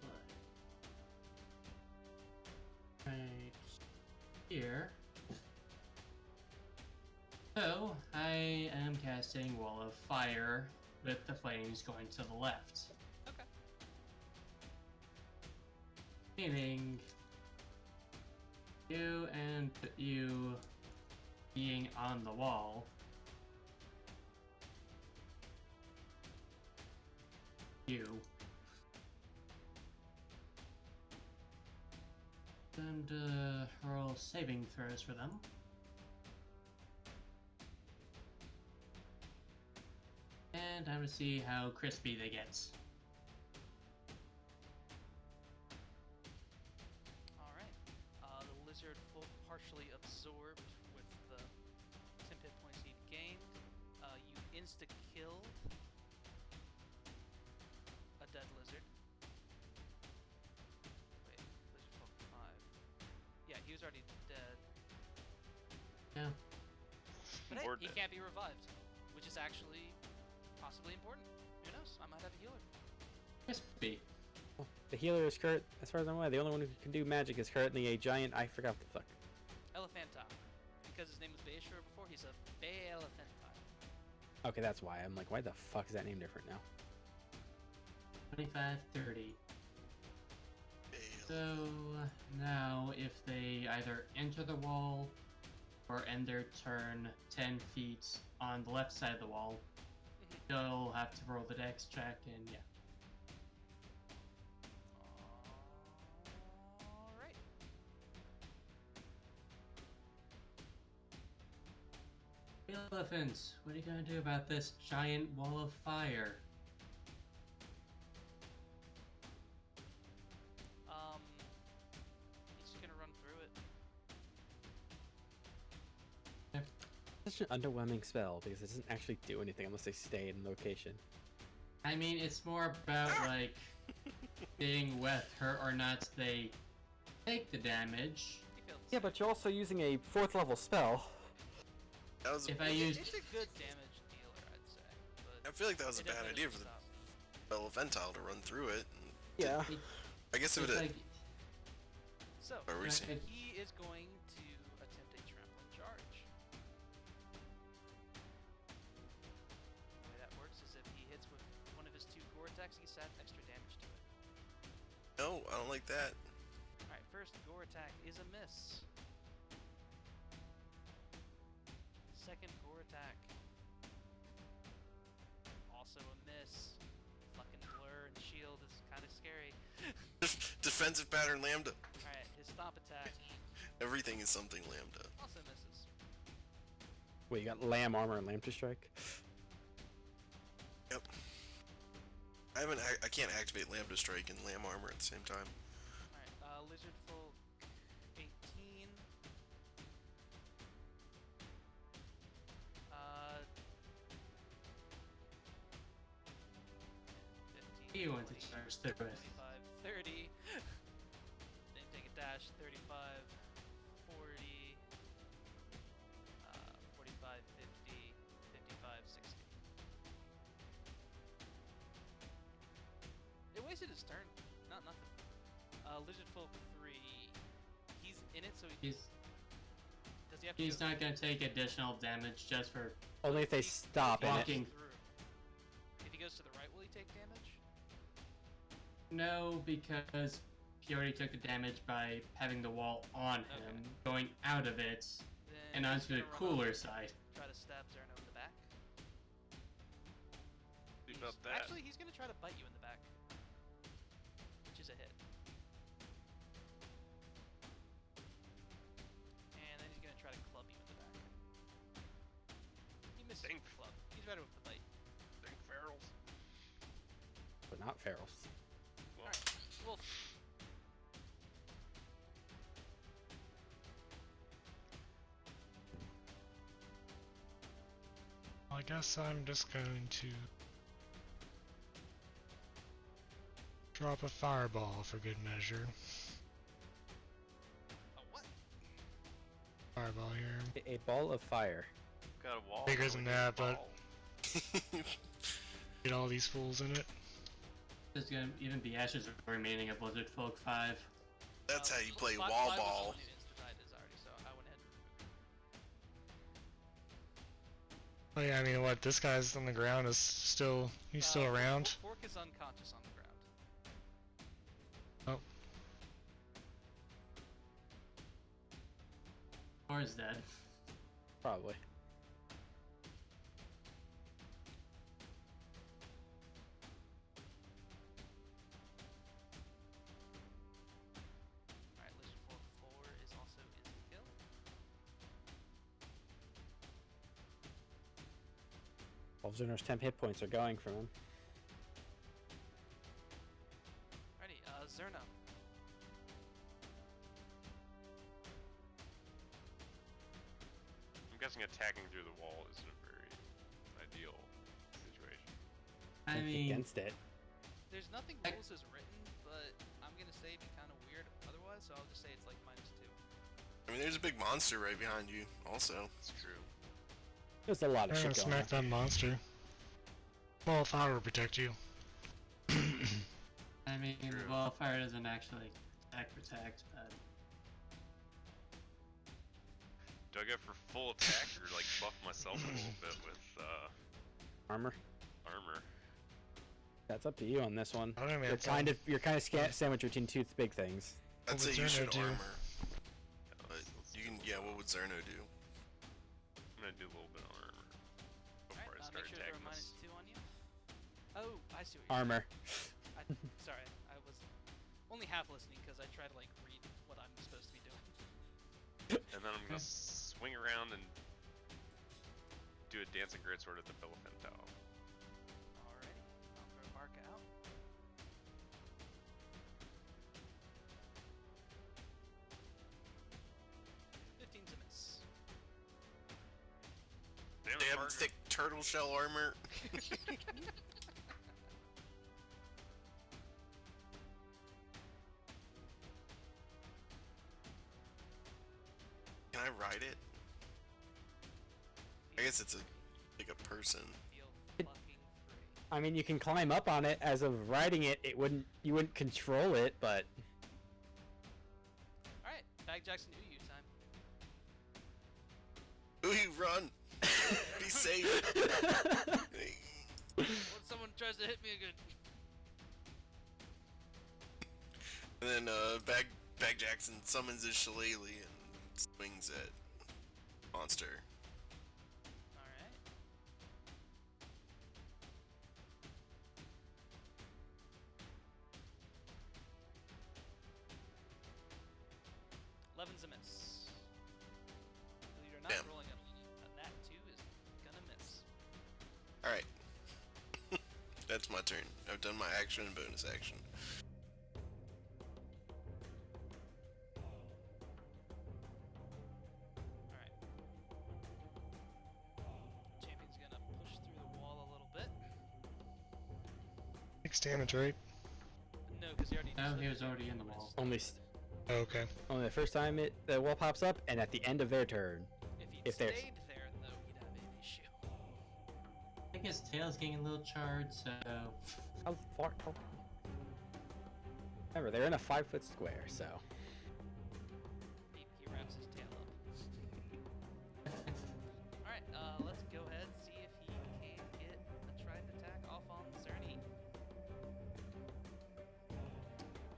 line. Right here. So, I am casting Wall of Fire with the flames going to the left. Okay. Meaning you and you being on the wall. You. And roll saving throws for them. And I'm gonna see how crispy they get. Alright. The lizard partially absorbed with the 10 hit points he'd gained. You insta-killed a dead lizard. Wait, lizard folk 5. Yeah, he was already dead. Yeah. But hey, Or he dead. can't be revived, which is actually possibly important. Who knows? I might have a healer. Crispy. Well, the healer is current, as far as I'm aware, the only one who can do magic is currently a giant. I forgot what the fuck. Elephantom. Because his name was Bayashura before, he's a Bay Elephantom. Okay, that's why. I'm like, why the fuck is that name different now? 25, 30. So now if they either enter the wall or end their turn 10 feet on the left side of the wall, they'll have to roll the dex check and yeah. Alright. Elephants, what are you gonna do about this giant wall of fire? He's just gonna run through it. Such an underwhelming spell because it doesn't actually do anything unless they stay in location. I mean, it's more about like seeing whether or not they take the damage. He failed. Yeah, but you're also using a 4th level spell. That was. If I used It's a good damage dealer, I'd say. I But feel like that was a it bad definitely idea for doesn't the stop. Elephantile to run through it. And Yeah. I guess it would it's have. like So, What were you saying? he is going to attempt a trampling charge. The way that works is if he hits with one of his 2 gore attacks, he's add extra damage to it. No, I don't like that. Alright, first gore attack is a miss. Second gore attack. Also a miss. Fucking blur and shield is kind of scary. Defensive pattern lambda. Alright, his stomp attack Everything is something lambda. also misses. Wait, you got lamb armor and lamb to strike? Yep. I can't activate lambda strike and lamb armor at the same time. Alright, lizard folk 18. 15. he went to charge through it. 25, 30. Then take a dash, 35, 40, 45, 50, 55, 60. It wasted his turn. Not nothing. Lizard Folk 3. He's in it, so he He's does he have to he's go not gonna take additional damage just for Only if they He- stop if he in goes it. Walking. through. If he goes to the right, will he take damage? no, because he already took the damage by having the wall on him, Okay. going out of it Then and he's onto the gonna run cooler over, side. Try to stab Zerno in the back. Do about that. Actually, he's gonna try to bite you in the back, which is a hit. And then he's gonna try to club you in the back. He misses Dang. with the club. He's better with the bite. Think ferals. But not ferals. Well, Alright, Wolf. guess I'm just going to drop a fireball for good measure. A what? Fireball here. A ball of fire. Got a wall. Bigger going than in that, the but- wall. Get all these fools in it. There's gonna even be ashes remaining of Blizzard Folk 5. That's how you play Five- wall five was ball. the one who insta-died is already, so I went ahead and removed it. Oh yeah, I mean, what, this guy's on the ground is still, he's still around? Fork is unconscious on the ground. Oh, Or is dead. Probably. Alright, Lizard Fork 4 is also insta-kill. Wolfzerner's 10 hit points are going from him. Alrighty, Zerno. I'm guessing attacking through the wall isn't a very ideal situation. I mean, Against it. There's nothing I- rules as written, but I'm gonna say it'd be kind of weird otherwise, so I'll just say it's like -2. I mean, there's a big monster right behind you, also. It's true. There's a lot of I'm shit gonna going on. smack that monster. Ball of fire will protect you. I mean, True. Wildfire doesn't actually attack protect, but Do I go for full attack or like buff myself a little bit with Armor. armor? That's up to you on this one. I don't know, man. You're kind of sandwiched between two big things. I'd What say would you Zerno should do? armor. But you can, yeah, what would Zerno do? I'm gonna do a little bit of armor before Alright, I start make sure there attacking are this. -2 on you. Oh, I see what you're Armor. Sorry, I was only half listening because I try to like read what I'm supposed to be doing. And then I'm gonna swing around and do a dancing greatsword at the Billifantau. Alrighty, I'll throw Barca out. Fifteen's a miss. Damn it, Damn Parker. thick turtle shell armor. Can I ride it? I guess it's like a person. Feel It- fucking free. I mean, you can climb up on it. As of riding it, you wouldn't control it, but Alright, Bag Jackson Uyu time. Ooh, run! Be safe. When someone tries to hit me again. And then Bag Jackson summons his shillelagh and swings at monster. Alright. Eleven's a miss. Believe it or not, Damn. rolling a nat 2 is gonna miss. Alright. That's my turn. I've done my action and bonus action. Alright. Champion's gonna push through the wall a little bit. 6 damage, right? No, because he already no, just he was lived already in the bonus. wall. only Oh, okay. only the first time the wall pops up, and at the end of their turn. If he'd if there's- stayed there, though, he'd have an issue. I think his tail's getting a little charred, so How far? Remember, they're in a 5-foot square, so He wraps his tail up. Alright, let's go ahead and see if he can get a trident attack off on Zerny.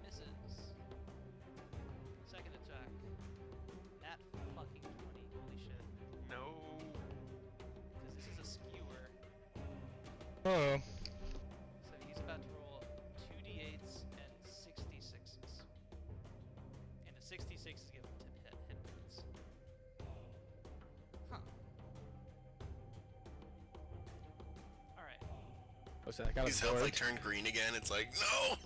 Misses. Second attack. Nat fucking 20. Holy shit. No. Because this is a skewer. Oh, So he's about to roll 2d8s and 66s. And a 66 is given to hit points. Huh. Alright. oh, so that got His health absorbed. like turned green again. It's like, no!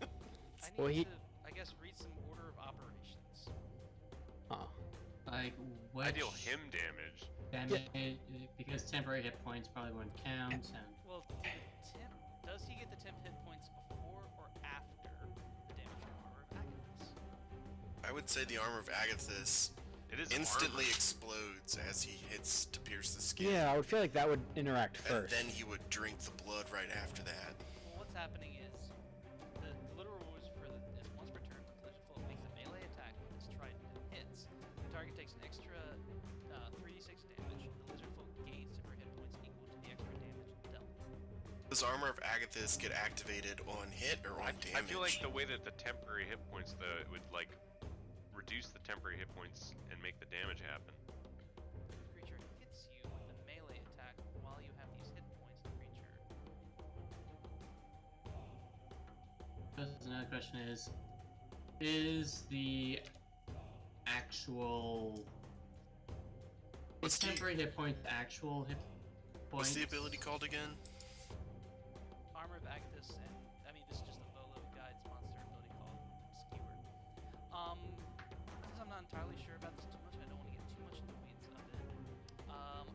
I need Well, he- to, I guess, read some order of operations. Huh. like I what? deal him damage. damage because temporary hit points probably wouldn't count. And Well, does he get the temp hit points before or after the damage from Armor of Agathis? I would say the armor of Agathis It is instantly armor. explodes as he hits to pierce the skin. Yeah, I would feel like that would interact And first. then he would drink the blood right after that. Well, what's happening is the literal rules for the is once per turn, the collision flow makes a melee attack with its trident and hits. The target takes an extra 3d6 damage. The lizard folk gains temporary hit points equal to the extra damage dealt. Does armor of Agathis get activated on hit or on damage? I feel like the way that the temporary hit points, it would like reduce the temporary hit points and make the damage happen. If a creature hits you with a melee attack while you have these hit points, the creature. another question is the actual What's the, temporary hit points actual hit points? what's the ability called again? Armor of Agathis, and I mean this is just a Volo Guides monster ability called Skewer. Since I'm not entirely sure about this too much, I don't want to get too much in the weeds of it.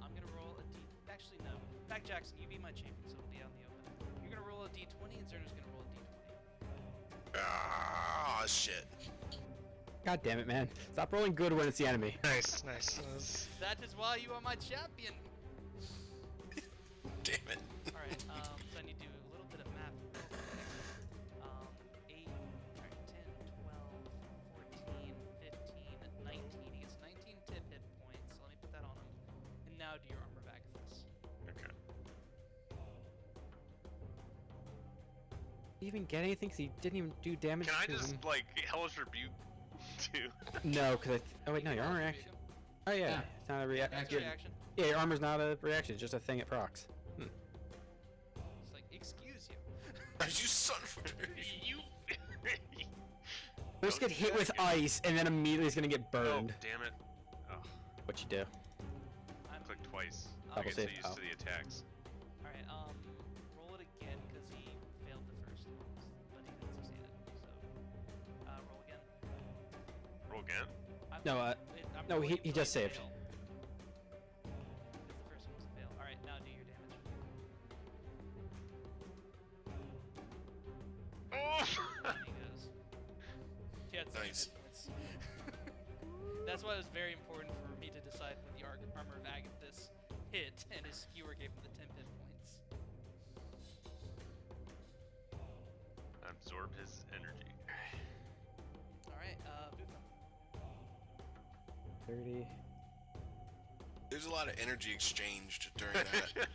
I'm gonna roll a D. Actually, no. Back Jackson, you be my champion, so it'll be out in the open. You're gonna roll a D20, and Zerna's gonna roll a D20. Ah, shit. God damn it, man. Stop rolling good when it's the enemy. Nice, nice. That was- That is why you are my champion. Damn it. All right. So I need to do a little bit of math. 8, alright, 10, 12, 14, 15, 19. He gets 19 tip hit points. So let me put that on him. And now do your Armor of Agathis. Okay. Did he even get anything? Because he didn't even do damage Can I to just him. like Hellish Rebuke too? No, because oh wait, no, your armor reaction. Oh yeah, Yeah. it's not a reaction. That's a reaction. Yeah, your armor's not a reaction. It's just a thing it procs. It's like, excuse you. You son of a... You. First get hit with ice, and then immediately is gonna get Oh, burned. damn it. Oh, What you do? click twice. Double I get save. so used Oh. to the attacks. Alright, roll it again because he failed the first one, but he didn't succeed it. So, roll again. Roll again? No, I'm no, rolling he it till just you saved. fail. Because the first one was a fail. Alright, now do your damage. And he goes. He had 7 Nice. hit points. That's why it was very important for me to decide when the Armor of Agathis hit, and his skewer gave him the 10 hit points. Absorb his energy. Alright, Buffa. 30. There's a lot of energy exchanged during that.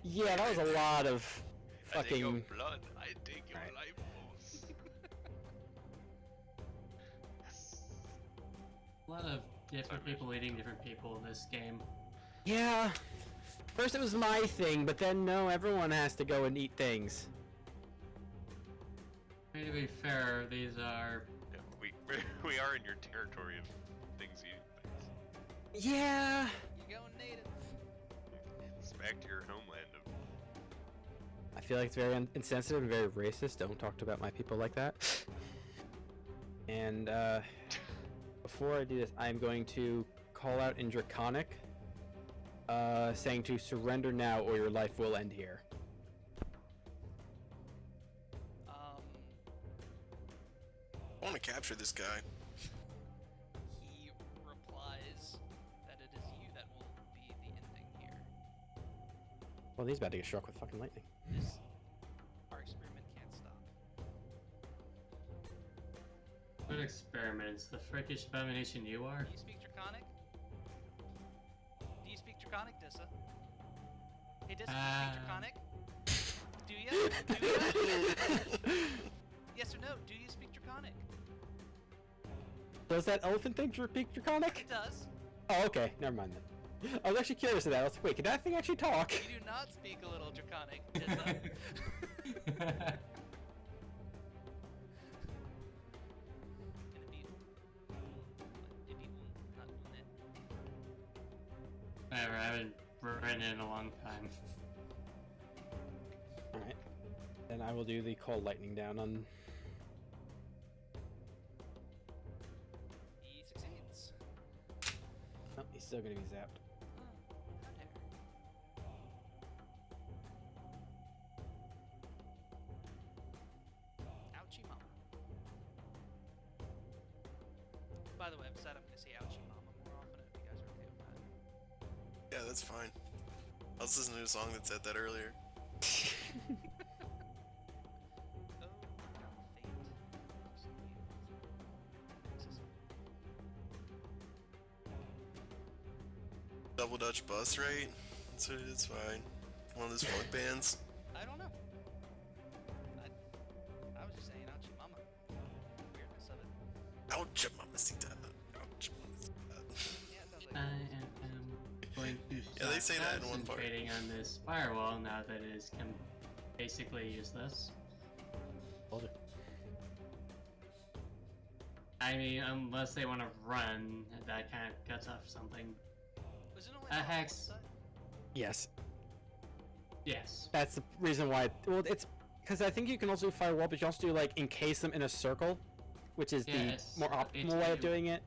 Yeah, that was a lot of I take your fucking. blood. I take your Right. life force. Yes. A lot of different people eating different people in this game. Yeah. First it was my thing, but then no, everyone has to go and eat things. I mean, to be fair, these are Yeah, we are in your territory of things you things. Yeah. You're going native. It's back to your homeland of I feel like it's very insensitive and very racist. Don't talk about my people like that. And before I do this, I'm going to call out in Draconic, saying to surrender now or your life will end here. I want to capture this guy. He replies that it is you that will be the ending here. Well, he's about to get struck with fucking lightning. This, our experiment can't stop. good experiments. The freakish abomination you are. Do you speak Draconic? Do you speak Draconic, Dissa? Hey, Dissa, do you speak Draconic? Do you? Do you? Yes or no? Do you speak Draconic? Does that elephant thing speak Draconic? It does. Oh, okay. Never mind then. I was actually curious of that. I was like, wait, can that thing actually talk? You do not speak a little Draconic, Dissa. Not it. Whatever, I haven't written in a long time. Alright. Then I will do the call lightning down on. He succeeds. Oh, he's still gonna be zapped. By the way, I'm sad I'm gonna say ouchie mama more often if you guys are okay with that. Yeah, that's fine. I was listening to a song that said that earlier. Oh, fate. Double Dutch Bus, right? So it's fine. One of those folk bands. I don't know. I was just saying ouchie mama. Weirdness of it. Ouch, mamacita. Ouch, mamacita. Yeah, it sounds I like am going to Yeah, they say that in one part. concentrating on this firewall now that it is basically useless. Hold it. I mean, unless they want to run, that kind of cuts off something. Was it only A on one hex. side? Yes, Yes. that's the reason why. Well, it's because I think you can also do firewall, but you also do like encase them in a circle, which is Yes, the more it's optimal way of a- doing it.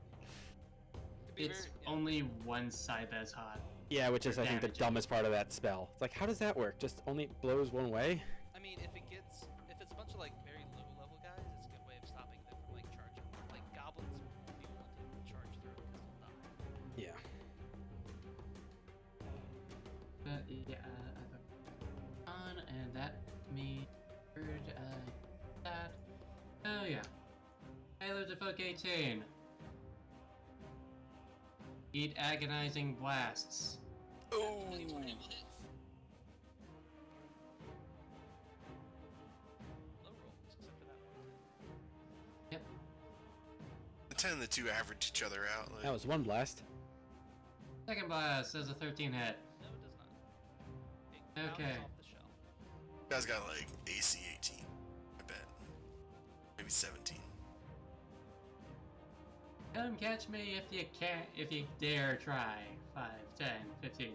It'd be It's very- yeah. only one side that's hot. Yeah, which is For I think the damaging. dumbest part of that spell. It's like, how does that work? Just only blows one way? I mean, if it's a bunch of like very low level guys, it's a good way of stopping them from like charging. Like goblins won't be able to charge through because they'll die. Yeah. But yeah, on and that me heard that. Oh yeah. Halo to Folk 18. Eat agonizing blasts. Oh, Low rolls, except for that one. Yep. pretend the two average each other out. Like, That was one blast. Second blast does a 13 hit. No, it does not. It Okay. bounces off the shell. you guys got like AC 18, I bet. Maybe 17. Come catch me if you can, if you dare try. 5, 10, 15,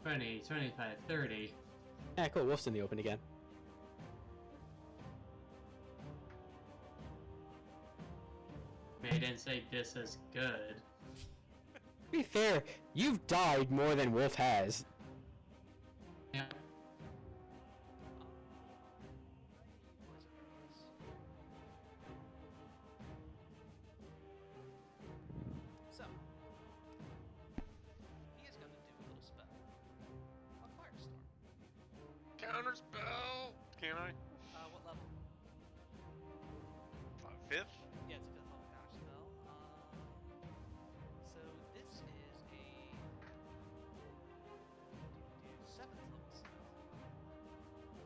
20, 25, 30. Yeah, cool. Wolf's in the open again. They didn't say this is good. To be fair, you've died more than Wolf has. Yeah. So, he is going to do a little spell. A firestorm. Counter spell! Can I? What level? 5th? Yeah, it's a 5th level counter spell. So this is a 7th level spell,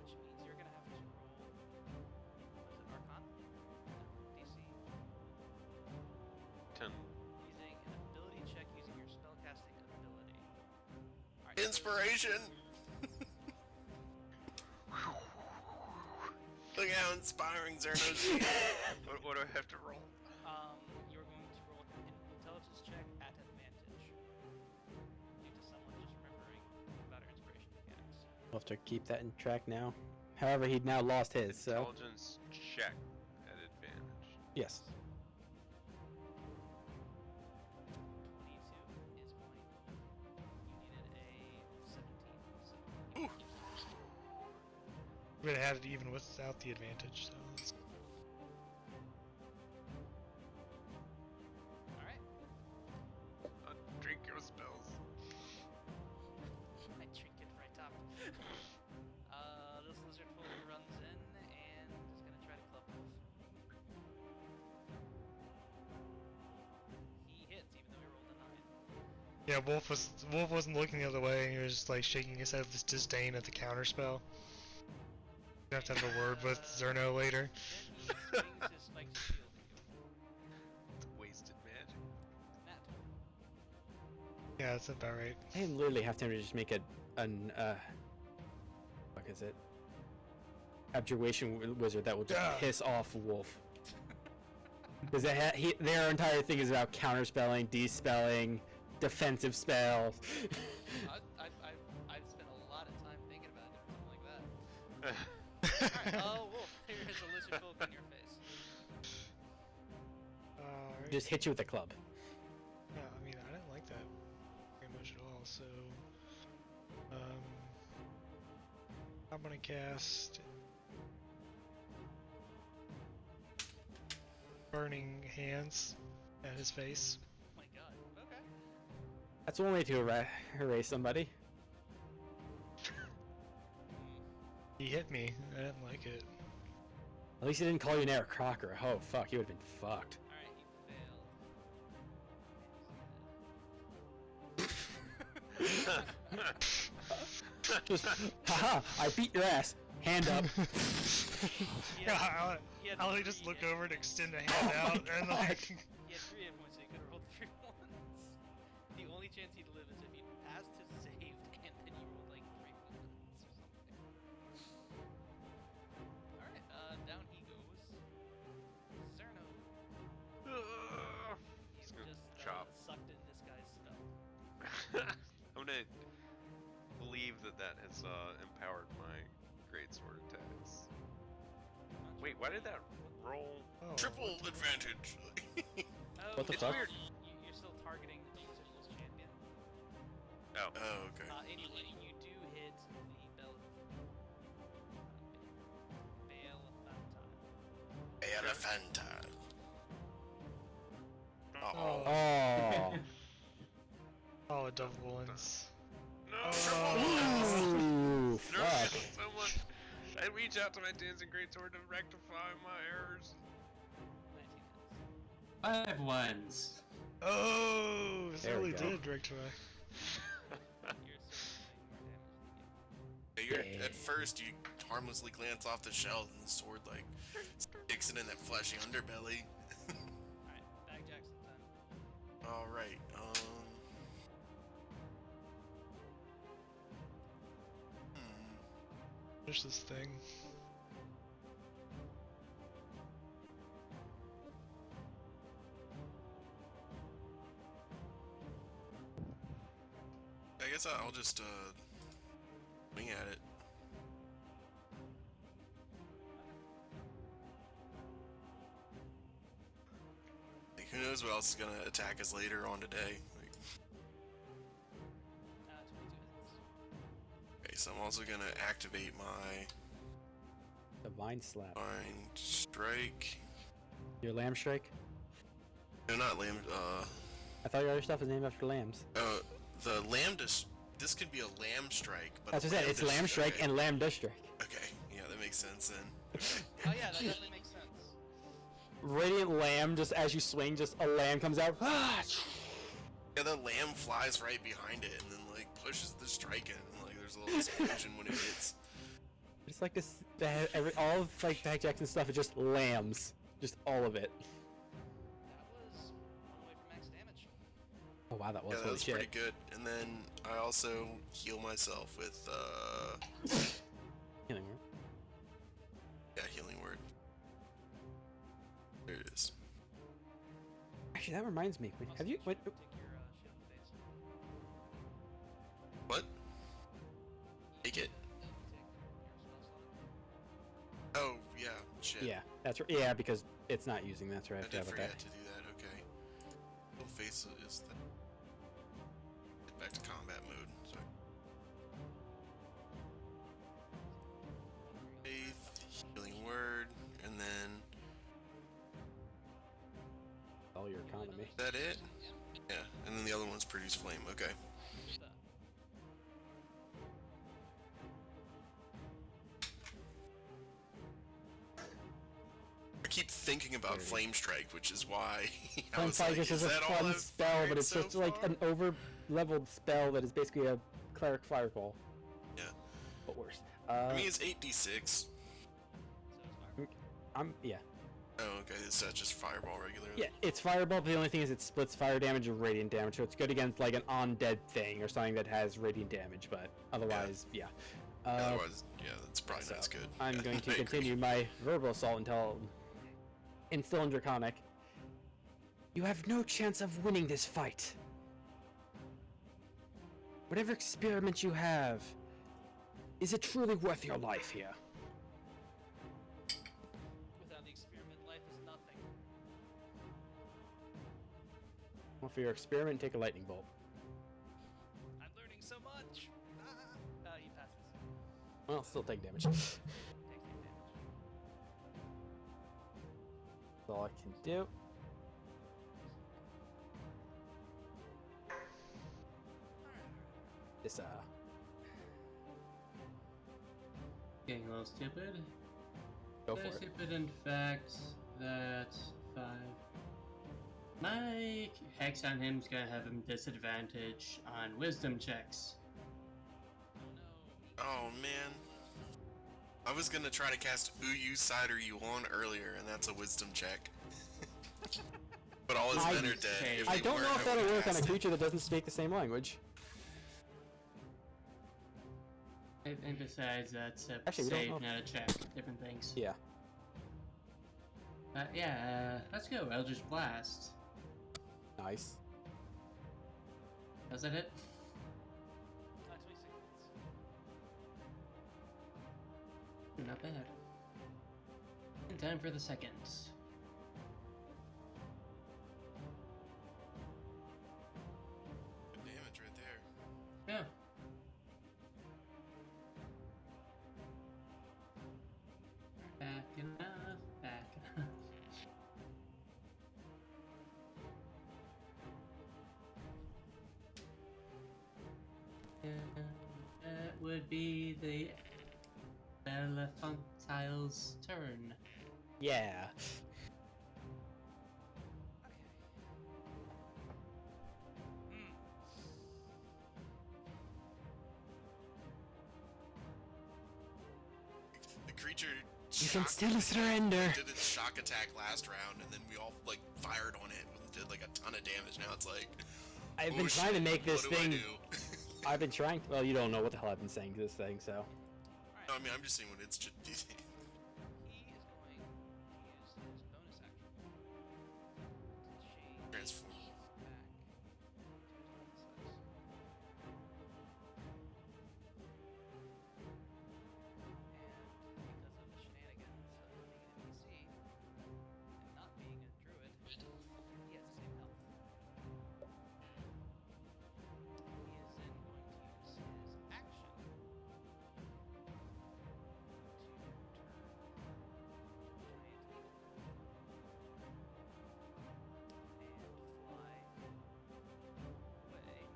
which means you're gonna have to roll. What is it, Arcana? No, DC. 10. Using an ability check using your spellcasting ability. All right, so- Inspiration! Look how inspiring Zerno's being. What do I have to roll? You're going to roll an intelligence check at advantage due to someone just remembering about our inspiration mechanics. We'll have to keep that in track now. However, he'd now lost his, so Intelligence check at advantage. yes. 22 is going. You needed a 17. So Would have had it even without the advantage. So it's- all right. Drink your spells. I trinket right top. This lizard fully runs in and is gonna try to club Wolf. He hits even though he rolled a 9. Yeah, Wolf wasn't looking the other way. He was just like shaking his head with disdain at the counter spell. You have to have a word with Zerno later. Then he swings his spiked shield at you. It's wasted magic. Nat. Yeah, that's about right. I literally have time to just make an fuck is it? Abjuration wizard that will just Yeah. piss off Wolf. Because their entire thing is about counterspelling, despelling, defensive spells. I've spent a lot of time thinking about doing something like that. Alright, Wolf, here is a lizard folk in your face. Alright. Just hit you with a club. Yeah, I mean, I didn't like that very much at all, so... I'm gonna cast... Burning Hands at his face. Oh my god. Okay. That's one way to erase somebody. He hit me. I didn't like it. At least he didn't call you an Eric Crocker. Oh fuck, you would have been fucked. Alright, he failed. Just, haha, I beat your ass. Hand up. Yeah, He had I'll just three look hit over and points. extend a hand out, and like, He had 3 hit points, so he could have rolled 3 ones. The only chance he'd live is if he passed his saved and then he rolled like 3 ones or something. Alright, down he goes. Cerno. He's Just gonna just chop. sucked in this guy's spell. I'm gonna believe that has empowered my greatsword attacks. Not Wait, sure why did that roll? oh, Triple advantage. Oh, What the It's fuck? weird. You're still targeting the Circle's champion. Oh, Oh, okay. Anyway, you do hit the Bell Elephanta. Elephanta. Oh. Oh. Oh, double ones. no! Ooh, No, fuck. someone! I reach out to my dancing greatsword to rectify my errors. 19 hits. 5 ones. Oh, it There we really go. did rectify. You're still doing more damage than you. Yeah, at first you harmlessly glance off the shell and the sword like sticks it in that fleshy underbelly. Alright, Bag Jackson time. Alright, Finish this thing. I guess I'll just swing at it. Like, who knows what else is gonna attack us later on today? Like, 22 hits. okay, so I'm also gonna activate my Divine slap. Mind Strike. Your lamb strike? No, not Lamb. I thought your other stuff was named after lambs. The Lamb. This could be a Lamb Strike, but That's a what I said. It's lamb strike okay. and lamb strike. Okay, yeah, that makes sense then. Oh yeah, that definitely makes sense. Radiant lamb, just as you swing, just a lamb comes out. Yeah, the lamb flies right behind it and then like pushes the strike in. And, like there's a little explosion when it hits. It's like this. All of like Bag Jackson stuff is just lambs. Just all of it. That was 1 away from max damage. Oh wow, that was Yeah, that holy was shit. pretty good. And then I also heal myself with Healing word. yeah, healing word. There it is. Actually, that reminds me. Wait, Also, have you? Wait, take your shield face. What? Take it. Take your spell slot. Oh yeah, shit. yeah, that's right. Yeah, because it's not using. That's right. I I did forgot about forget that. to do that. Okay. Little face is the. Get back to combat mode. Sorry. Faith, healing word, and then All your economy. is that it? Yeah, and then the other one's produce flame. Okay. Who's that? I keep thinking about There it is. flame strike, which is why I Flame was like, Tigers is is a that all fun I've spell, fired but it's so just like far? an over-leveled spell that is basically a cleric fireball. Yeah. But worse. I mean, it's 8d6. So is fire. Yeah. Oh, okay. Is that just fireball regularly? Yeah, it's fireball, but the only thing is it splits fire damage and radiant damage, so it's good against like an undead thing or something that has radiant damage, but otherwise, yeah. Otherwise, yeah, that's probably not as good. I'm Yeah, going to I agree. continue my verbal assault until instill in Draconic. You have no chance of winning this fight. Whatever experiment you have, is it truly worth your life here? Without the experiment, life is nothing. Well, for your experiment, take a lightning bolt. I'm learning so much. He passes. Well, still take damage. Takes 8 damage. That's all I can do. This Getting a little stupid. go So for it. stupid, in fact, that's 5. My hex on him's gonna have him disadvantage on wisdom checks. Oh man. I was gonna try to cast Uyu Cider Yuan earlier, and that's a wisdom check. But all his men are dead. Okay. If I they don't weren't, know if that'll would've work on a cast it. creature that doesn't speak the same language. And besides, that's a Actually, we don't save, know. not a check. Different things. Yeah. Let's go. Eldritch Blast. Nice. Does that hit? 26 hits. Not bad. And time for the seconds. Good damage right there. Yeah. Back enough, back enough. And that would be the Elephantile's turn. Yeah. Hmm. The creature You can shocked- still surrender. did its shock attack last round, and then we all like fired on it and did like a ton of damage. Now it's like, I've oh, been trying to shit, make this what do I thing. do? I've been trying. Well, you don't know what the hell I've been saying to this thing, so. No, I mean, I'm just saying what it's just. He is going to use his bonus action to change Transform. back to his normal size. And because of the shenanigans of being an NPC and not being a druid, he has the same health. He is then going to use his action to turn into a giant eagle and fly away with much speed. I'm an idiot.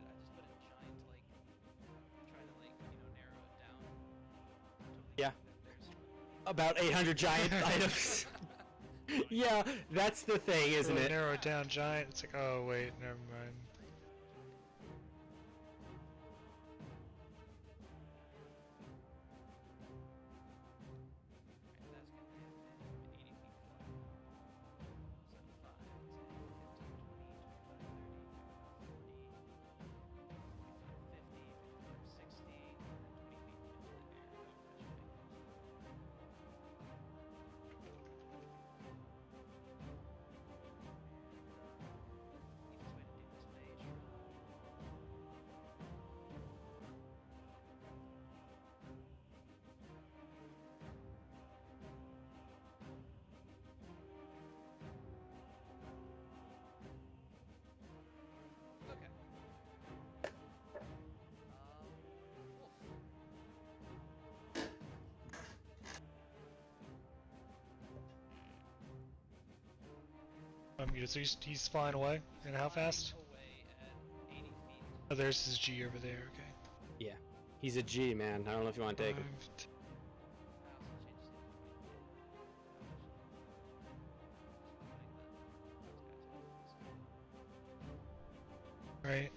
I just put a giant, like, try to, like, narrow it down. Totally Yeah. forget there's About 800 giant items. Yeah, that's the thing, isn't Really it? narrow it down giant. It's like, oh wait, never mind. Right, that's gonna hit him 80 feet fly. So 5, 10, 15, 20, 30, 40, 45, 50, 55, 60, and then 20 feet into the air. Oh, that should make most. Easiest way to do this mage. Okay. Wolf. So he's flying away. And how fast? Away at 80 feet. Oh, there's his G over there. Okay. Yeah. He's a G, man. I don't know if you want to take him. Five, I also changed it to 20. Right.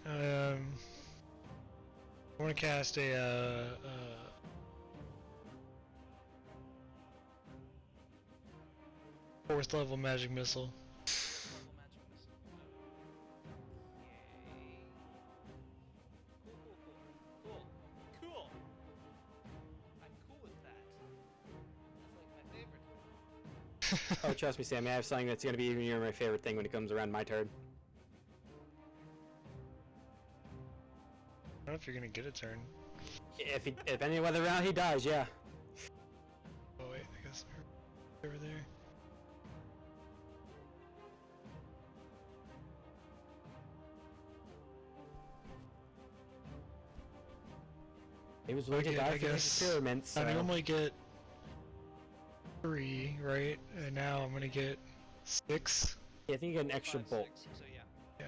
I want to cast a fourth level magic missile. Level magic missile. Okay. Cool. I'm cool with that. That's like my favorite. Oh, trust me, Sammy. I have something that's gonna be even my favorite thing when it comes around my turn. I don't know if you're gonna get a turn. If any other round he dies, yeah. Oh wait, I guess they're over there. He was willing to Okay, die I for his guess experiments. So. I normally get 3, right? And now I'm gonna get 6. Yeah, I think you get an extra 5, bolt. 6, so yeah. Yeah.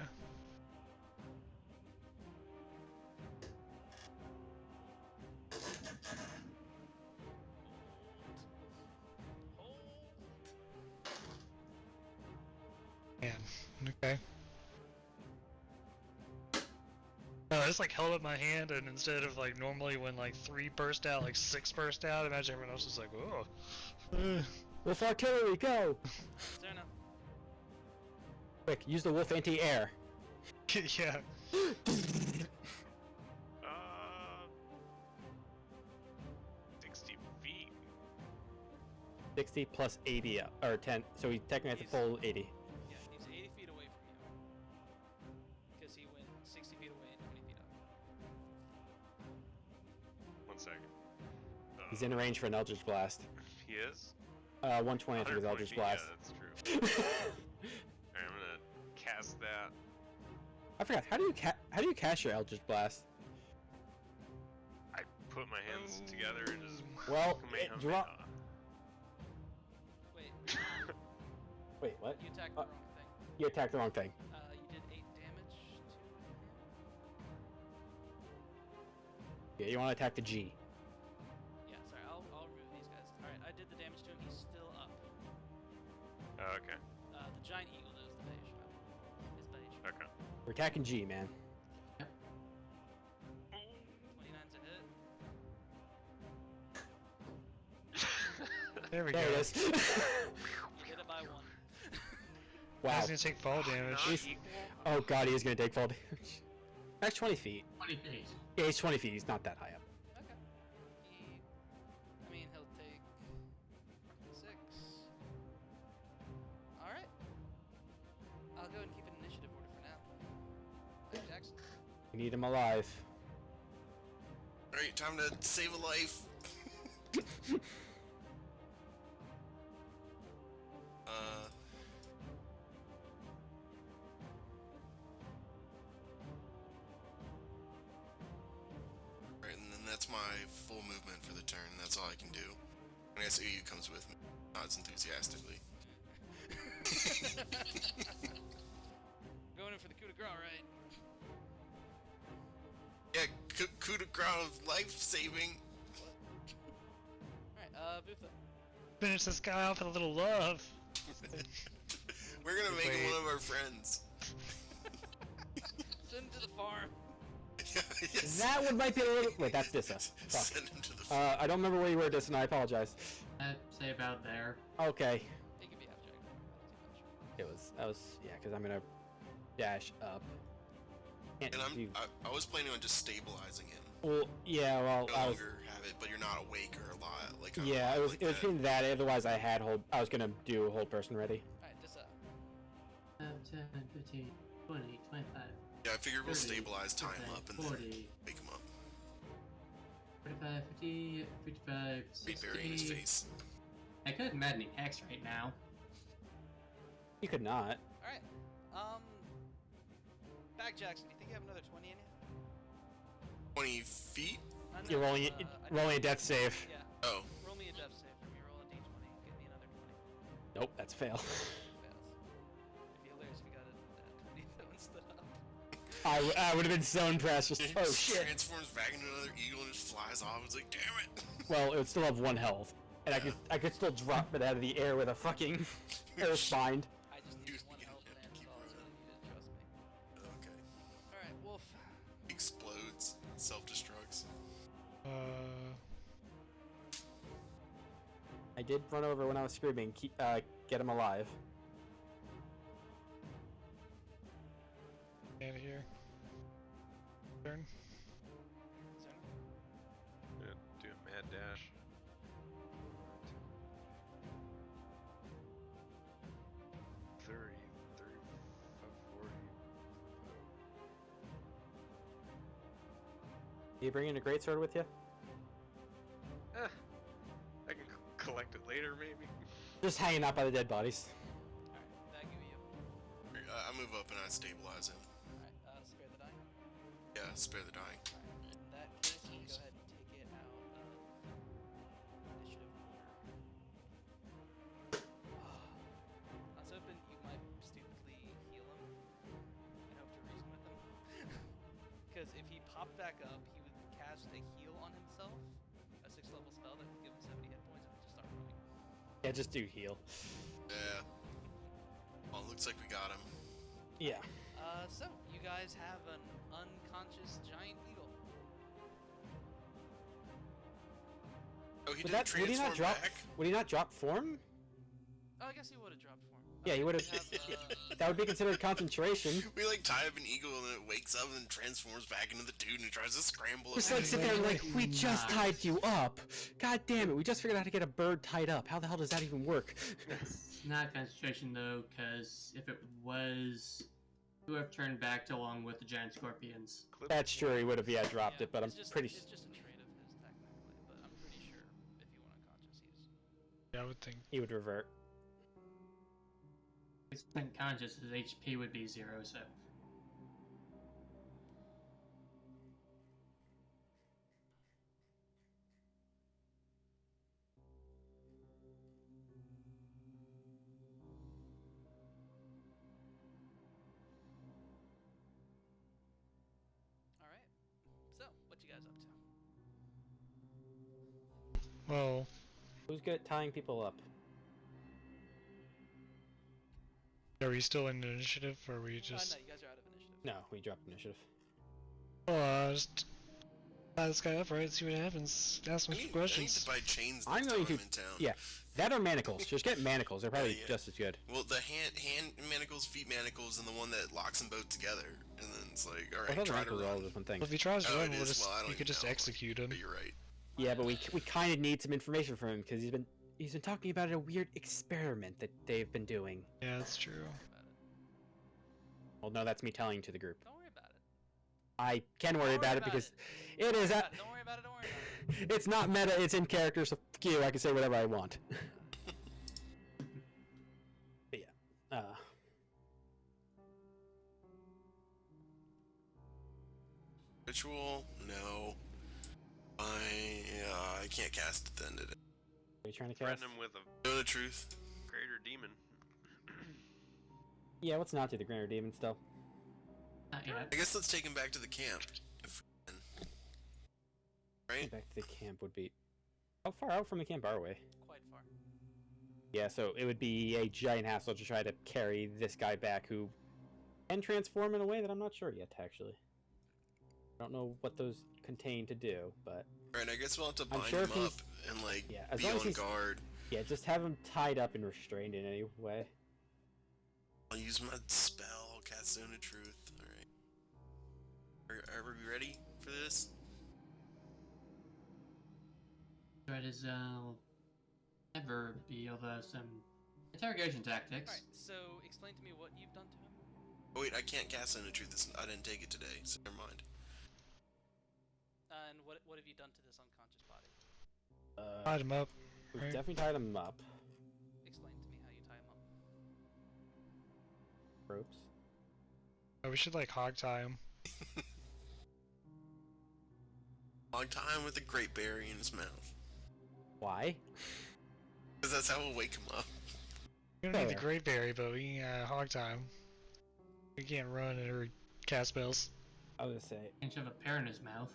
Man, okay. No, I just like held up my hand, and instead of like normally when like 3 burst out, like 6 burst out, imagine everyone else was like, oh. Wolf artillery, go! Fair enough. Quick, use the wolf anti-air. Yeah. Uh, 60 feet. 60 plus 80, or 10, so he technically has a full 80. Yeah, he's 80 feet away from you. Because he went 60 feet away and 20 feet up. 1 second. He's in range for an Eldritch Blast. He is? 120 I think is 120 Eldritch feet, Blast. Yeah, that's true. Alright, I'm gonna cast that. I forgot, how do you cast your Eldritch Blast? I put my hands together and just Well, Kamehameha. Wait, Wait, what? you attacked the wrong thing. You attacked the wrong thing. You did 8 damage to him. Yeah, you want to attack the G. Yeah, sorry, I'll remove these guys. Alright, I did the damage to him. He's still up. Oh, okay. The giant eagle knows the beige. His beige. Okay. We're attacking G, man. 29's a hit. There we There go. it is. You hit it by 1. Wow. He's gonna take fall damage. Not equal. Oh god, he is gonna take fall damage. Max 20 feet. 20 feet. Yeah, he's 20 feet. He's not that high up. Okay. I mean, he'll take 6. Alright. I'll go and keep an initiative order for now. Hey, Jackson. We need him alive. Alright, time to save a life. Right, and then that's my full movement for the turn. That's all I can do. I guess Uyu comes with me. Nods enthusiastically. Going in for the coup de grace, right? Yeah, coup de grace of life saving. Alright, Butha. Finish this guy off with a little love. We're gonna make him Wait. one of our friends. Send him to the farm. Yes. That one might be a little. Wait, that's Dissa. Fuck. Send him to the front. I don't remember where you were, Dissa, and I apologize. I'd say about there. Okay. He can be abstract. Not too much. I was, yeah, because I'm gonna dash up. Can't And do. I was planning on just stabilizing him. Well, yeah, well, No I was. longer have it, but you're not awake or a lot. Like I'm Yeah, it was. like It was that. between that. Otherwise, I had hold. I was gonna do hold person ready. Alright, Dissa. 10, 15, 20, 25, Yeah, I figured we'll 30, stabilize time 35, up and 40, then wake him up. 45, 50, 55, Be 60. burying his face. I couldn't add any hex right now. You could not. Alright. Back Jackson, do you think you have another 20 in you? 20 feet? You're rolling it. I Rolling a death save. Yeah. Oh. Roll me a death save for me. Roll a d20. Give me another 20. Nope, that's a fail. Fails. It'd be hilarious if you got a 20 that one stood up. I would have been so impressed. Just, It oh just shit. transforms back into another eagle and just flies off. It's like, damn it! Well, it would still have 1 health, and I could still drop it out of the air with a fucking earth bind. I just Dude, needed 1 health and that's keep all I running. needed, trust me. Okay. Alright, Wolf. Explodes. Self-destructs. I did run over when I was screaming. Get him alive. Out of here. Turn. Sorry. Yeah, do a mad dash. Thirty, 40. Are you bringing a greatsword with you? I can collect it later, maybe. Just hanging out by the dead bodies. Alright, back you. I move up and I stabilize him. Alright, spare the dying. Yeah, spare the dying. Alright, in that case, we'll go ahead and take it out of initiative order. So I've been pop back up. He would cast a heal on himself, a 6th level spell that would give him 70 hit points, and just start running. Yeah, just do heal. Yeah. Well, it looks like we got him. Yeah. So you guys have an unconscious giant eagle. Oh, he Would didn't would he transform not drop? back? Would he not drop form? Oh, I guess he would have dropped form. Yeah, he would we have. That would be considered concentration. We like tie up an eagle and it wakes up and transforms back into the dude and tries to scramble. Just away. like sit there and like, we just tied you up. God damn it, we just figured out how to get a bird tied up. How the hell does that even work? It's not concentration though, because if it was, he would have turned back along with the giant scorpions. That's true, he would have dropped it, but I'm pretty. It's just a trait of his technically, but I'm pretty sure if he went unconscious, he's. Yeah, I would think. He would revert. If he's unconscious, his HP would be 0, so. All right. So, what you guys up to? Well, Who's good at tying people up? are we still in initiative, or are we just? No, you guys are out of initiative. No, we dropped initiative. Just tie this guy up, right? See what happens. Ask him I some need questions. to buy chains. I'm next going time to. in town. Yeah, that or manacles. Just get manacles. They're probably Yeah. just as good. Well, the hand manacles, feet manacles, and the one that locks them both together. And then it's like, all I right, thought the try to manacles are all run. different things. If he tries to Oh, run, it we'll is? just Well, I don't we could even just know. execute him. But you're right. Yeah, but we kind of need some information from him because he's been talking about a weird experiment that they've been doing. Yeah, that's true. Don't worry about it. Well, no, that's me telling to the group. Don't worry about it. I can Don't worry about it about because it. it is. Don't worry about it. Don't worry about it. It's not meta. It's in character. So fuck you. I can say whatever I want. But yeah. Ritual? No. I can't cast it then, did it? Are you trying to cast? Threaten him with a Know the truth. greater demon. Yeah, let's not do the Granite Demon still. Not yet. I guess let's take him back to the camp. If we can. Right? Back to the camp would be. How far out from the camp are we? Quite far. Yeah, so it would be a giant hassle to try to carry this guy back who can transform in a way that I'm not sure yet, actually. I don't know what those contain to do, but Alright, I guess we'll have to I'm bind sure him if he's- up and like yeah, as be long as on he's- guard. yeah, just have him tied up and restrained in any way. I'll use my spell, I'll cast Zone of Truth. Alright. Are we ready for this? That is, never be able to some interrogation tactics. Alright, so explain to me what you've done to him. Oh wait, I can't cast Zone of Truth. I didn't take it today, so never mind. And what have you done to this unconscious body? Tied him up. We've Right. definitely tied him up. Explain to me how you tie him up. Ropes. Oh, we should like hog tie him. Long time with a great berry in his mouth. Why? Because that's how we'll wake him up. We don't need the Fair. great berry, but we can hog tie him. We can't run or cast spells. I was gonna say. And shove a pear in his mouth.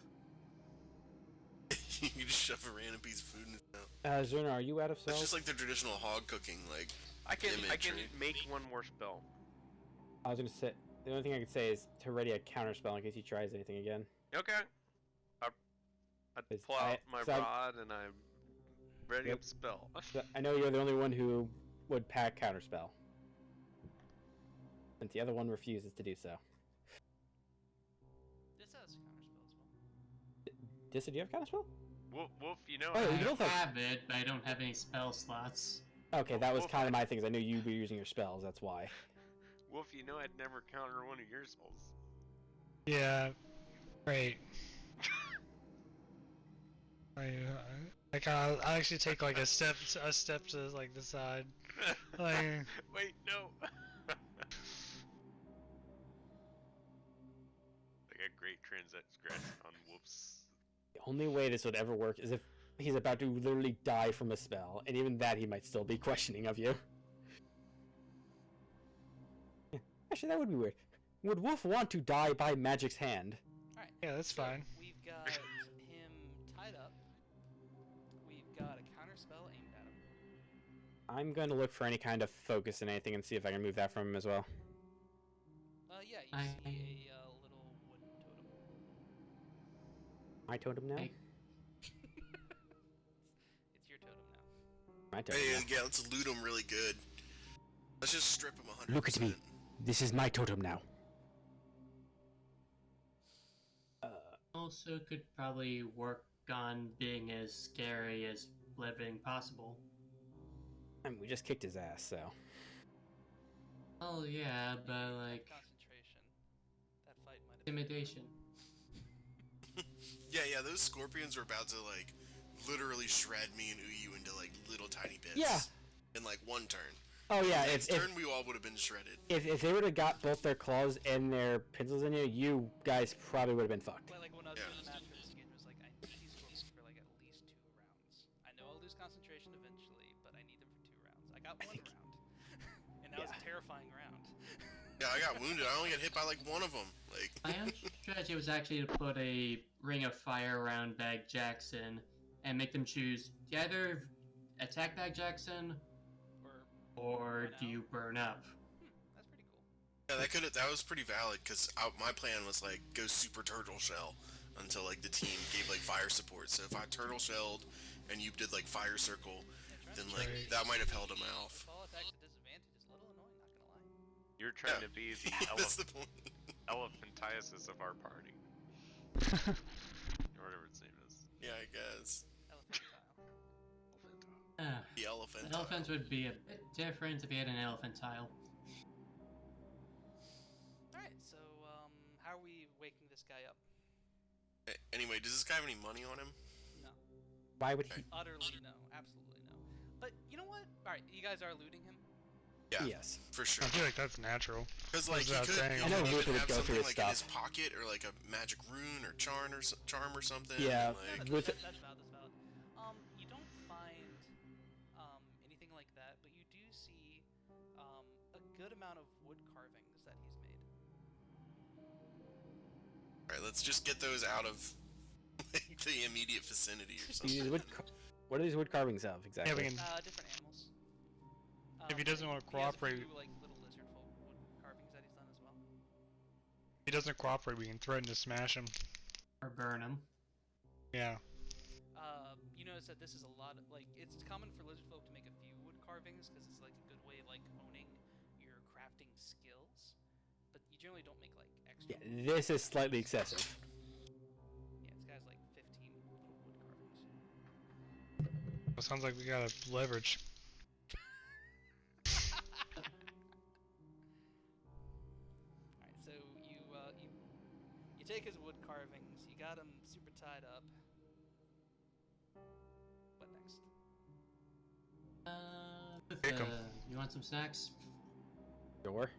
You can just shove a random piece of food in his mouth. Zuna, are you out of It's cells? just like the traditional hog cooking, like. I can Imagery. make one more spell. I was gonna say. The only thing I could say is to ready a counter spell in case he tries anything again. Okay. I Is- pull out my so I- rod and I'm ready Yep. up spell. So I know you're the only one who would pack counterspell. Since the other one refuses to do so. This has counterspell as well. Dissa, do you have counterspell? Wolf, you know, Oh, I you both have- have it, but I don't have any spell slots. Okay, that was Wolf, kind of my thing, 'cause I knew you'd be using your spells, that's why. Wolf, you know I'd never counter one of your spells. Yeah. Right. I actually take like a step to like the side. Like, Wait, no. I got great transgress on Wolf's. The only way this would ever work is if he's about to literally die from a spell, and even that he might still be questioning of you. Yeah, actually, that would be weird. Would Wolf want to die by magic's hand? Alright, Yeah, that's So fine. we've got him tied up. We've got a counter spell aimed at him. I'm going to look for any kind of focus in anything and see if I can move that from him as well. Yeah, you I- see a little wooden totem. My totem now? I- It's your totem now. My totem Hey, now. yeah, let's loot him really good. Let's just strip him 100%. Look at me. This is my totem now. Also could probably work on being as scary as living possible. I mean, we just kicked his ass, so. Oh yeah, but like Concentration. That fight might have intimidation. Yeah, those scorpions were about to, like, literally shred me and Uyu into, like, little tiny bits. Yeah. In, like, one turn. Oh yeah, Next if turn, we all would have been shredded. they would have got both their claws and their pincers in you guys probably would have been fucked. Well, like when I was Yeah. doing the math for this game, it was like I need these scorpions for like at least 2 rounds. I know I'll lose concentration eventually, but I need them for 2 rounds. I got 1 round, and that was a terrifying round. Yeah, I got wounded. I only got hit by, like, one of them. Like, My own strategy was actually to put a ring of fire around Bag Jackson and make them choose: do you either attack Bag Jackson or burn do you out. burn up? That's pretty cool. yeah, that was pretty valid, because my plan was, like, go super turtle shell until, like, the team gave, like, fire support. So if I turtle shelled and you did, like, fire circle, then, like, Right. that might have held him off. Fall attacks at disadvantage is a little annoying, not gonna lie. You're trying Yeah. to be the That's the point. elephantiasis of our party, or whatever its name is. Yeah, I guess. Elephantile. The elephant. Elephants would be a bit different if you had an elephant tile. Alright, so how are we waking this guy up? Anyway, does this guy have any money on him? No. Why would he? Utterly no. Absolutely no. But you know what? Alright, you guys are looting him? Yeah, Yes. for sure. I feel like that's natural. Because like he Without could, saying. he I know could Luther even would have go through something his like in his stuff. pocket, or like a magic rune or charm or something. Yeah. and, Yeah, like, With- that's valid, that's valid. You don't find anything like that, but you do see a good amount of wood carvings that he's made. all right, let's just get those out of like, the immediate vicinity or something. These what are these wood carvings of exactly? Yeah, we can. Different animals. If he doesn't wanna he has a cooperate- few, like little lizard folk wood carvings that he's done as well. If he doesn't cooperate, we can threaten to smash him. Or burn them. Yeah. You notice that this is a lot of, like, it's common for lizard folk to make a few wood carvings because it's like a good way of like honing your crafting skills, but you generally don't make like extra. Yeah, this is slightly excessive. Yeah, this guy's like 15 little wood carvings. Well, sounds like we got leverage. Alright, so you take his wood carvings, you got him super tied up. What next? Pick 'em. You want some snacks? Sure.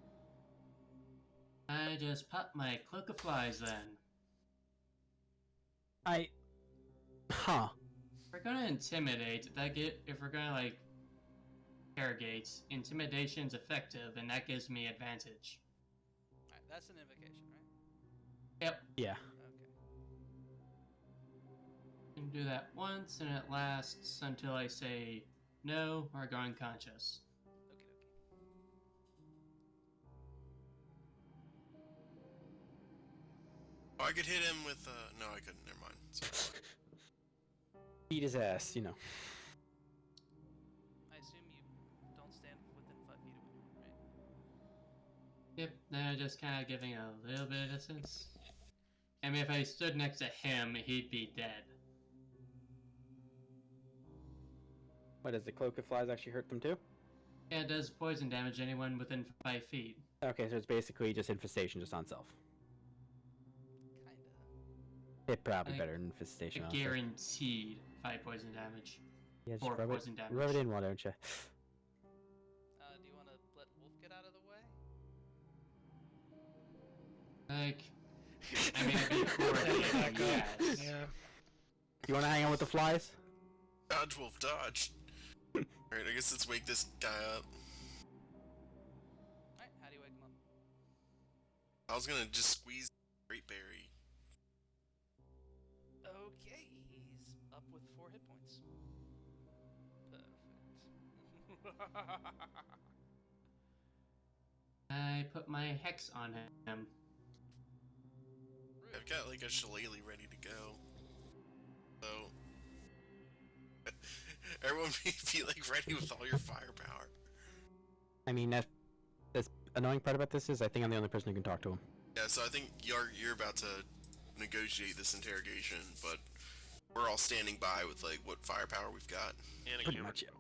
I just popped my cloak of flies then. Huh. If we're gonna intimidate, if we're gonna like interrogate, intimidation's effective, and that gives me advantage. Alright, that's an invocation, right? Yep, Yeah. Okay. you can do that once, and it lasts until I say no or go unconscious. Okie dokie. Oh, I could hit him with. No, I couldn't. Never mind. Sorry. Beat his ass, you know. I assume you don't stand within 5 feet of him, right? Yep, then just kind of giving a little bit of distance. I mean, if I stood next to him, he'd be dead. What, does the cloak of flies actually hurt them too? Yeah, it does poison damage anyone within 5 feet. Okay, so it's basically just infestation just on self. Kinda. It probably Like, better than infestation. A honestly. guaranteed 5 poison damage. Yeah, just or rub poison it, damage. rub it in, why don't you? Do you want to let Wolf get out of the way? Like, I mean, it'd be cool. Yes. Yeah. You want to hang out with the flies? Dodge, wolf, dodge. Alright, I guess let's wake this guy up. Alright, how do you wake him up? I was gonna just squeeze Great Berry up with 4 hit points. Perfect. I put my hex on him. I've got like a shillelagh ready to go. So everyone be like ready with all your firepower. I mean, the annoying part about this is I think I'm the only person who can talk to him. Yeah, so I think you're about to negotiate this interrogation, but we're all standing by with like what firepower we've got. And a Pretty camera much, yeah. crew.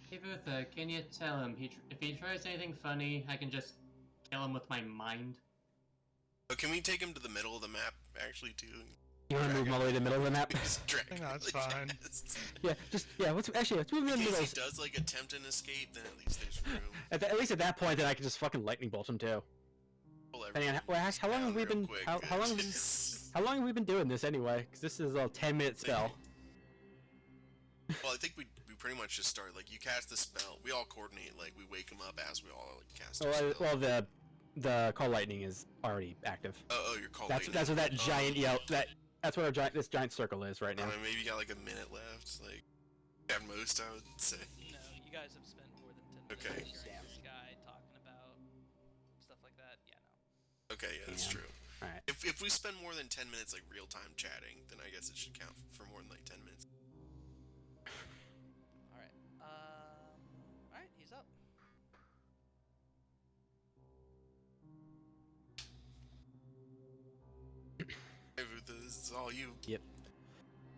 Hey Vutha, can you tell him if he tries anything funny, I can just kill him with my mind? But can we take him to the middle of the map actually too? You want to move him all the way to the middle of the map? Just drag him No, it's really fine. fast. let's move him in In the middle. case he does like attempt an escape, then at least there's room. At least at that point, then I can just fucking lightning bolt him too. Pull Depending on how long down have we real been? quick. How long have we been doing this anyway? Because this is a 10-minute spell. Well, I think we pretty much just start like you cast the spell. We all coordinate, like we wake him up as we all like cast our spell. Well, the call lightning is already active. Oh, you're calling. That's what that giant yell. That's what this giant circle is right now. Maybe you got like a minute left. Like at most, I would say. No, you guys have spent more than 10 minutes Okay. hearing this guy talking about stuff like that. Yeah, no. Okay, yeah, that's Damn. true. All right. If we spend more than 10 minutes like real time chatting, then I guess it should count for more than like 10 minutes. Alright. Alright, he's up. Hey, Vutha, this is all you. Yep.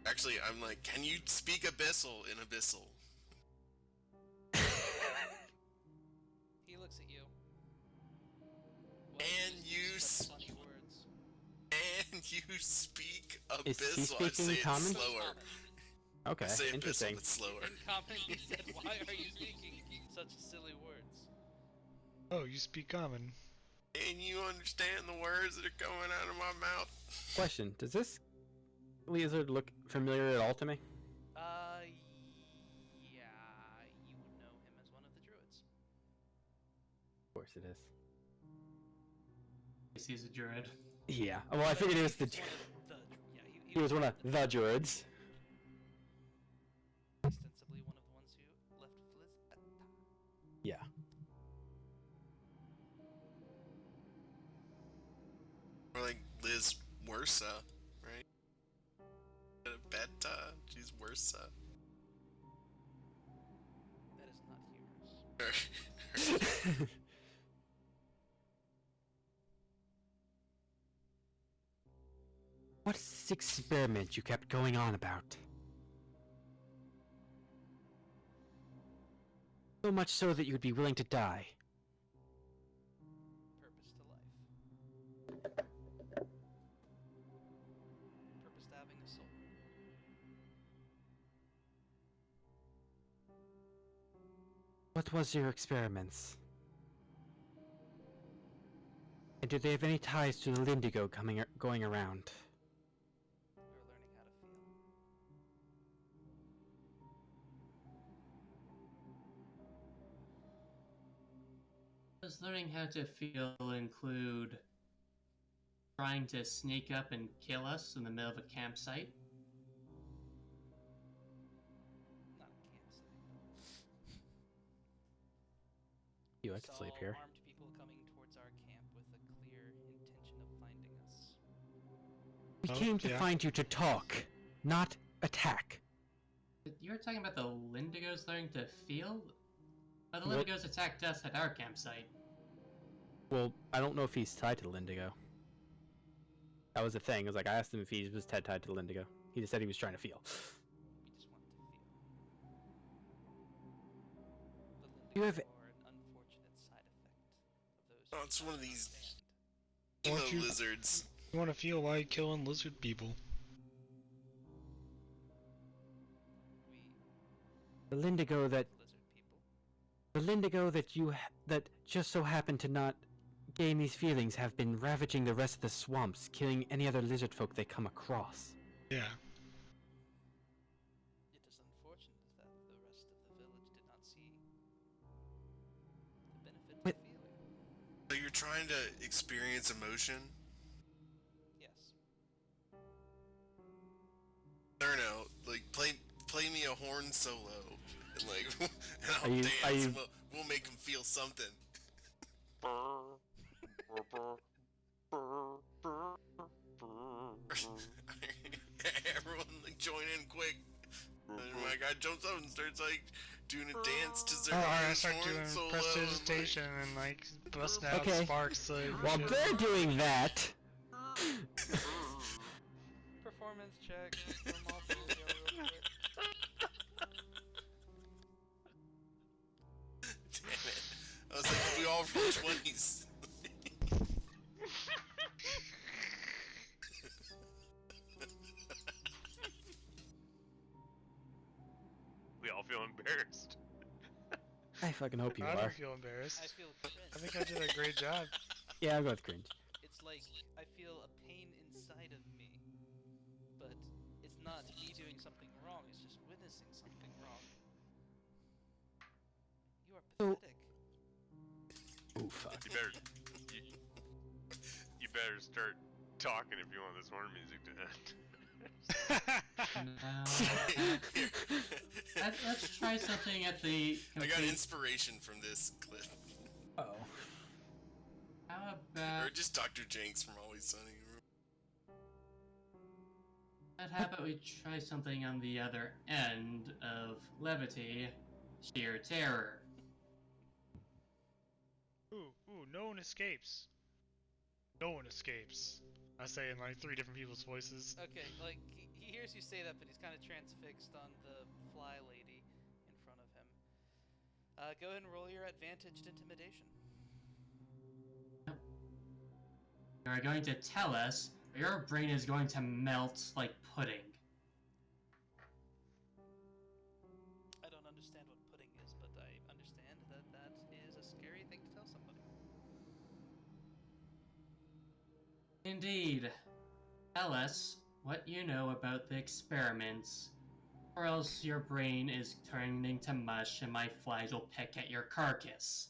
Actually, I'm like, can you speak Abyssal in Abyssal? He looks at you. And you just funny words. And you speak Abyssal. Is he I'd speaking say it common? slower. Okay, I say Abyssal, interesting. but slower. In common, he said, "Why are you speaking such silly words?" Oh, you speak common. And you understand the words that are coming out of my mouth? Question: does this lizard look familiar at all to me? Yeah, you would know him as one of the druids. Of course it is. He's a druid. Yeah. Well, I figured it was the. He's one of the yeah, He was one of the druids. ostensibly one of the ones who left Fliz. Yeah. Or like Liz Wersa, right? Beta, she's Wersa. That is not humorous. What's this experiment you kept going on about? So much so that you'd be willing to die. Purpose to life. Purpose to having a soul. What was your experiments? And do they have any ties to the Lindigo going around? We were learning how to feel. Does learning how to feel include trying to sneak up and kill us in the middle of a campsite? Not a campsite. You, I could sleep here. Armed people coming towards our camp with a clear intention of finding us. We Oh, came to yeah. find you to talk, not attack. You were talking about the Lindigos learning to feel? Oh, the What? Lindigos attacked us at our campsite. Well, I don't know if he's tied to the Lindigo. That was the thing. It was like I asked him if he was tied to the Lindigo. He just said he was trying to feel. We just want to feel. You The have- Lindigos are an unfortunate side effect of those. Oh, who it's do one of not these understand. emo Won't you- lizards. You want to feel like killing lizard people? We The Lindigo that lizard people. The Lindigo that just so happened to not gain these feelings have been ravaging the rest of the swamps, killing any other lizard folk they come across. Yeah. It is unfortunate that the rest of the village did not see the benefit But- of feeling. So you're trying to experience emotion? Yes. I don't know. Like one solo, and like, and I'll Are you- dance. are you- We'll make him feel something. Everyone like join in quick. And my guy jumps up and starts like doing a dance to Oh, I Zergling's start horn doing solo. prestidigitation and like busting out Okay. sparks. Like, While shit. they're doing that, Performance check from all three of y'all real quick. Damn it! I was like, we all roll 20s. We all feel embarrassed. I fucking hope you I are. don't feel embarrassed. I feel cringe. I think I did a great job. Yeah, I'll go with cringe. It's like I feel a pain inside of me, but it's not me doing something wrong. It's just witnessing something wrong. You are So- pathetic. Oh fuck. You better, you better start talking if you want this horn music to end. No. Let's try something at the I got complete- inspiration from this clip. Oh. How Or about just Dr. Jenks from Always Sunny. how about we try something on the other end of levity, sheer terror. Ooh, no one escapes. No one escapes. I say in like 3 different people's voices. Okay, like he hears you say that, but he's kind of transfixed on the fly lady in front of him. Go ahead and roll your advantaged intimidation. You're going to tell us, or your brain is going to melt like pudding. I don't understand what pudding is, but I understand that that is a scary thing to tell somebody. Indeed. Tell us what you know about the experiments, or else your brain is turning to mush and my flies will peck at your carcass.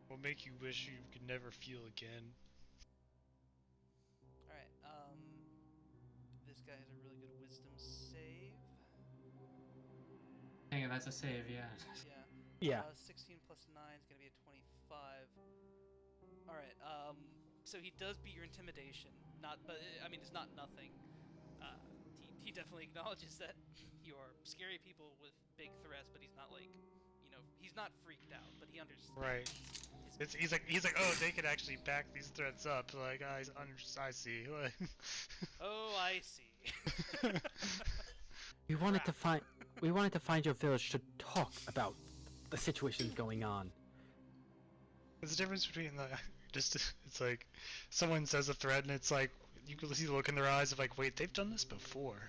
Will make you wish you could never feel again. Alright, this guy has a really good wisdom save. Hang on, that's a save, yeah. Yeah. Yeah. 16 plus 9 is going to be a 25. Alright, so he does beat your intimidation. But I mean, it's not nothing. He definitely acknowledges that you are scary people with big threats, but he's not like, he's not freaked out, but he understands. Right. He's like, oh, they could actually back these threats up. Like, I see. Oh, I see. We wanted to find your village to talk about the situations going on. There's a difference between it's like someone says a threat and it's like you can see the look in their eyes of like, wait, they've done this before.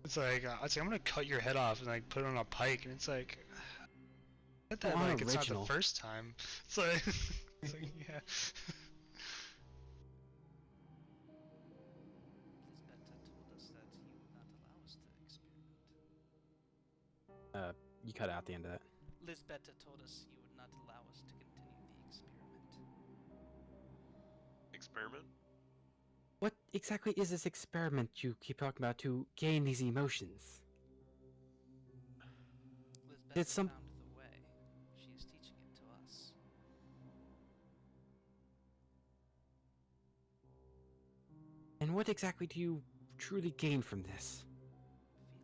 It's like I'm gonna cut your head off and like put it on a pike, and it's like that Oh, like it's not original. the first time. It's like, yeah. You cut out the end of that. Lisbetta told us you would not allow us to continue the experiment. Experiment? What exactly is this experiment you keep talking about to gain these emotions? Lisbetta It's some- found the way. She is teaching it to us. And what exactly do you truly gain from this?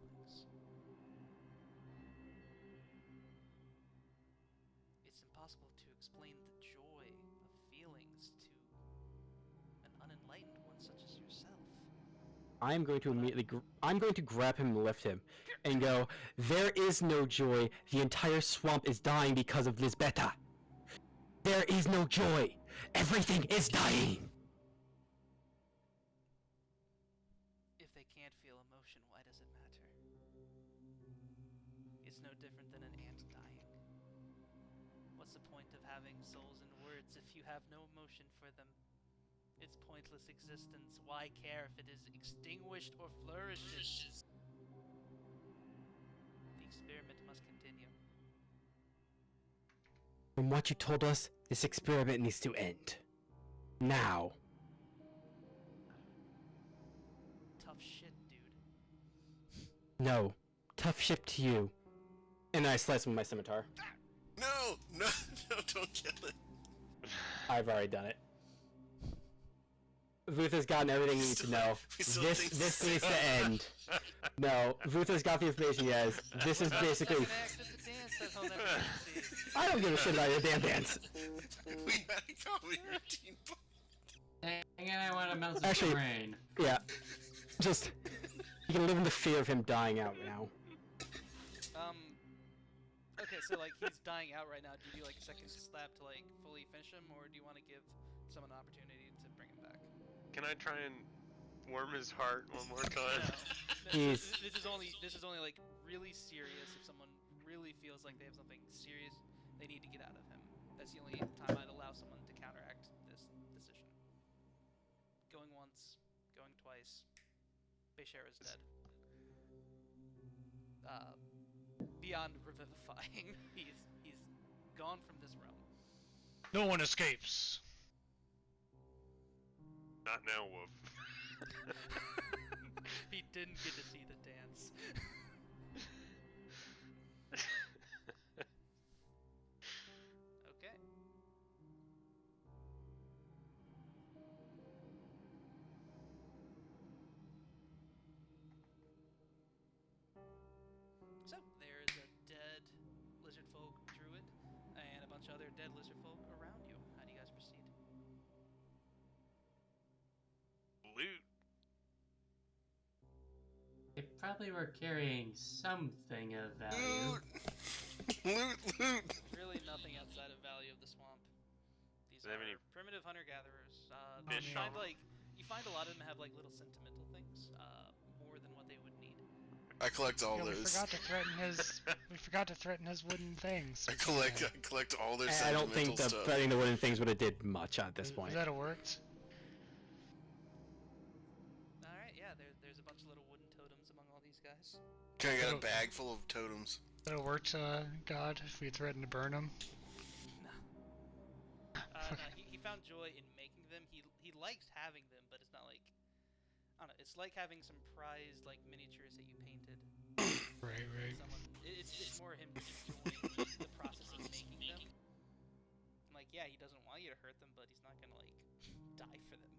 Feelings. It's impossible to explain the joy of feelings to an unenlightened one such as yourself. I'm going to immediately I'm going to grab him and lift him and go, there is no joy. The entire swamp is dying because of Lisbetta. There is no joy. Everything is dying. If they can't feel emotion, why does it matter? It's no different than an ant dying. What's the point of having souls and words if you have no emotion for them? It's pointless existence. Why care if it is extinguished or flourishes? The experiment must continue. From what you told us, this experiment needs to end. Now. Tough shit, dude. No. Tough shit to you. And I slice him with my scimitar. No, no, no, don't kill it. I've already done it. Vuth has gotten everything you need to know. We still This think this so. needs to end. No, Vuth has got the information he has. This is basically. Second act of the dance that held that I don't give a shit about your damn dance. We had a comedy routine. Dang it, I want to melt his Actually- brain. Yeah. Just. You can live in the fear of him dying out now. Okay, so like he's dying out right now. Do you do like a second slap to like fully finish him, or do you want to give someone an opportunity to bring him back? Can I try and warm his heart one more time? No. He's- This is only like really serious. If someone really feels like they have something serious, they need to get out of him. That's the only time I'd allow someone to counteract this decision. Going once, going twice. Beishar is dead. Beyond revivifying, he's gone from this realm. No one escapes. Not now, Wolf. He didn't get to see the dance. Okay. So, there's a dead lizard folk druid and a bunch of other dead lizard folk around you. How do you guys proceed? Loot. They probably were carrying something of value. Loot, loot. Really nothing outside of value of the swamp. These Do they are have any primitive hunter-gatherers. fish You find on 'em? you find a lot of them have like little sentimental things, more than what they would need. I collect all Yeah, we those. forgot to threaten his. We forgot to threaten his wooden things. I collect all their I don't think the stuff. threading the wooden things would have did much at this point. That have worked. All right, yeah. There's a bunch of little wooden totems among all these guys. Can I get a bag full of totems? That have worked, God, if we threatened to burn him. No, he found joy in making them. He likes having them, but it's not like I don't know. It's like having some prized like miniatures that you painted. Right, right. Someone. It's more him enjoying the process of making them. I'm like, yeah, he doesn't want you to hurt them, but he's not gonna like die for them.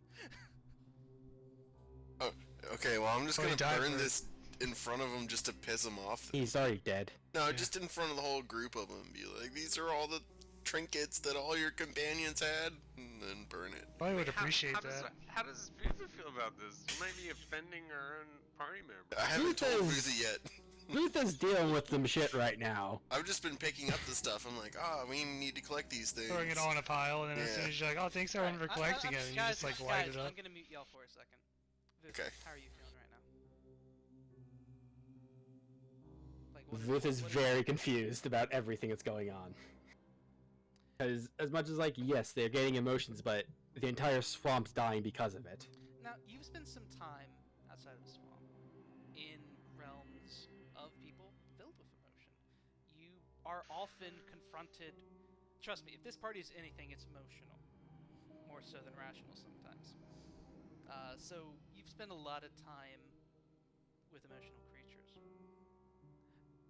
Oh, okay. Well, I'm just Oh, he gonna died burn for- this in front of them just to piss them off. He's already dead. No, Yeah. just in front of the whole group of them. Be like, these are all the trinkets that all your companions had, and then burn it. I would How- appreciate how does- that. How does Viva feel about this? You might be offending our own party member. I haven't told Ruth Ruthie yet. Ruth is dealing with some shit right now. I've just been picking up the stuff. I'm like, we need to collect these things. Throwing it all in a pile, and then as soon Yeah. as you're like, oh, thanks everyone for collecting it, and you guys, just like light guys, it up. I'm gonna mute y'all for a second. Viv, Okay. How are you feeling right now? Like, what Ruth is what very confused about everything that's going on. Because as much as like, yes, they're gaining emotions, but the entire swamp's dying because of it. Now, you've spent some time outside of the swamp, in realms of people filled with emotion. You are often confronted. Trust me, if this party is anything, it's emotional, more so than rational sometimes. So you've spent a lot of time with emotional creatures.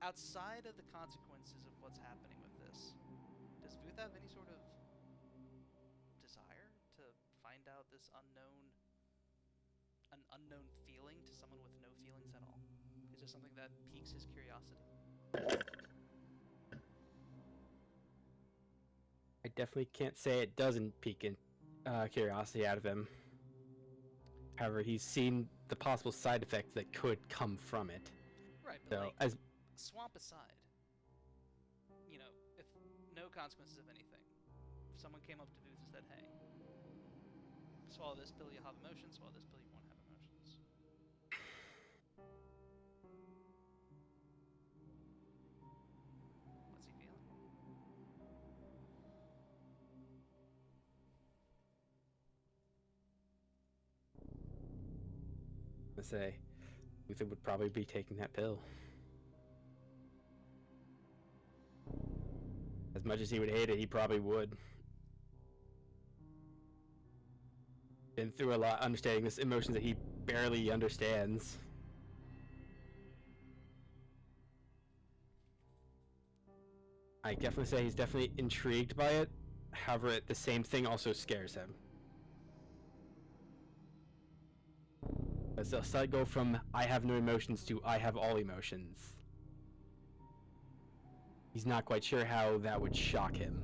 Outside of the consequences of what's happening with this, does Vuth have any sort of desire to find out this an unknown feeling to someone with no feelings at all? Is there something that piques his curiosity? I definitely can't say it doesn't pique curiosity out of him. However, he's seen the possible side effects that could come from it. Right, but So, like, as swamp aside, you know, if no consequences of anything, if someone came up to Vuth and said, hey, swallow this pill, you'll have emotions, swallow this pill, you won't have emotions. What's he feeling? I say, Luther would probably be taking that pill. As much as he would hate it, he probably would. been through a lot, understanding this emotions that he barely understands. I definitely say he's definitely intrigued by it. However, the same thing also scares him. As they'll start go from I have no emotions to I have all emotions. He's not quite sure how that would shock him.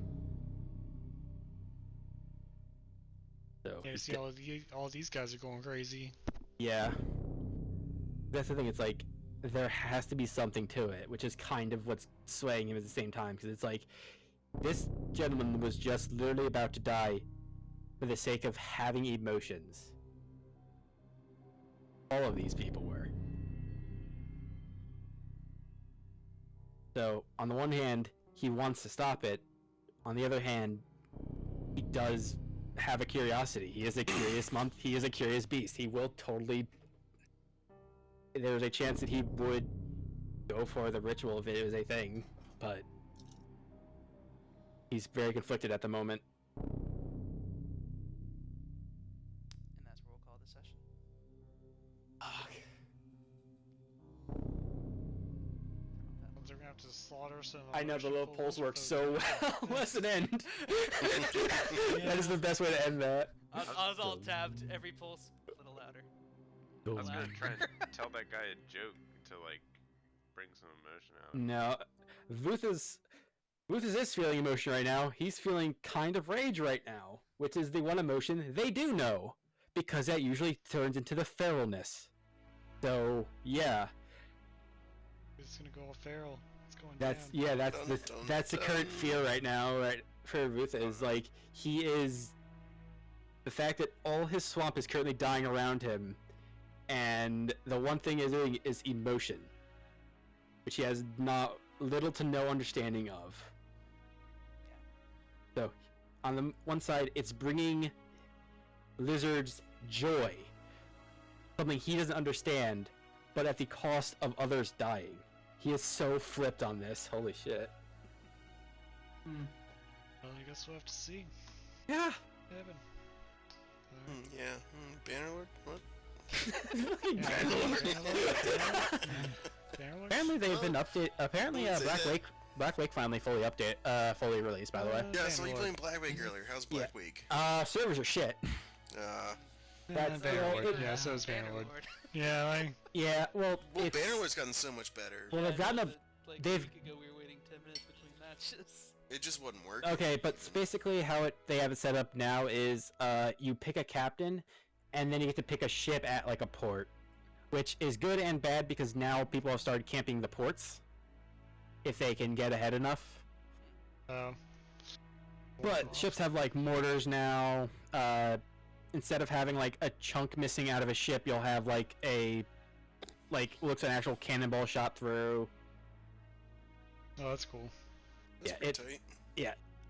So Yeah, he's see, all these guys are going crazy. yeah. That's the thing, it's like, there has to be something to it, which is kind of what's swaying him at the same time, because it's like, this gentleman was just literally about to die for the sake of having emotions. All of these people were. So, on the one hand, he wants to stop it. On the other hand, he does have a curiosity. He is a curious he is a curious beast. He will totally... There's a chance that he would go for the ritual if it was a thing, but... He's very conflicted at the moment. And that's where we'll call this session. They're gonna have to slaughter some. I know, the emotion little pools pulse with works those- so well. Let's an end. That is the best way to end that. I was all tabbed. Every pulse a little louder. I was gonna try and tell that guy a joke to like bring some emotion out. No, Vuthis is feeling emotion right now. He's feeling kind of rage right now, which is the one emotion they do know, because that usually turns into the feralness. So yeah, It's gonna go all feral. It's going that's down. yeah, that's the Dun, dun, that's the current dun. fear right now, right? For Vuthis is like he is the fact that all his swamp is currently dying around him, and the one thing is doing is emotion, which he has not little to no understanding of. So, on the one side, it's bringing Lizard's joy, something he doesn't understand, but at the cost of others dying. He is so flipped on this. Holy shit. Hmm. Well, I guess we'll have to see. Yeah. Heaven. Yeah. Bannerlord? What? Apparently they've been updated. Apparently, What's it? Black Wake finally fully released. By the way, Yeah, so you Bannerlord. playing Black Week earlier. How's Black Week? servers are shit. That's- Bannerlord. Yeah, so is Bannerlord. Yeah, Yeah, well, Well, it's, Bannerlord's gotten so much better. well, they've gotten a. Like they've- a week ago, we were waiting 10 minutes between matches. It just wouldn't work. Okay, but basically how they have it set up now is you pick a captain, and then you get to pick a ship at like a port, which is good and bad because now people have started camping the ports, if they can get ahead enough. But ships have like mortars now. Instead of having like a chunk missing out of a ship, you'll have like looks an actual cannonball shot through. Oh, that's cool. That's yeah, pretty it- tight.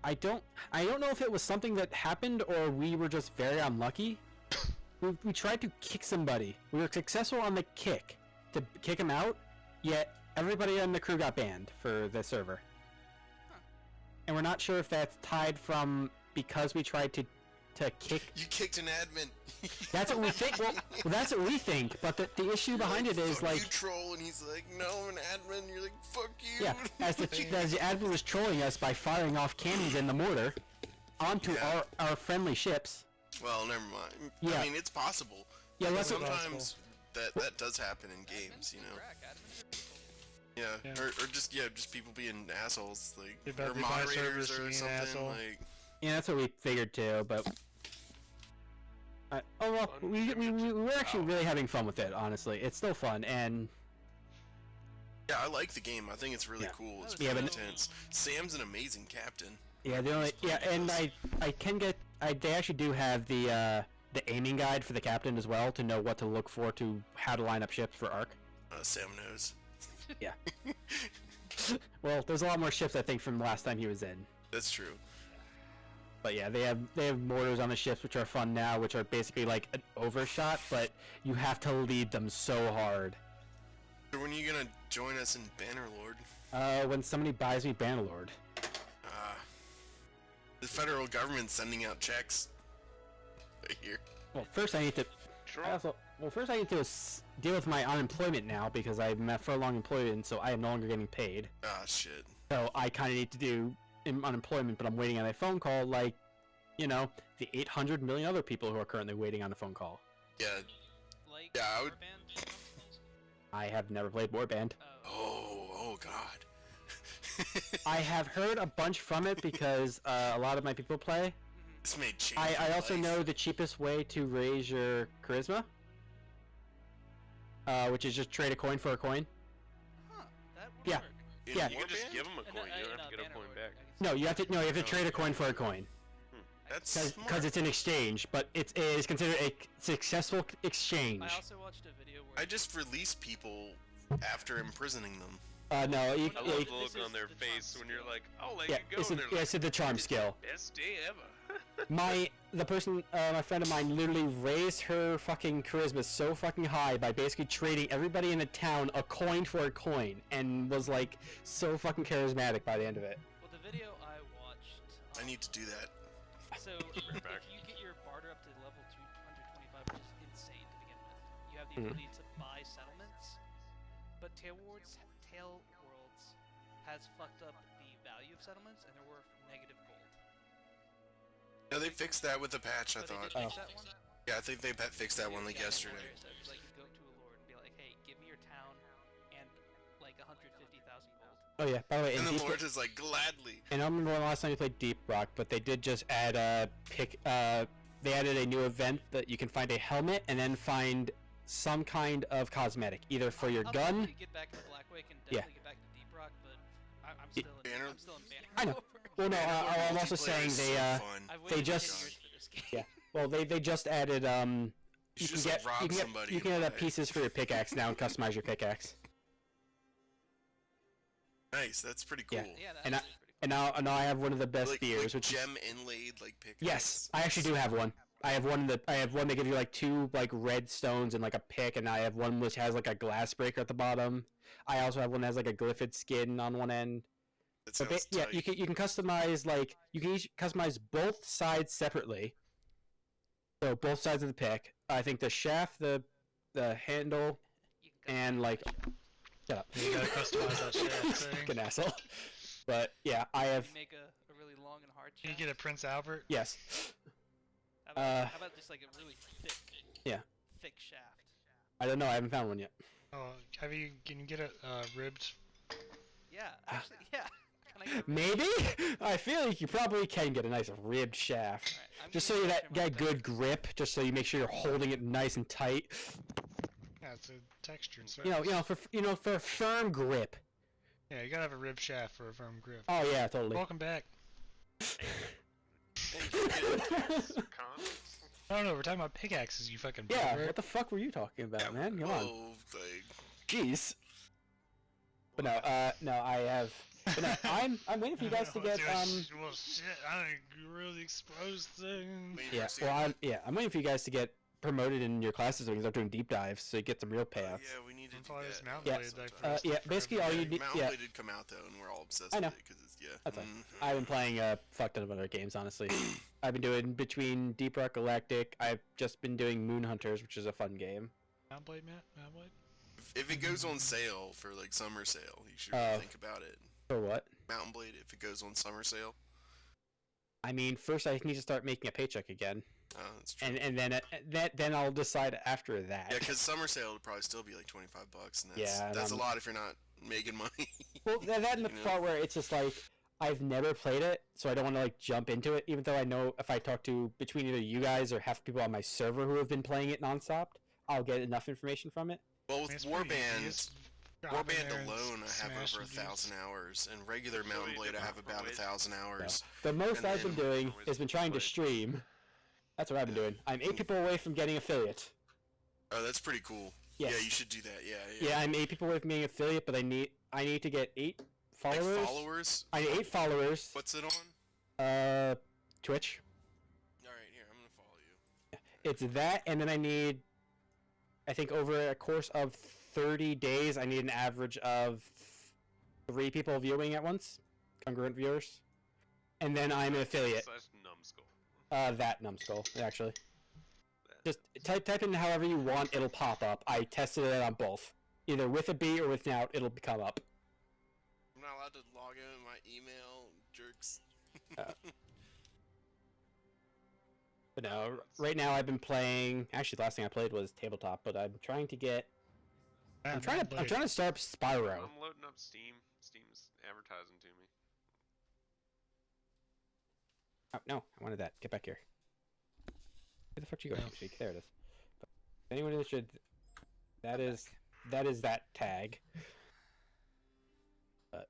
I don't know if it was something that happened or we were just very unlucky. We tried to kick somebody. We were successful on the kick to kick him out, yet everybody on the crew got banned for the server. And we're not sure if that's tied from because we tried to kick. You kicked an admin. That's what we think. Well, that's what we think. But the issue behind it is Fuck like, you, troll, and he's like, no, I'm an admin. You're like, fuck you. yeah, as the admin was trolling us by firing off cannons in the mortar onto Yeah. our friendly ships. Well, never mind. Yeah. I mean, it's possible. Yeah, Like, that's what- sometimes that does happen in games, you know. Crack, admins are people. Yeah, Yeah. Or just people being assholes, like They or buy moderators servers to or be an something. asshole. Like, Yeah, that's what we figured too, but... oh well, we're actually really having fun with it, honestly. It's still fun, and... yeah, I like the game. I think it's really Yeah. cool. It's Yeah, really but- intense. Sam's an amazing captain. Yeah, the only... Yeah, and I can get... they actually do have the aiming guide for the captain as well, to know what to look for, to how to line up ships for Arc. Sam knows. Yeah. Well, there's a lot more ships, I think, from last time he was in. That's true. But yeah, they have mortars on the ships, which are fun now, which are basically like an overshot, but you have to lead them so hard. So when are you gonna join us in Bannerlord? When somebody buys me Bannerlord. The federal government's sending out checks. Right here. Well, first I need to. First I need to deal with my unemployment now because I'm at furlong employment, so I am no longer getting paid. Ah, shit. So I kind of need to do unemployment, but I'm waiting on a phone call, like, you know, the 800 million other people who are currently waiting on a phone call. Yeah. Like Yeah, I would- Warband? I have never played Warband. Oh God. I have heard a bunch from it because a lot of my people play. This may change. I your also life. know the cheapest way to raise your charisma, which is just trade a coin for a coin. Huh, that would Yeah. work. In Yeah. You can just Warband? give them a And, coin. You don't have to get a Bannerlord, coin back. I can see No, you that. have to trade a coin for a coin That's because smart. it's an exchange, but it is considered a successful exchange. I also watched a video where I just release people after imprisoning them. No, you, I love yeah, the This look is on their the face charm when you're skill. like, "I'll let yeah, you go." it's, And they're like, it's the charm "It's skill. the best day ever." My friend of mine literally raised her fucking charisma so fucking high by basically trading everybody in the town a coin for a coin, and was like so fucking charismatic by the end of it. Well, the video I watched. I need to do that. So Right back. if you get your barter up to level 225, which is insane to begin with, you have the Mhm. ability to buy settlements. But Tail Worlds has fucked up the value of settlements, and they're worth negative gold. No, they fixed that with the patch, I But they thought. did fix that one. Yeah, I think they fixed that one like Yeah, yesterday. So it's like you go to a lord and be like, hey, give me your town and like 150,000 gold. Oh yeah, by the way, And in the Deep Lord is like, gladly. and I don't remember when the last time you played Deep Rock, but they did just add they added a new event that you can find a helmet and then find some kind of cosmetic, either for your I'll gun. definitely get back to Blackwake and Yeah. definitely get back to Deep Rock, but I'm Y- still in Banner- I'm still in Banner. I know. Well, no, I'm also Multiplayer saying is they so fun. I've They waited 10 just- years for this game. yeah. Well, they just added You you should can just get like, rob somebody. you can and add buy it. pieces for your pickaxe now and customize your pickaxe. Nice, that's pretty cool. Yeah. Yeah, that's And actually pretty cool. And now I have one of the best Like, beers, like which is gem inlaid like pickaxe. yes, I actually do have one. I have one that gives you like 2 like red stones and like a pick, and I have one which has like a glass breaker at the bottom. I also have one that has like a glyphid skin on one end. That But sounds yeah, tight. you can customize like you can each customize both sides separately. So both sides of the pick. I think the shaft, the handle, You can and like shut up. You gotta customize that shaft thing. Fucking asshole. But yeah, I have make a really long and hard Can you shaft. get a Prince Albert? yes. How about just like a really thick, Yeah. thick shaft? I don't know. I haven't found one yet. Oh, can you get a ribbed? Yeah, actually, yeah. Can I get a Maybe. I feel like you probably can get a nice ribbed shaft. Alright, I'm Just so gonna you capture my that good grip, just so you make sure you're holding it nice and tight. Yeah, it's a textured surface. You know, for a firm grip. Yeah, you gotta have a ribbed shaft for a firm grip. Oh yeah, totally. Welcome back. Cons? I don't know. We're talking about pickaxes. You fucking. Yeah, pervert. what the fuck were you talking about, Yeah, man? Come on. well, like, Jeez. But no, I have. But no, I'm waiting for you guys to get Well, shit, I didn't really expose things. wait Yeah, for a well, second. I'm waiting for you guys to get promoted in your classes so you can start doing deep dives so you get some real Oh, payouts. yeah, we need to That's do why that. this Mountain Yeah. Blade deck sometime. first Yeah, for basically all everybody. you need. Mountain Yeah, Blade did come out though, and we're all obsessed I know. with it because it's yeah. That's fine. mhm. I've been playing a fuck ton of other games, honestly. I've been doing between Deep Rock Galactic. I've just been doing Moon Hunters, which is a fun game. Mountain Blade, Matt. Mountain Blade. If it goes on sale for like summer sale, you should Oh. think about it. For what? Mountain Blade, if it goes on summer sale. I mean, first I need to start making a paycheck again, Oh, that's true. and then I'll decide after that. Yeah, because summer sale would probably still be like $25, and that's Yeah, and that's a I'm- lot if you're not making money. Well, that and the You know? part where it's just like I've never played it, so I don't want to like jump into it. Even though I know if I talk to between either you guys or half the people on my server who have been playing it nonstop, I'll get enough information from it. Well, I with mean, it's pretty easy. Warband, Just drop in Warband there and alone, I have smash over and 1,000 hours, and regular Mountain Really Blade, I have different about ways. 1,000 hours. The most And I've been then- doing Ways has been trying to played. stream. That's what I've been doing. I'm 8 people away from getting affiliate. Oh, that's pretty cool. Yes. Yeah, you should do that. Yeah, Yeah, I'm 8 people away from being affiliate, but I need to get 8 Like followers. followers? I need 8 followers. What's it on? Twitch. Alright, here, I'm gonna follow you. It's that, and then I need, I think over a course of 30 days, I need an average of 3 people viewing at once, congruent viewers, and then I'm an affiliate. Slash numbskull. That numbskull, actually. That Just type in however you want, it'll pop up. I tested it on both. Either with a B or without, it'll come up. I'm not allowed to log in my email, jerks. But no, right now I've been playing. Actually, the last thing I played was tabletop, but I'm trying to get. I'm trying to start Spyro. I'm loading up Steam. Steam's advertising to me. Oh, no, I wanted that. Get back here. Where the fuck you go? Oh. Speak. There it is. But anyone interested? That is that tag. But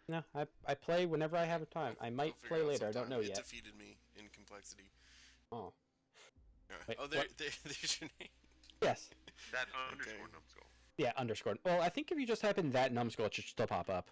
no, I play whenever I have time. I might I'll play figure out later. I don't sometime. know It yet. defeated me in complexity. Oh. Alright. Wait, Oh, there's your name. Yes. That underscore numbskull. Yeah, underscore. Well, I think if you just type in that numbskull, it should still pop up.